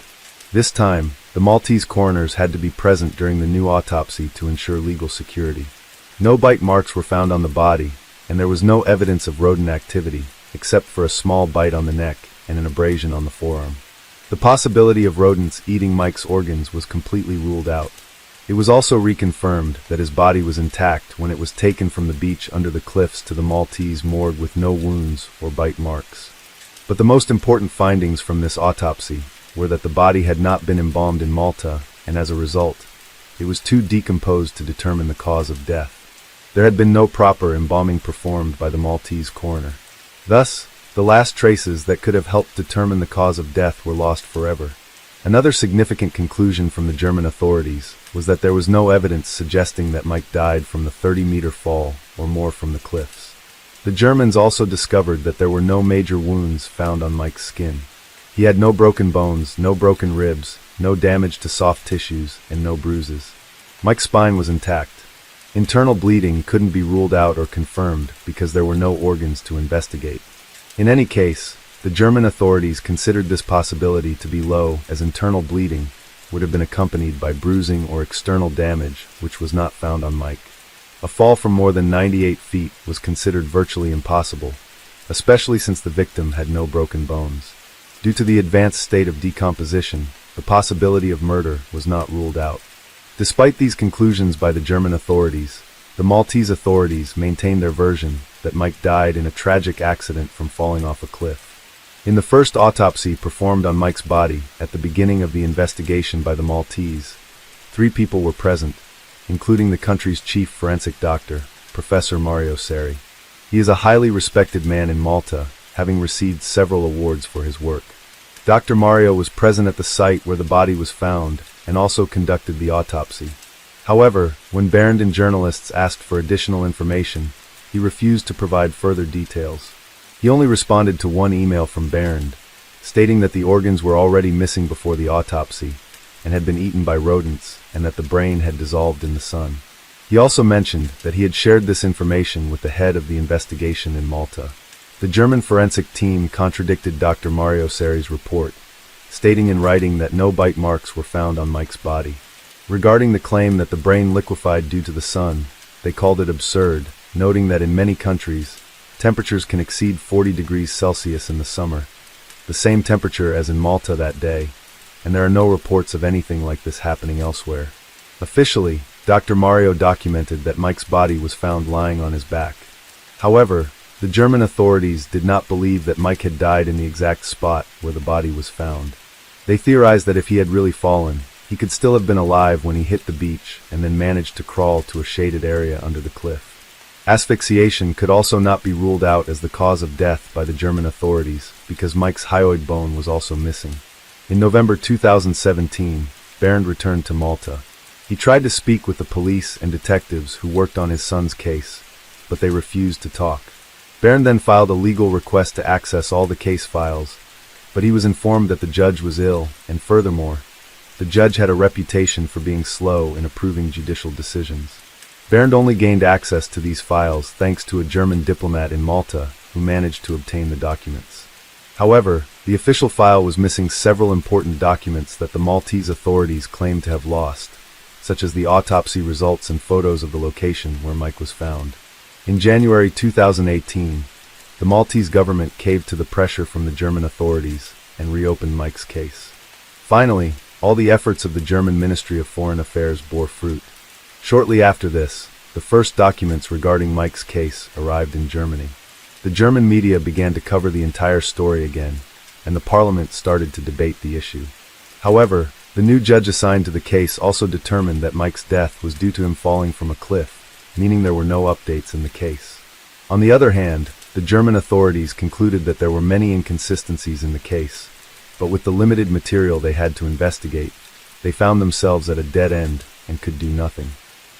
This time, the Maltese coroners had to be present during the new autopsy to ensure legal security. No bite marks were found on the body, and there was no evidence of rodent activity, except for a small bite on the neck and an abrasion on the forearm. The possibility of rodents eating Mike's organs was completely ruled out. It was also reconfirmed that his body was intact when it was taken from the beach under the cliffs to the Maltese morgue with no wounds or bite marks. But the most important findings from this autopsy were that the body had not been embalmed in Malta, and as a result, it was too decomposed to determine the cause of death. There had been no proper embalming performed by the Maltese coroner. Thus, the last traces that could have helped determine the cause of death were lost forever. Another significant conclusion from the German authorities was that there was no evidence suggesting that Mike died from the 30-meter fall or more from the cliffs. The Germans also discovered that there were no major wounds found on Mike's skin. He had no broken bones, no broken ribs, no damage to soft tissues, and no bruises. Mike's spine was intact. Internal bleeding couldn't be ruled out or confirmed because there were no organs to investigate. In any case, the German authorities considered this possibility to be low, as internal bleeding would have been accompanied by bruising or external damage, which was not found on Mike. A fall from more than 98 feet was considered virtually impossible, especially since the victim had no broken bones. Due to the advanced state of decomposition, the possibility of murder was not ruled out. Despite these conclusions by the German authorities, the Maltese authorities maintained their version that Mike died in a tragic accident from falling off a cliff. In the first autopsy performed on Mike's body at the beginning of the investigation by the Maltese, 3 people were present, including the country's chief forensic doctor, Professor Mario Seri. He is a highly respected man in Malta, having received several awards for his work. Dr. Mario was present at the site where the body was found and also conducted the autopsy. However, when Bernd and journalists asked for additional information, he refused to provide further details. He only responded to one email from Bernd, stating that the organs were already missing before the autopsy and had been eaten by rodents, and that the brain had dissolved in the sun. He also mentioned that he had shared this information with the head of the investigation in Malta. The German forensic team contradicted Dr. Mario Seri's report, stating in writing that no bite marks were found on Mike's body. Regarding the claim that the brain liquefied due to the sun, they called it absurd, noting that in many countries, temperatures can exceed 40 degrees Celsius in the summer, the same temperature as in Malta that day, and there are no reports of anything like this happening elsewhere. Officially, Dr. Mario documented that Mike's body was found lying on his back. However, the German authorities did not believe that Mike had died in the exact spot where the body was found. They theorized that if he had really fallen, he could still have been alive when he hit the beach and then managed to crawl to a shaded area under the cliff. Asphyxiation could also not be ruled out as the cause of death by the German authorities because Mike's hyoid bone was also missing. In November 2017, Bernd returned to Malta. He tried to speak with the police and detectives who worked on his son's case, but they refused to talk. Bernd then filed a legal request to access all the case files, but he was informed that the judge was ill, and furthermore, the judge had a reputation for being slow in approving judicial decisions. Bernd only gained access to these files thanks to a German diplomat in Malta who managed to obtain the documents. However, the official file was missing several important documents that the Maltese authorities claimed to have lost, such as the autopsy results and photos of the location where Mike was found. In January 2018, the Maltese government caved to the pressure from the German authorities and reopened Mike's case. Finally, all the efforts of the German Ministry of Foreign Affairs bore fruit. Shortly after this, the first documents regarding Mike's case arrived in Germany. The German media began to cover the entire story again, and the parliament started to debate the issue. However, the new judge assigned to the case also determined that Mike's death was due to him falling from a cliff, meaning there were no updates in the case. On the other hand, the German authorities concluded that there were many inconsistencies in the case, but with the limited material they had to investigate, they found themselves at a dead end and could do nothing.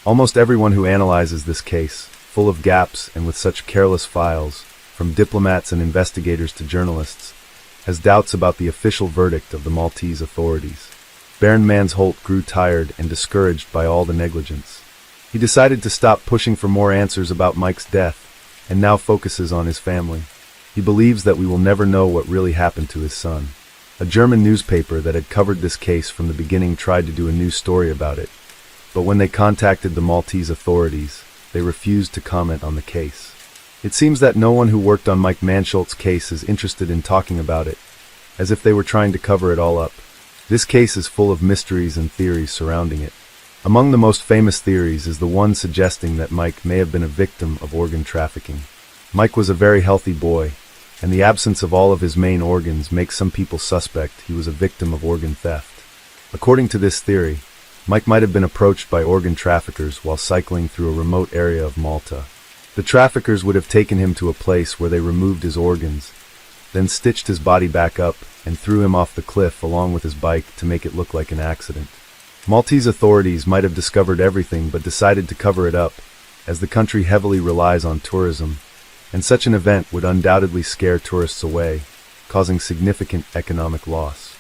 Almost everyone who analyzes this case, full of gaps and with such careless files, from diplomats and investigators to journalists, has doubts about the official verdict of the Maltese authorities. Bernd Mansholt grew tired and discouraged by all the negligence. He decided to stop pushing for more answers about Mike's death, and now focuses on his family. He believes that we will never know what really happened to his son. A German newspaper that had covered this case from the beginning tried to do a news story about it, but when they contacted the Maltese authorities, they refused to comment on the case. It seems that no one who worked on Mike Mansholt's case is interested in talking about it, as if they were trying to cover it all up. This case is full of mysteries and theories surrounding it. Among the most famous theories is the one suggesting that Mike may have been a victim of organ trafficking. Mike was a very healthy boy, and the absence of all of his main organs makes some people suspect he was a victim of organ theft. According to this theory, Mike might have been approached by organ traffickers while cycling through a remote area of Malta. The traffickers would have taken him to a place where they removed his organs, then stitched his body back up and threw him off the cliff along with his bike to make it look like an accident. Maltese authorities might have discovered everything but decided to cover it up, as the country heavily relies on tourism, and such an event would undoubtedly scare tourists away, causing significant economic loss.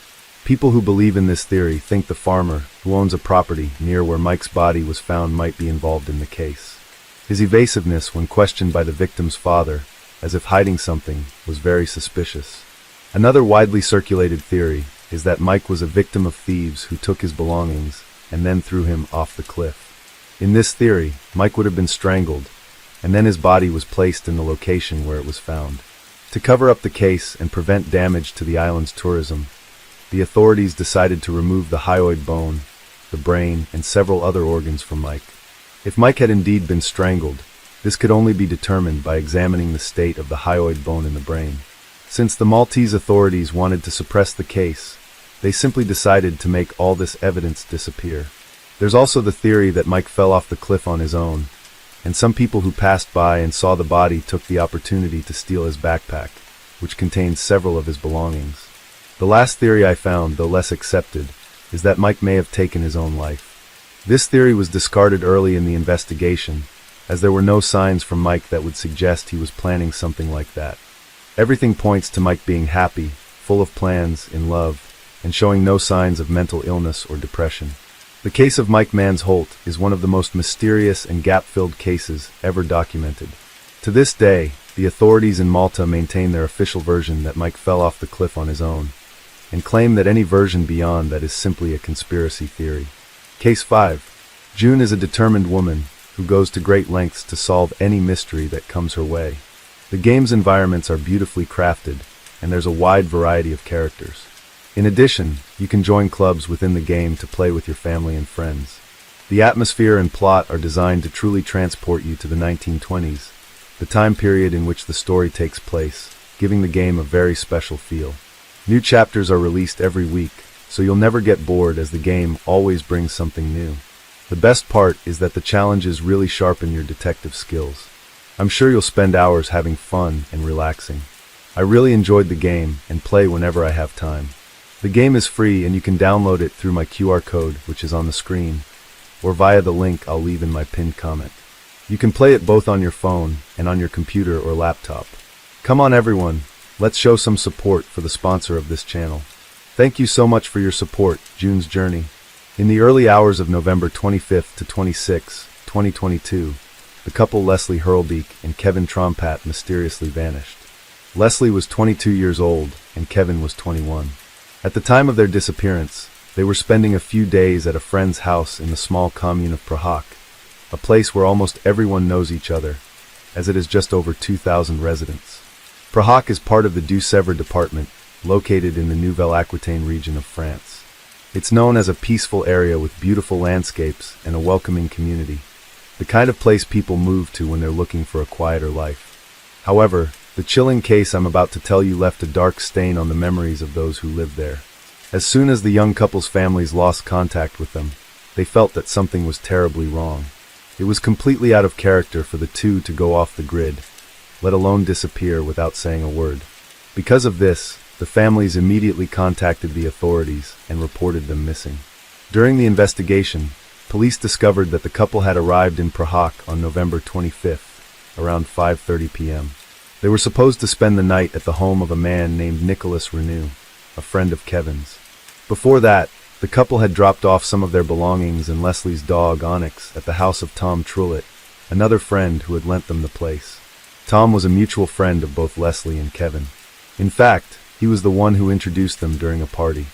People who believe in this theory think the farmer, who owns a property near where Mike's body was found, might be involved in the case. His evasiveness when questioned by the victim's father, as if hiding something, was very suspicious. Another widely circulated theory is that Mike was a victim of thieves who took his belongings and then threw him off the cliff. In this theory, Mike would have been strangled, and then his body was placed in the location where it was found. To cover up the case and prevent damage to the island's tourism, the authorities decided to remove the hyoid bone, the brain, and several other organs from Mike. If Mike had indeed been strangled, this could only be determined by examining the state of the hyoid bone in the brain. Since the Maltese authorities wanted to suppress the case, they simply decided to make all this evidence disappear. There's also the theory that Mike fell off the cliff on his own, and some people who passed by and saw the body took the opportunity to steal his backpack, which contained several of his belongings. The last theory I found, though less accepted, is that Mike may have taken his own life. This theory was discarded early in the investigation, as there were no signs from Mike that would suggest he was planning something like that. Everything points to Mike being happy, full of plans, in love, and showing no signs of mental illness or depression. The case of Mike Mansholt is one of the most mysterious and gap-filled cases ever documented. To this day, the authorities in Malta maintain their official version that Mike fell off the cliff on his own, and claim that any version beyond that is simply a conspiracy theory. Case 5. June is a determined woman who goes to great lengths to solve any mystery that comes her way. The game's environments are beautifully crafted, and there's a wide variety of characters. In addition, you can join clubs within the game to play with your family and friends. The atmosphere and plot are designed to truly transport you to the 1920s, the time period in which the story takes place, giving the game a very special feel. New chapters are released every week, so you'll never get bored as the game always brings something new. The best part is that the challenges really sharpen your detective skills. I'm sure you'll spend hours having fun and relaxing. I really enjoyed the game and play whenever I have time. The game is free and you can download it through my QR code, which is on the screen, or via the link I'll leave in my pinned comment. You can play it both on your phone and on your computer or laptop. Come on everyone, let's show some support for the sponsor of this channel. Thank you so much for your support, June's Journey. In the early hours of November 25th to 26, 2022, the couple Leslie Hurlbeak and Kevin Trompat mysteriously vanished. Leslie was 22 years old and Kevin was 21. At the time of their disappearance, they were spending a few days at a friend's house in the small commune of Prahak, a place where almost everyone knows each other, as it has just over 2,000 residents. Prahak is part of the Deux-Sèvres department, located in the Nouvelle-Aquitaine region of France. It's known as a peaceful area with beautiful landscapes and a welcoming community, the kind of place people move to when they're looking for a quieter life. However, the chilling case I'm about to tell you left a dark stain on the memories of those who lived there. As soon as the young couple's families lost contact with them, they felt that something was terribly wrong. It was completely out of character for the two to go off the grid, let alone disappear without saying a word. Because of this, the families immediately contacted the authorities and reported them missing. During the investigation, police discovered that the couple had arrived in Prahak on November 25th, around 5:30 p.m. They were supposed to spend the night at the home of a man named Nicholas Renew, a friend of Kevin's. Before that, the couple had dropped off some of their belongings and Leslie's dog Onyx at the house of Tom Trulett, another friend who had lent them the place. Tom was a mutual friend of both Leslie and Kevin. In fact, he was the one who introduced them during a party.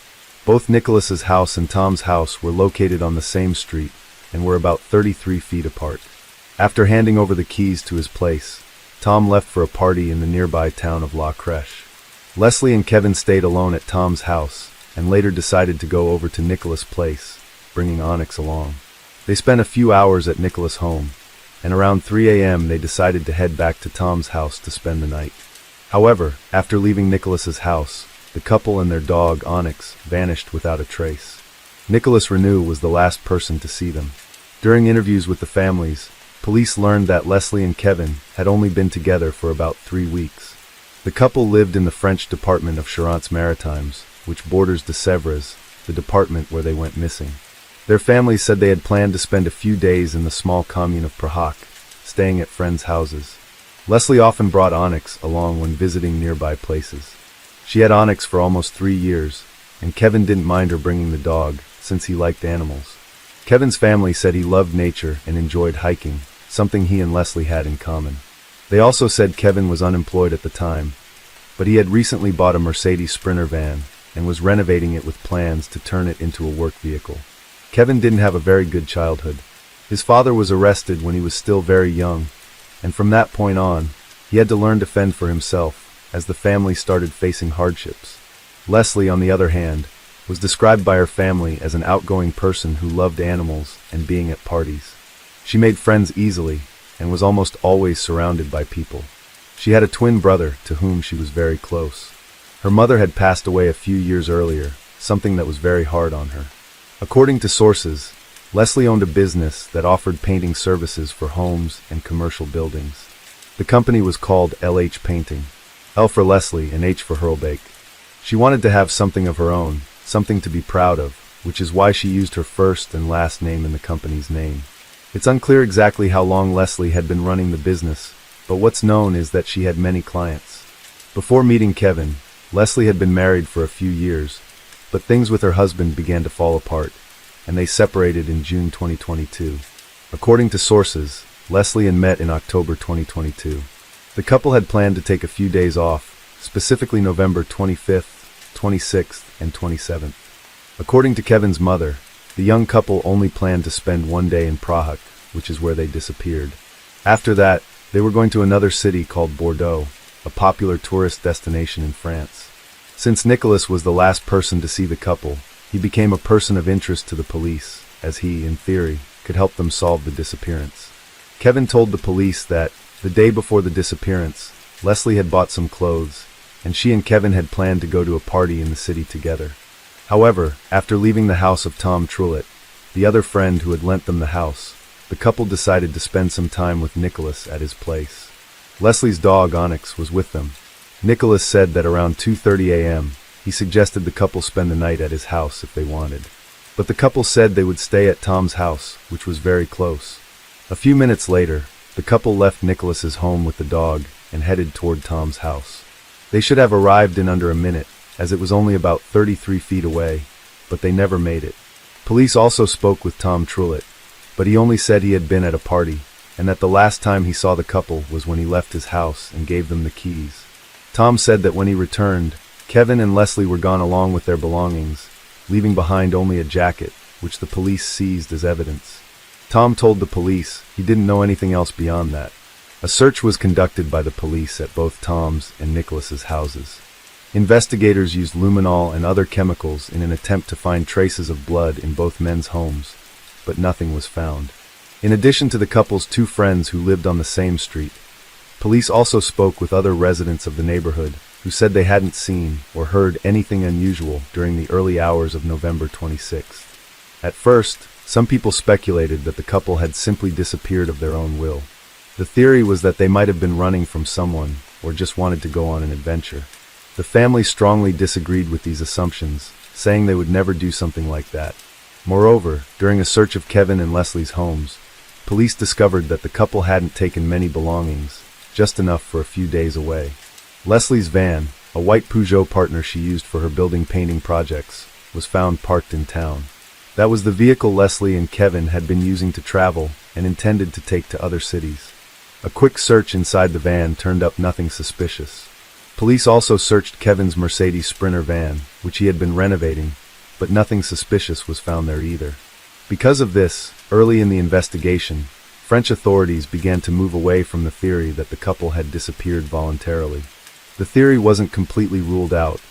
Both Nicholas's house and Tom's house were located on the same street and were about 33 feet apart. After handing over the keys to his place, Tom left for a party in the nearby town of La Crèche. Leslie and Kevin stayed alone at Tom's house and later decided to go over to Nicholas' place, bringing Onyx along. They spent a few hours at Nicholas' home, and around 3 a.m. they decided to head back to Tom's house to spend the night. However, after leaving Nicholas's house, the couple and their dog Onyx vanished without a trace. Nicholas Renew was the last person to see them. During interviews with the families, police learned that Leslie and Kevin had only been together for about 3 weeks. The couple lived in the French department of Charente-Maritimes, which borders Deux-Sèvres, the department where they went missing. Their families said they had planned to spend a few days in the small commune of Prahak, staying at friends' houses. Leslie often brought Onyx along when visiting nearby places. She had Onyx for almost 3 years, and Kevin didn't mind her bringing the dog, since he liked animals. Kevin's family said he loved nature and enjoyed hiking, something he and Leslie had in common. They also said Kevin was unemployed at the time, but he had recently bought a Mercedes Sprinter van and was renovating it with plans to turn it into a work vehicle. Kevin didn't have a very good childhood. His father was arrested when he was still very young, and from that point on, he had to learn to fend for himself, as the family started facing hardships. Leslie, on the other hand, was described by her family as an outgoing person who loved animals and being at parties. She made friends easily and was almost always surrounded by people. She had a twin brother to whom she was very close. Her mother had passed away a few years earlier, something that was very hard on her. According to sources, Leslie owned a business that offered painting services for homes and commercial buildings. The company was called LH Painting, L for Leslie and H for Hurlbake. She wanted to have something of her own, something to be proud of, which is why she used her first and last name in the company's name. It's unclear exactly how long Leslie had been running the business, but what's known is that she had many clients. Before meeting Kevin, Leslie had been married for a few years, but things with her husband began to fall apart, and they separated in June 2022. According to sources, Leslie and met in October 2022. The couple had planned to take a few days off, specifically November 25th, 26th, and 27th. According to Kevin's mother, the young couple only planned to spend one day in Prague, which is where they disappeared. After that, they were going to another city called Bordeaux, a popular tourist destination in France. Since Nicholas was the last person to see the couple, he became a person of interest to the police, as he, in theory, could help them solve the disappearance. Kevin told the police that, the day before the disappearance, Leslie had bought some clothes, and she and Kevin had planned to go to a party in the city together. However, after leaving the house of Tom Trulett, the other friend who had lent them the house, the couple decided to spend some time with Nicholas at his place. Leslie's dog Onyx was with them. Nicholas said that around 2:30 a.m., he suggested the couple spend the night at his house if they wanted. But the couple said they would stay at Tom's house, which was very close. A few minutes later, the couple left Nicholas's home with the dog and headed toward Tom's house. They should have arrived in under a minute, as it was only about 33 feet away, but they never made it. Police also spoke with Tom Trulett, but he only said he had been at a party, and that the last time he saw the couple was when he left his house and gave them the keys. Tom said that when he returned, Kevin and Leslie were gone along with their belongings, leaving behind only a jacket, which the police seized as evidence. Tom told the police he didn't know anything else beyond that. A search was conducted by the police at both Tom's and Nicholas's houses. Investigators used luminol and other chemicals in an attempt to find traces of blood in both men's homes, but nothing was found. In addition to the couple's two friends who lived on the same street, police also spoke with other residents of the neighborhood who said they hadn't seen or heard anything unusual during the early hours of November 26th. At first, some people speculated that the couple had simply disappeared of their own will. The theory was that they might have been running from someone or just wanted to go on an adventure. The family strongly disagreed with these assumptions, saying they would never do something like that. Moreover, during a search of Kevin and Leslie's homes, police discovered that the couple hadn't taken many belongings, just enough for a few days away. Leslie's van, a white Peugeot partner she used for her building painting projects, was found parked in town. That was the vehicle Leslie and Kevin had been using to travel and intended to take to other cities. A quick search inside the van turned up nothing suspicious. Police also searched Kevin's Mercedes Sprinter van, which he had been renovating, but nothing suspicious was found there either. Because of this, early in the investigation, French authorities began to move away from the theory that the couple had disappeared voluntarily. The theory wasn't completely ruled out,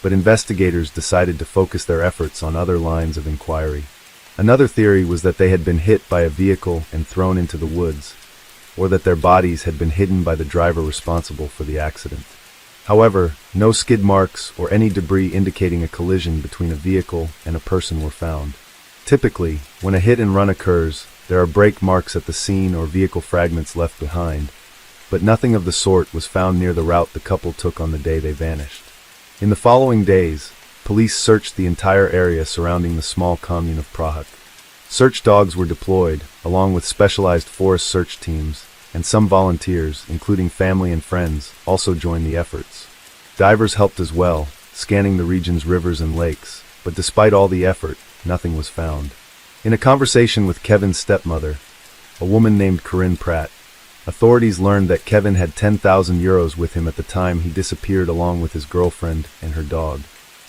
but investigators decided to focus their efforts on other lines of inquiry. Another theory was that they had been hit by a vehicle and thrown into the woods, or that their bodies had been hidden by the driver responsible for the accident. However, no skid marks or any debris indicating a collision between a vehicle and a person were found. Typically, when a hit and run occurs, there are brake marks at the scene or vehicle fragments left behind, but nothing of the sort was found near the route the couple took on the day they vanished. In the following days, police searched the entire area surrounding the small commune of Prague. Search dogs were deployed, along with specialized forest search teams, and some volunteers, including family and friends, also joined the efforts. Divers helped as well, scanning the region's rivers and lakes, but despite all the effort, nothing was found. In a conversation with Kevin's stepmother, a woman named Corinne Pratt, authorities learned that Kevin had 10,000 euros with him at the time he disappeared along with his girlfriend and her dog.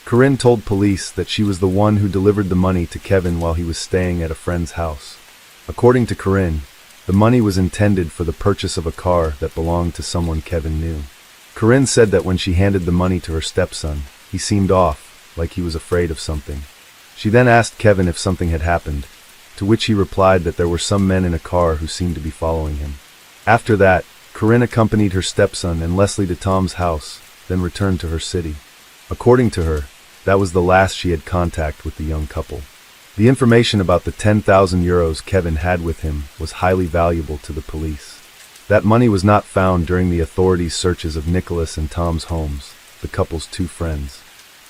Corinne told police that she was the one who delivered the money to Kevin while he was staying at a friend's house. According to Corinne, the money was intended for the purchase of a car that belonged to someone Kevin knew. Corinne said that when she handed the money to her stepson, he seemed off, like he was afraid of something. She then asked Kevin if something had happened, to which he replied that there were some men in a car who seemed to be following him. After that, Corinne accompanied her stepson and Leslie to Tom's house, then returned to her city. According to her, that was the last she had contact with the young couple. The information about the 10,000 euros Kevin had with him was highly valuable to the police. That money was not found during the authorities' searches of Nicholas and Tom's homes, the couple's two friends.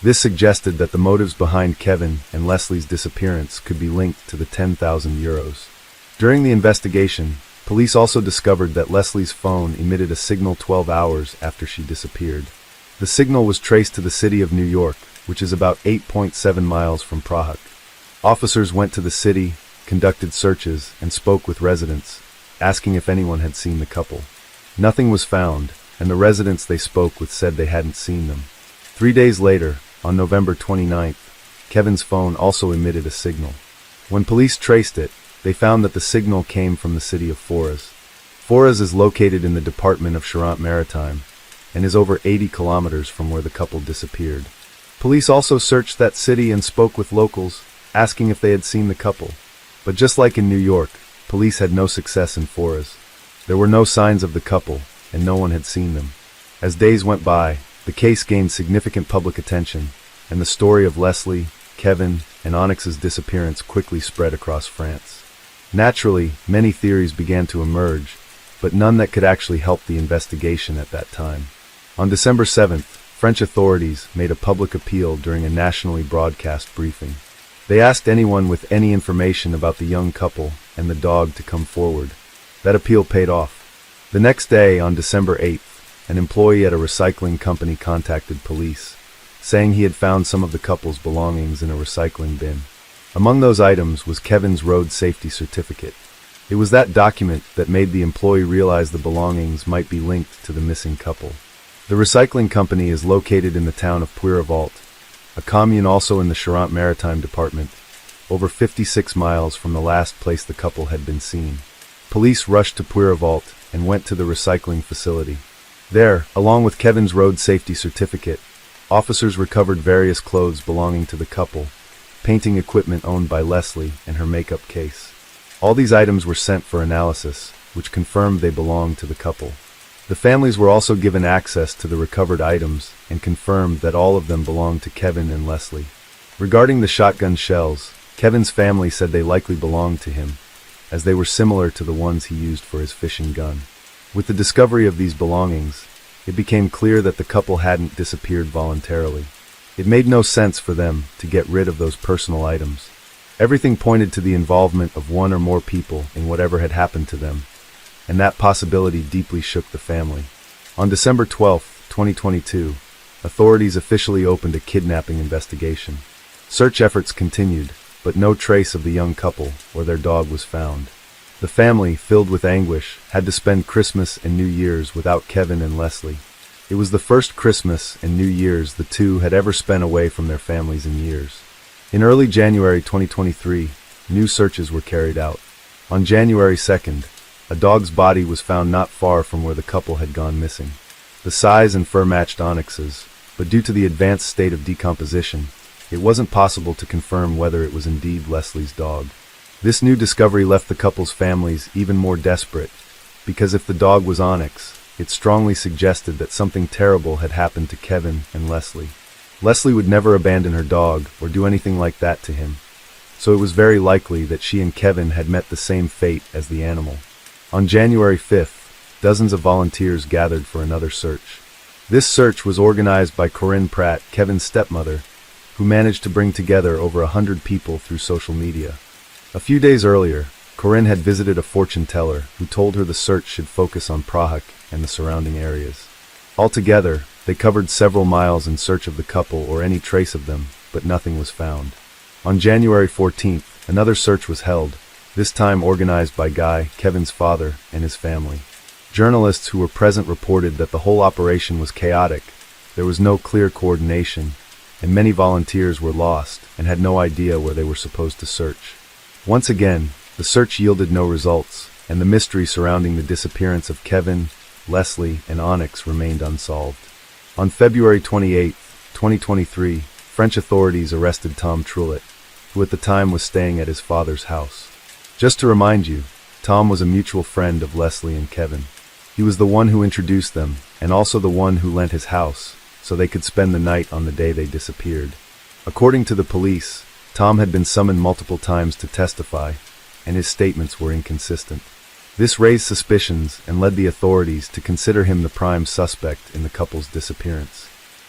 This suggested that the motives behind Kevin and Leslie's disappearance could be linked to the 10,000 euros. During the investigation, police also discovered that Leslie's phone emitted a signal 12 hours after she disappeared. The signal was traced to the city of New York, which is about 8.7 miles from Prague. Officers went to the city, conducted searches, and spoke with residents, asking if anyone had seen the couple. Nothing was found, and the residents they spoke with said they hadn't seen them. 3 days later, on November 29th, Kevin's phone also emitted a signal. When police traced it, they found that the signal came from the city of Foras. Foras is located in the department of Charente-Maritime and is over 80 kilometers from where the couple disappeared. Police also searched that city and spoke with locals, asking if they had seen the couple. But just like in New York, police had no success in Foras. There were no signs of the couple, and no one had seen them. As days went by, the case gained significant public attention, and the story of Leslie, Kevin, and Onyx's disappearance quickly spread across France. Naturally, many theories began to emerge, but none that could actually help the investigation at that time. On December 7th, French authorities made a public appeal during a nationally broadcast briefing. They asked anyone with any information about the young couple and the dog to come forward. That appeal paid off. The next day, on December 8th, an employee at a recycling company contacted police, saying he had found some of the couple's belongings in a recycling bin. Among those items was Kevin's road safety certificate. It was that document that made the employee realize the belongings might be linked to the missing couple. The recycling company is located in the town of Prevail, a commune also in the Charente-Maritime department, over 56 miles from the last place the couple had been seen. Police rushed to Prevail and went to the recycling facility. There, along with Kevin's road safety certificate, officers recovered various clothes belonging to the couple, painting equipment owned by Leslie, and her makeup case. All these items were sent for analysis, which confirmed they belonged to the couple. The families were also given access to the recovered items and confirmed that all of them belonged to Kevin and Leslie. Regarding the shotgun shells, Kevin's family said they likely belonged to him, as they were similar to the ones he used for his fishing gun. With the discovery of these belongings, it became clear that the couple hadn't disappeared voluntarily. It made no sense for them to get rid of those personal items. Everything pointed to the involvement of one or more people in whatever had happened to them, and that possibility deeply shook the family. On December 12, 2022, authorities officially opened a kidnapping investigation. Search efforts continued, but no trace of the young couple or their dog was found. The family, filled with anguish, had to spend Christmas and New Year's without Kevin and Leslie. It was the first Christmas and New Year's the two had ever spent away from their families in years. In early January 2023, new searches were carried out. On January 2nd, a dog's body was found not far from where the couple had gone missing. The size and fur matched Onyx's, but due to the advanced state of decomposition, it wasn't possible to confirm whether it was indeed Leslie's dog. This new discovery left the couple's families even more desperate, because if the dog was Onyx, it strongly suggested that something terrible had happened to Kevin and Leslie. Leslie would never abandon her dog or do anything like that to him, so it was very likely that she and Kevin had met the same fate as the animal. On January 5th, dozens of volunteers gathered for another search. This search was organized by Corinne Pratt, Kevin's stepmother, who managed to bring together over 100 people through social media. A few days earlier, Corinne had visited a fortune teller who told her the search should focus on Prague and the surrounding areas. Altogether, they covered several miles in search of the couple or any trace of them, but nothing was found. On January 14th, another search was held, this time organized by Guy, Kevin's father, and his family. Journalists who were present reported that the whole operation was chaotic, there was no clear coordination, and many volunteers were lost and had no idea where they were supposed to search. Once again, the search yielded no results, and the mystery surrounding the disappearance of Kevin, Leslie, and Onyx remained unsolved. On February 28, 2023, French authorities arrested Tom Trullet, who at the time was staying at his father's house. Just to remind you, Tom was a mutual friend of Leslie and Kevin. He was the one who introduced them, and also the one who lent his house, so they could spend the night on the day they disappeared. According to the police, Tom had been summoned multiple times to testify, and his statements were inconsistent. This raised suspicions and led the authorities to consider him the prime suspect in the couple's disappearance.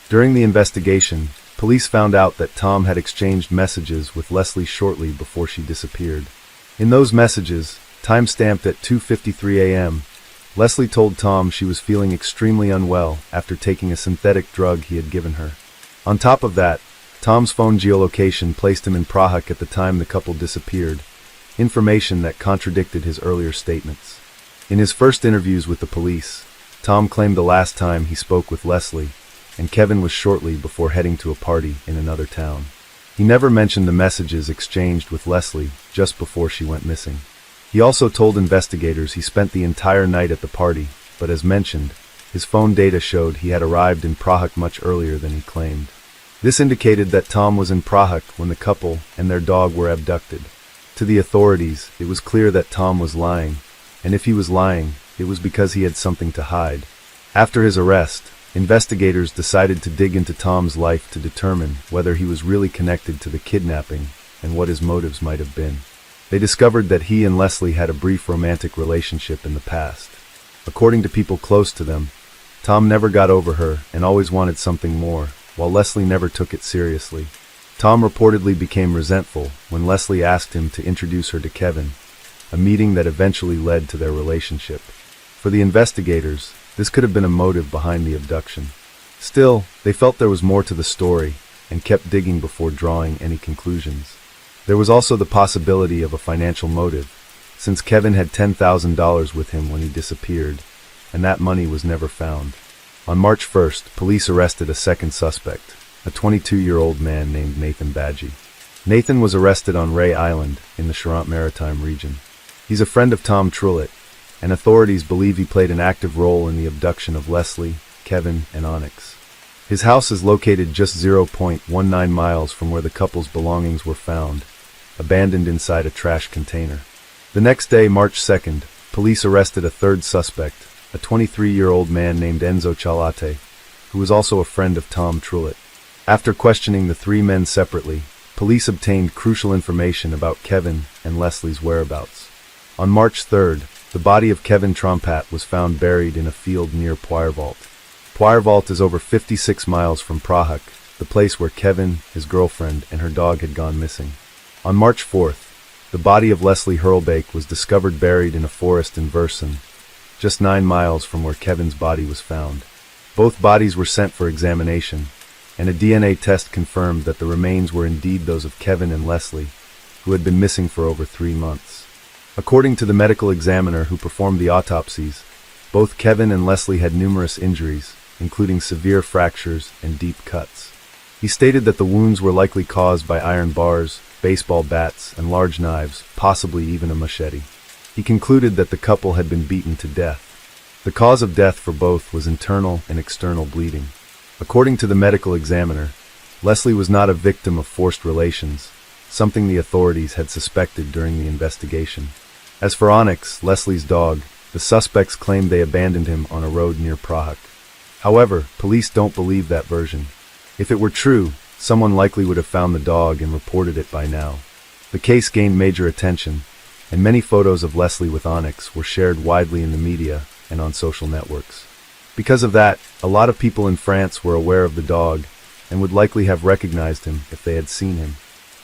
During the investigation, police found out that Tom had exchanged messages with Leslie shortly before she disappeared. In those messages, time-stamped at 2:53 a.m., Leslie told Tom she was feeling extremely unwell after taking a synthetic drug he had given her. On top of that, Tom's phone geolocation placed him in Prague at the time the couple disappeared, information that contradicted his earlier statements. In his first interviews with the police, Tom claimed the last time he spoke with Leslie and Kevin was shortly before heading to a party in another town. He never mentioned the messages exchanged with Leslie just before she went missing. He also told investigators he spent the entire night at the party, but as mentioned, his phone data showed he had arrived in Prague much earlier than he claimed. This indicated that Tom was in Prague when the couple and their dog were abducted. To the authorities, it was clear that Tom was lying, and if he was lying, it was because he had something to hide. After his arrest, investigators decided to dig into Tom's life to determine whether he was really connected to the kidnapping and what his motives might have been. They discovered that he and Leslie had a brief romantic relationship in the past. According to people close to them, Tom never got over her and always wanted something more, while Leslie never took it seriously. Tom reportedly became resentful when Leslie asked him to introduce her to Kevin, a meeting that eventually led to their relationship. For the investigators, this could have been a motive behind the abduction. Still, they felt there was more to the story and kept digging before drawing any conclusions. There was also the possibility of a financial motive, since Kevin had $10,000 with him when he disappeared, and that money was never found. On March 1st, police arrested a second suspect, a 22-year-old man named Nathan Badgie. Nathan was arrested on Ray Island in the Charente-Maritime region. He's a friend of Tom Trullet, and authorities believe he played an active role in the abduction of Leslie, Kevin, and Onyx. His house is located just 0.19 miles from where the couple's belongings were found, abandoned inside a trash container. The next day, March 2nd, police arrested a third suspect, a 23-year-old man named Enzo Cialate, who was also a friend of Tom Trullet. After questioning the three men separately, police obtained crucial information about Kevin and Leslie's whereabouts. On March 3rd, the body of Kevin Trompat was found buried in a field near Puyrvault. Puyrvault is over 56 miles from Prague, the place where Kevin, his girlfriend, and her dog had gone missing. On March 4th, the body of Leslie Hurlbeck was discovered buried in a forest in Versen, just 9 miles from where Kevin's body was found. Both bodies were sent for examination, and a DNA test confirmed that the remains were indeed those of Kevin and Leslie, who had been missing for over 3 months. According to the medical examiner who performed the autopsies, both Kevin and Leslie had numerous injuries, including severe fractures and deep cuts. He stated that the wounds were likely caused by iron bars, baseball bats, and large knives, possibly even a machete. He concluded that the couple had been beaten to death. The cause of death for both was internal and external bleeding. According to the medical examiner, Leslie was not a victim of forced relations, something the authorities had suspected during the investigation. As for Onyx, Leslie's dog, the suspects claimed they abandoned him on a road near Prague. However, police don't believe that version. If it were true, someone likely would have found the dog and reported it by now. The case gained major attention, and many photos of Leslie with Onyx were shared widely in the media and on social networks. Because of that, a lot of people in France were aware of the dog and would likely have recognized him if they had seen him.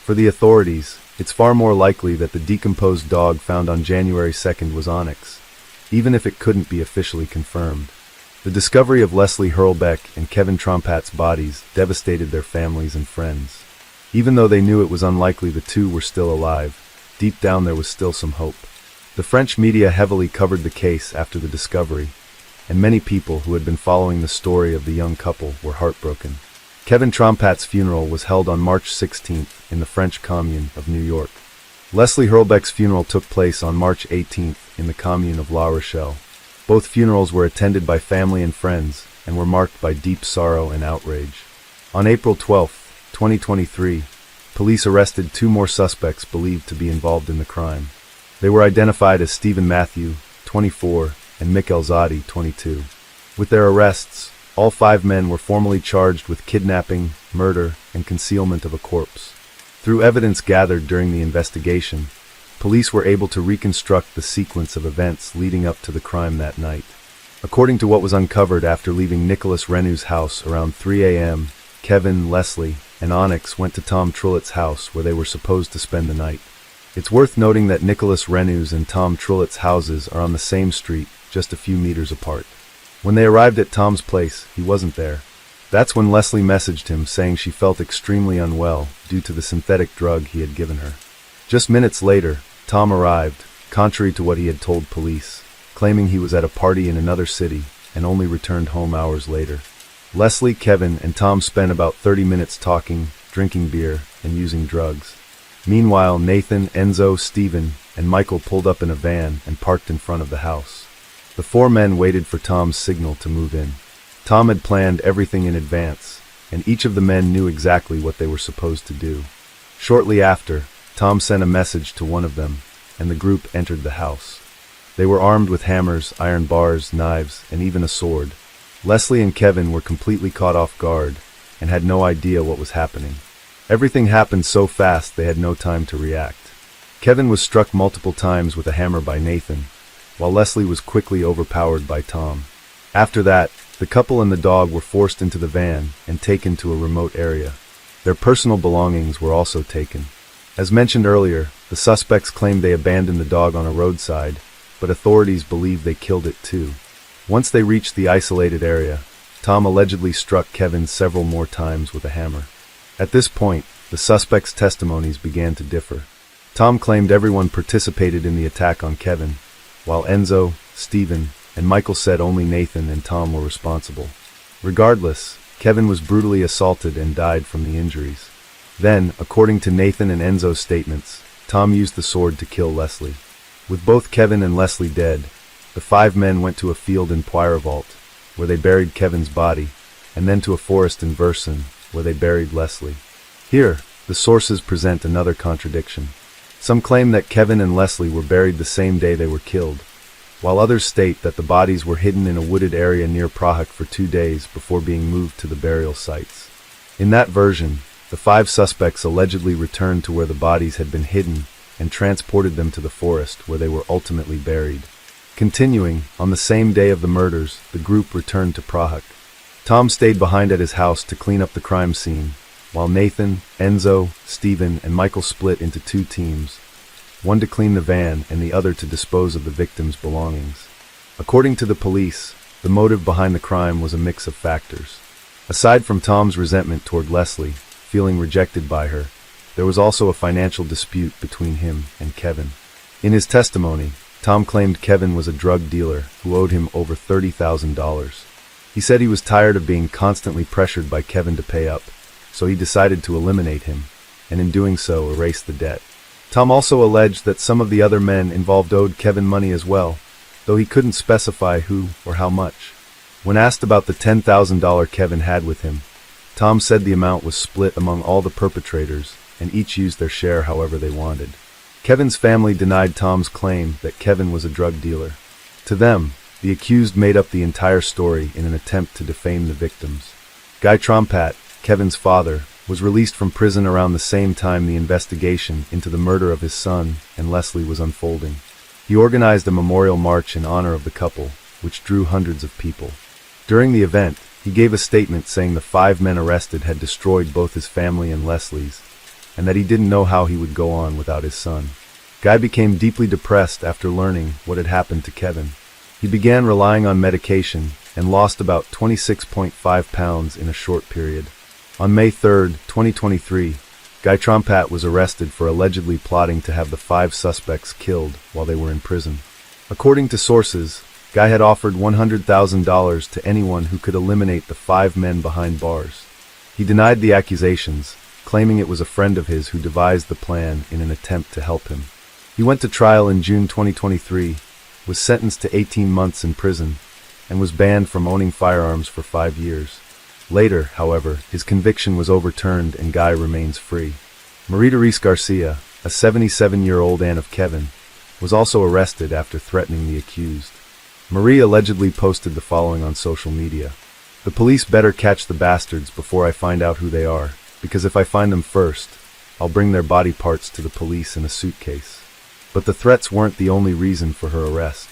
For the authorities, it's far more likely that the decomposed dog found on January 2nd was Onyx, even if it couldn't be officially confirmed. The discovery of Leslie Hurlbeck and Kevin Trompat's bodies devastated their families and friends. Even though they knew it was unlikely the two were still alive, deep down there was still some hope. The French media heavily covered the case after the discovery, and many people who had been following the story of the young couple were heartbroken. Kevin Trompat's funeral was held on March 16th in the French commune of New York. Leslie Hurlbeck's funeral took place on March 18th in the commune of La Rochelle. Both funerals were attended by family and friends and were marked by deep sorrow and outrage. On April 12, 2023, police arrested 2 more suspects believed to be involved in the crime. They were identified as Stephen Matthew, 24, and Mick Elzadi, 22. With their arrests, all 5 men were formally charged with kidnapping, murder, and concealment of a corpse. Through evidence gathered during the investigation, police were able to reconstruct the sequence of events leading up to the crime that night. According to what was uncovered after leaving Nicholas Renu's house around 3 a.m., Kevin, Leslie, and Onyx went to Tom Trullett's house where they were supposed to spend the night. It's worth noting that Nicholas Renu's and Tom Trullett's houses are on the same street, just a few meters apart. When they arrived at Tom's place, he wasn't there. That's when Leslie messaged him saying she felt extremely unwell due to the synthetic drug he had given her. Just minutes later, Tom arrived, contrary to what he had told police, claiming he was at a party in another city and only returned home hours later. Leslie, Kevin, and Tom spent about 30 minutes talking, drinking beer, and using drugs. Meanwhile, Nathan, Enzo, Stephen, and Michael pulled up in a van and parked in front of the house. The 4 men waited for Tom's signal to move in. Tom had planned everything in advance, and each of the men knew exactly what they were supposed to do. Shortly after, Tom sent a message to one of them, and the group entered the house. They were armed with hammers, iron bars, knives, and even a sword. Leslie and Kevin were completely caught off guard and had no idea what was happening. Everything happened so fast they had no time to react. Kevin was struck multiple times with a hammer by Nathan, while Leslie was quickly overpowered by Tom. After that, the couple and the dog were forced into the van and taken to a remote area. Their personal belongings were also taken. As mentioned earlier, the suspects claimed they abandoned the dog on a roadside, but authorities believe they killed it too. Once they reached the isolated area, Tom allegedly struck Kevin several more times with a hammer. At this point, the suspects' testimonies began to differ. Tom claimed everyone participated in the attack on Kevin, while Enzo, Stephen, and Michael said only Nathan and Tom were responsible. Regardless, Kevin was brutally assaulted and died from the injuries. Then, according to Nathan and Enzo's statements, Tom used the sword to kill Leslie. With both Kevin and Leslie dead, the 5 men went to a field in Poirevalt, where they buried Kevin's body, and then to a forest in Verson, where they buried Leslie. Here, the sources present another contradiction. Some claim that Kevin and Leslie were buried the same day they were killed, while others state that the bodies were hidden in a wooded area near Prague for 2 days before being moved to the burial sites. In that version, the 5 suspects allegedly returned to where the bodies had been hidden and transported them to the forest where they were ultimately buried. Continuing, on the same day of the murders, the group returned to Prague. Tom stayed behind at his house to clean up the crime scene, while Nathan, Enzo, Stephen, and Michael split into 2 teams, one to clean the van and the other to dispose of the victims' belongings. According to the police, the motive behind the crime was a mix of factors. Aside from Tom's resentment toward Leslie, feeling rejected by her, there was also a financial dispute between him and Kevin. In his testimony, Tom claimed Kevin was a drug dealer who owed him over $30,000. He said he was tired of being constantly pressured by Kevin to pay up, so he decided to eliminate him, and in doing so erase the debt. Tom also alleged that some of the other men involved owed Kevin money as well, though he couldn't specify who or how much. When asked about the $10,000 Kevin had with him, Tom said the amount was split among all the perpetrators, and each used their share however they wanted. Kevin's family denied Tom's claim that Kevin was a drug dealer. To them, the accused made up the entire story in an attempt to defame the victims. Guy Trompat, Kevin's father, was released from prison around the same time the investigation into the murder of his son and Leslie was unfolding. He organized a memorial march in honor of the couple, which drew hundreds of people. During the event, he gave a statement saying the 5 men arrested had destroyed both his family and Leslie's, and that he didn't know how he would go on without his son. Guy became deeply depressed after learning what had happened to Kevin. He began relying on medication and lost about 26.5 pounds in a short period. On May 3, 2023, Guy Trompat was arrested for allegedly plotting to have the 5 suspects killed while they were in prison. According to sources, Guy had offered $100,000 to anyone who could eliminate the 5 men behind bars. He denied the accusations, claiming it was a friend of his who devised the plan in an attempt to help him. He went to trial in June 2023, was sentenced to 18 months in prison and was banned from owning firearms for 5 years. Later, however, his conviction was overturned and Guy remains free. Marie-Therese Garcia, a 77-year-old aunt of Kevin, was also arrested after threatening the accused. Marie allegedly posted the following on social media: "The police better catch the bastards before I find out who they are, because if I find them first, I'll bring their body parts to the police in a suitcase." But the threats weren't the only reason for her arrest.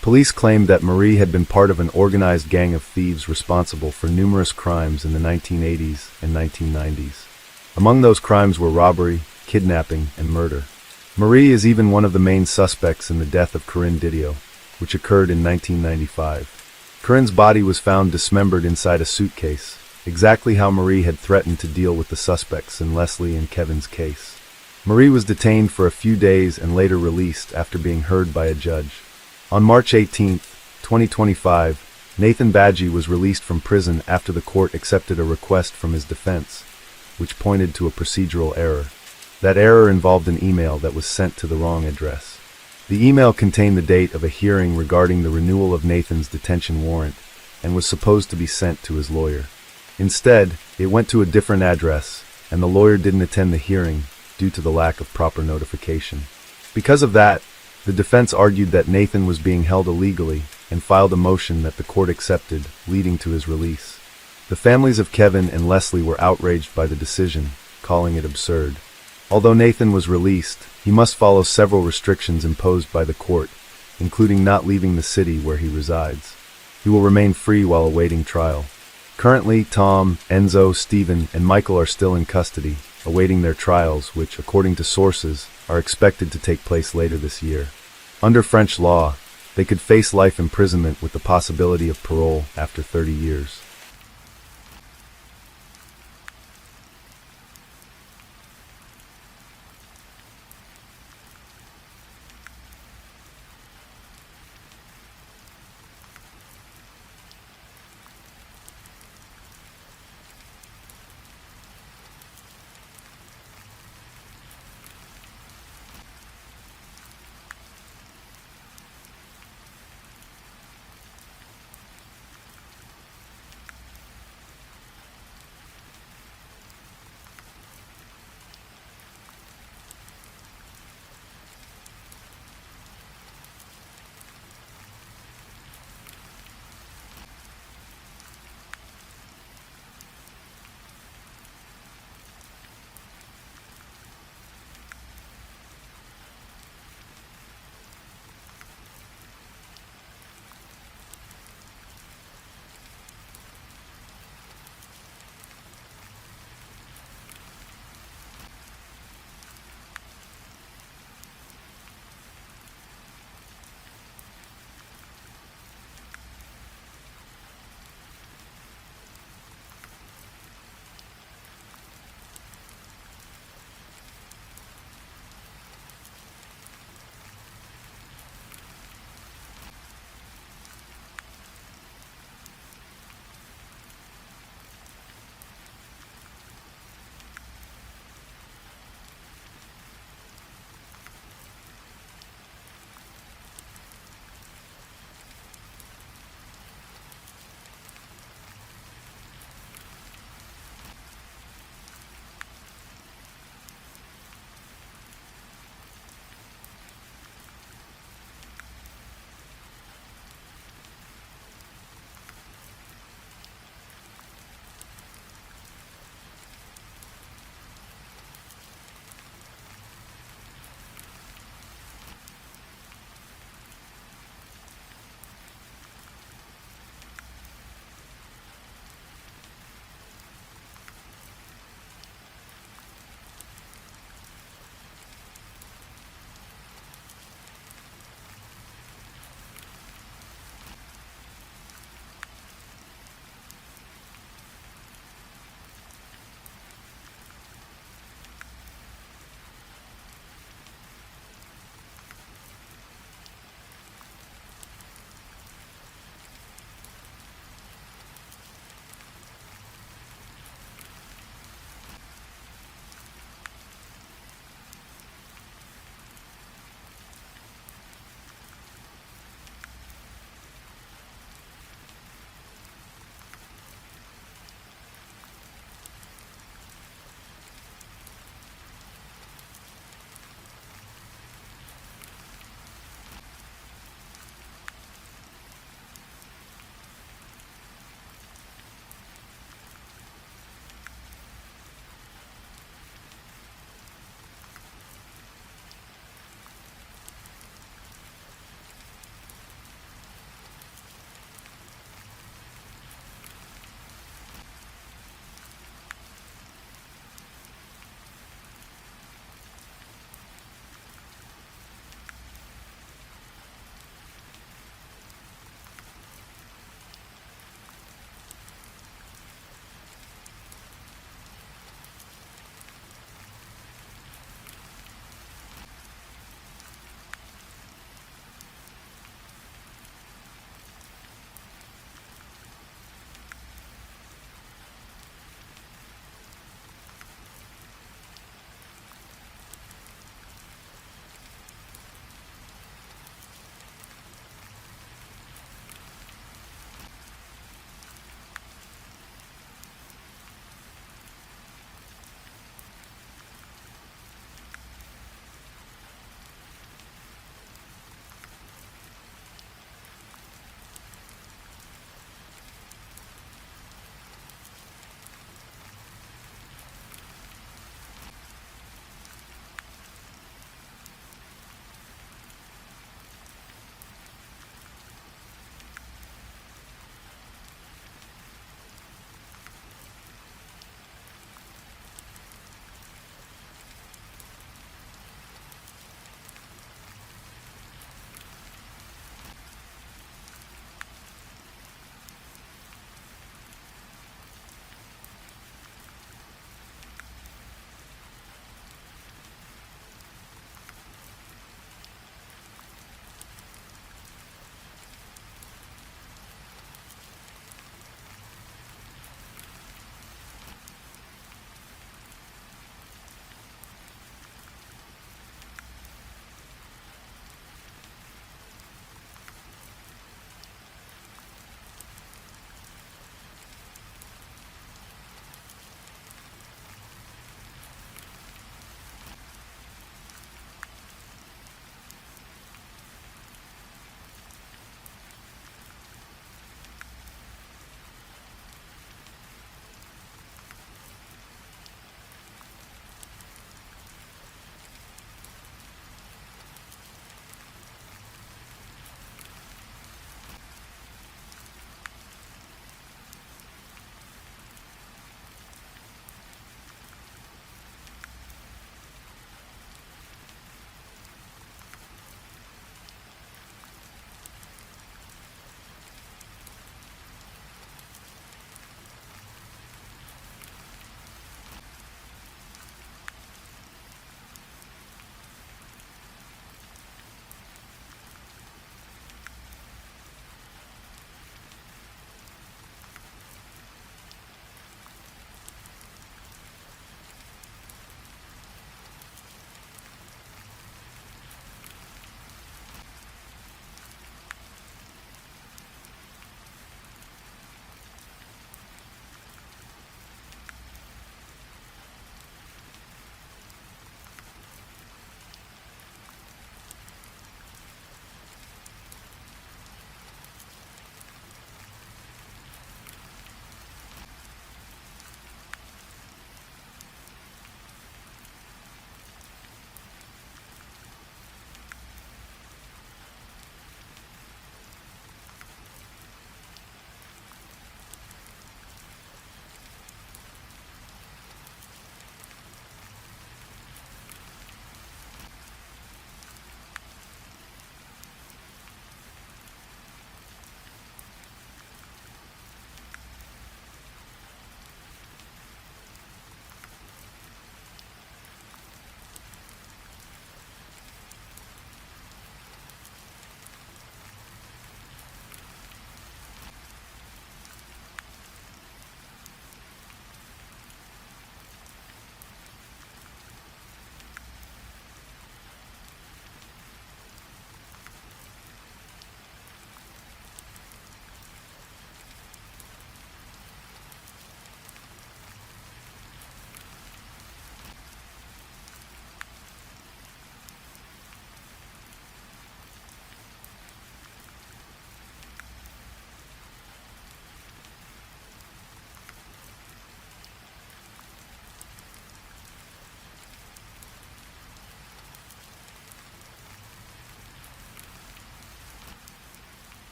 Police claimed that Marie had been part of an organized gang of thieves responsible for numerous crimes in the 1980s and 1990s. Among those crimes were robbery, kidnapping, and murder. Marie is even one of the main suspects in the death of Corinne Didio, which occurred in 1995. Corinne's body was found dismembered inside a suitcase, exactly how Marie had threatened to deal with the suspects in Leslie and Kevin's case. Marie was detained for a few days and later released after being heard by a judge. On March 18, 2025, Nathan Badgie was released from prison after the court accepted a request from his defense, which pointed to a procedural error. That error involved an email that was sent to the wrong address. The email contained the date of a hearing regarding the renewal of Nathan's detention warrant and was supposed to be sent to his lawyer. Instead, it went to a different address, and the lawyer didn't attend the hearing due to the lack of proper notification. Because of that, the defense argued that Nathan was being held illegally and filed a motion that the court accepted, leading to his release. The families of Kevin and Leslie were outraged by the decision, calling it absurd. Although Nathan was released, he must follow several restrictions imposed by the court, including not leaving the city where he resides. He will remain free while awaiting trial. Currently, Tom, Enzo, Stephen, and Michael are still in custody, awaiting their trials, which, according to sources, are expected to take place later this year. Under French law, they could face life imprisonment with the possibility of parole after 30 years.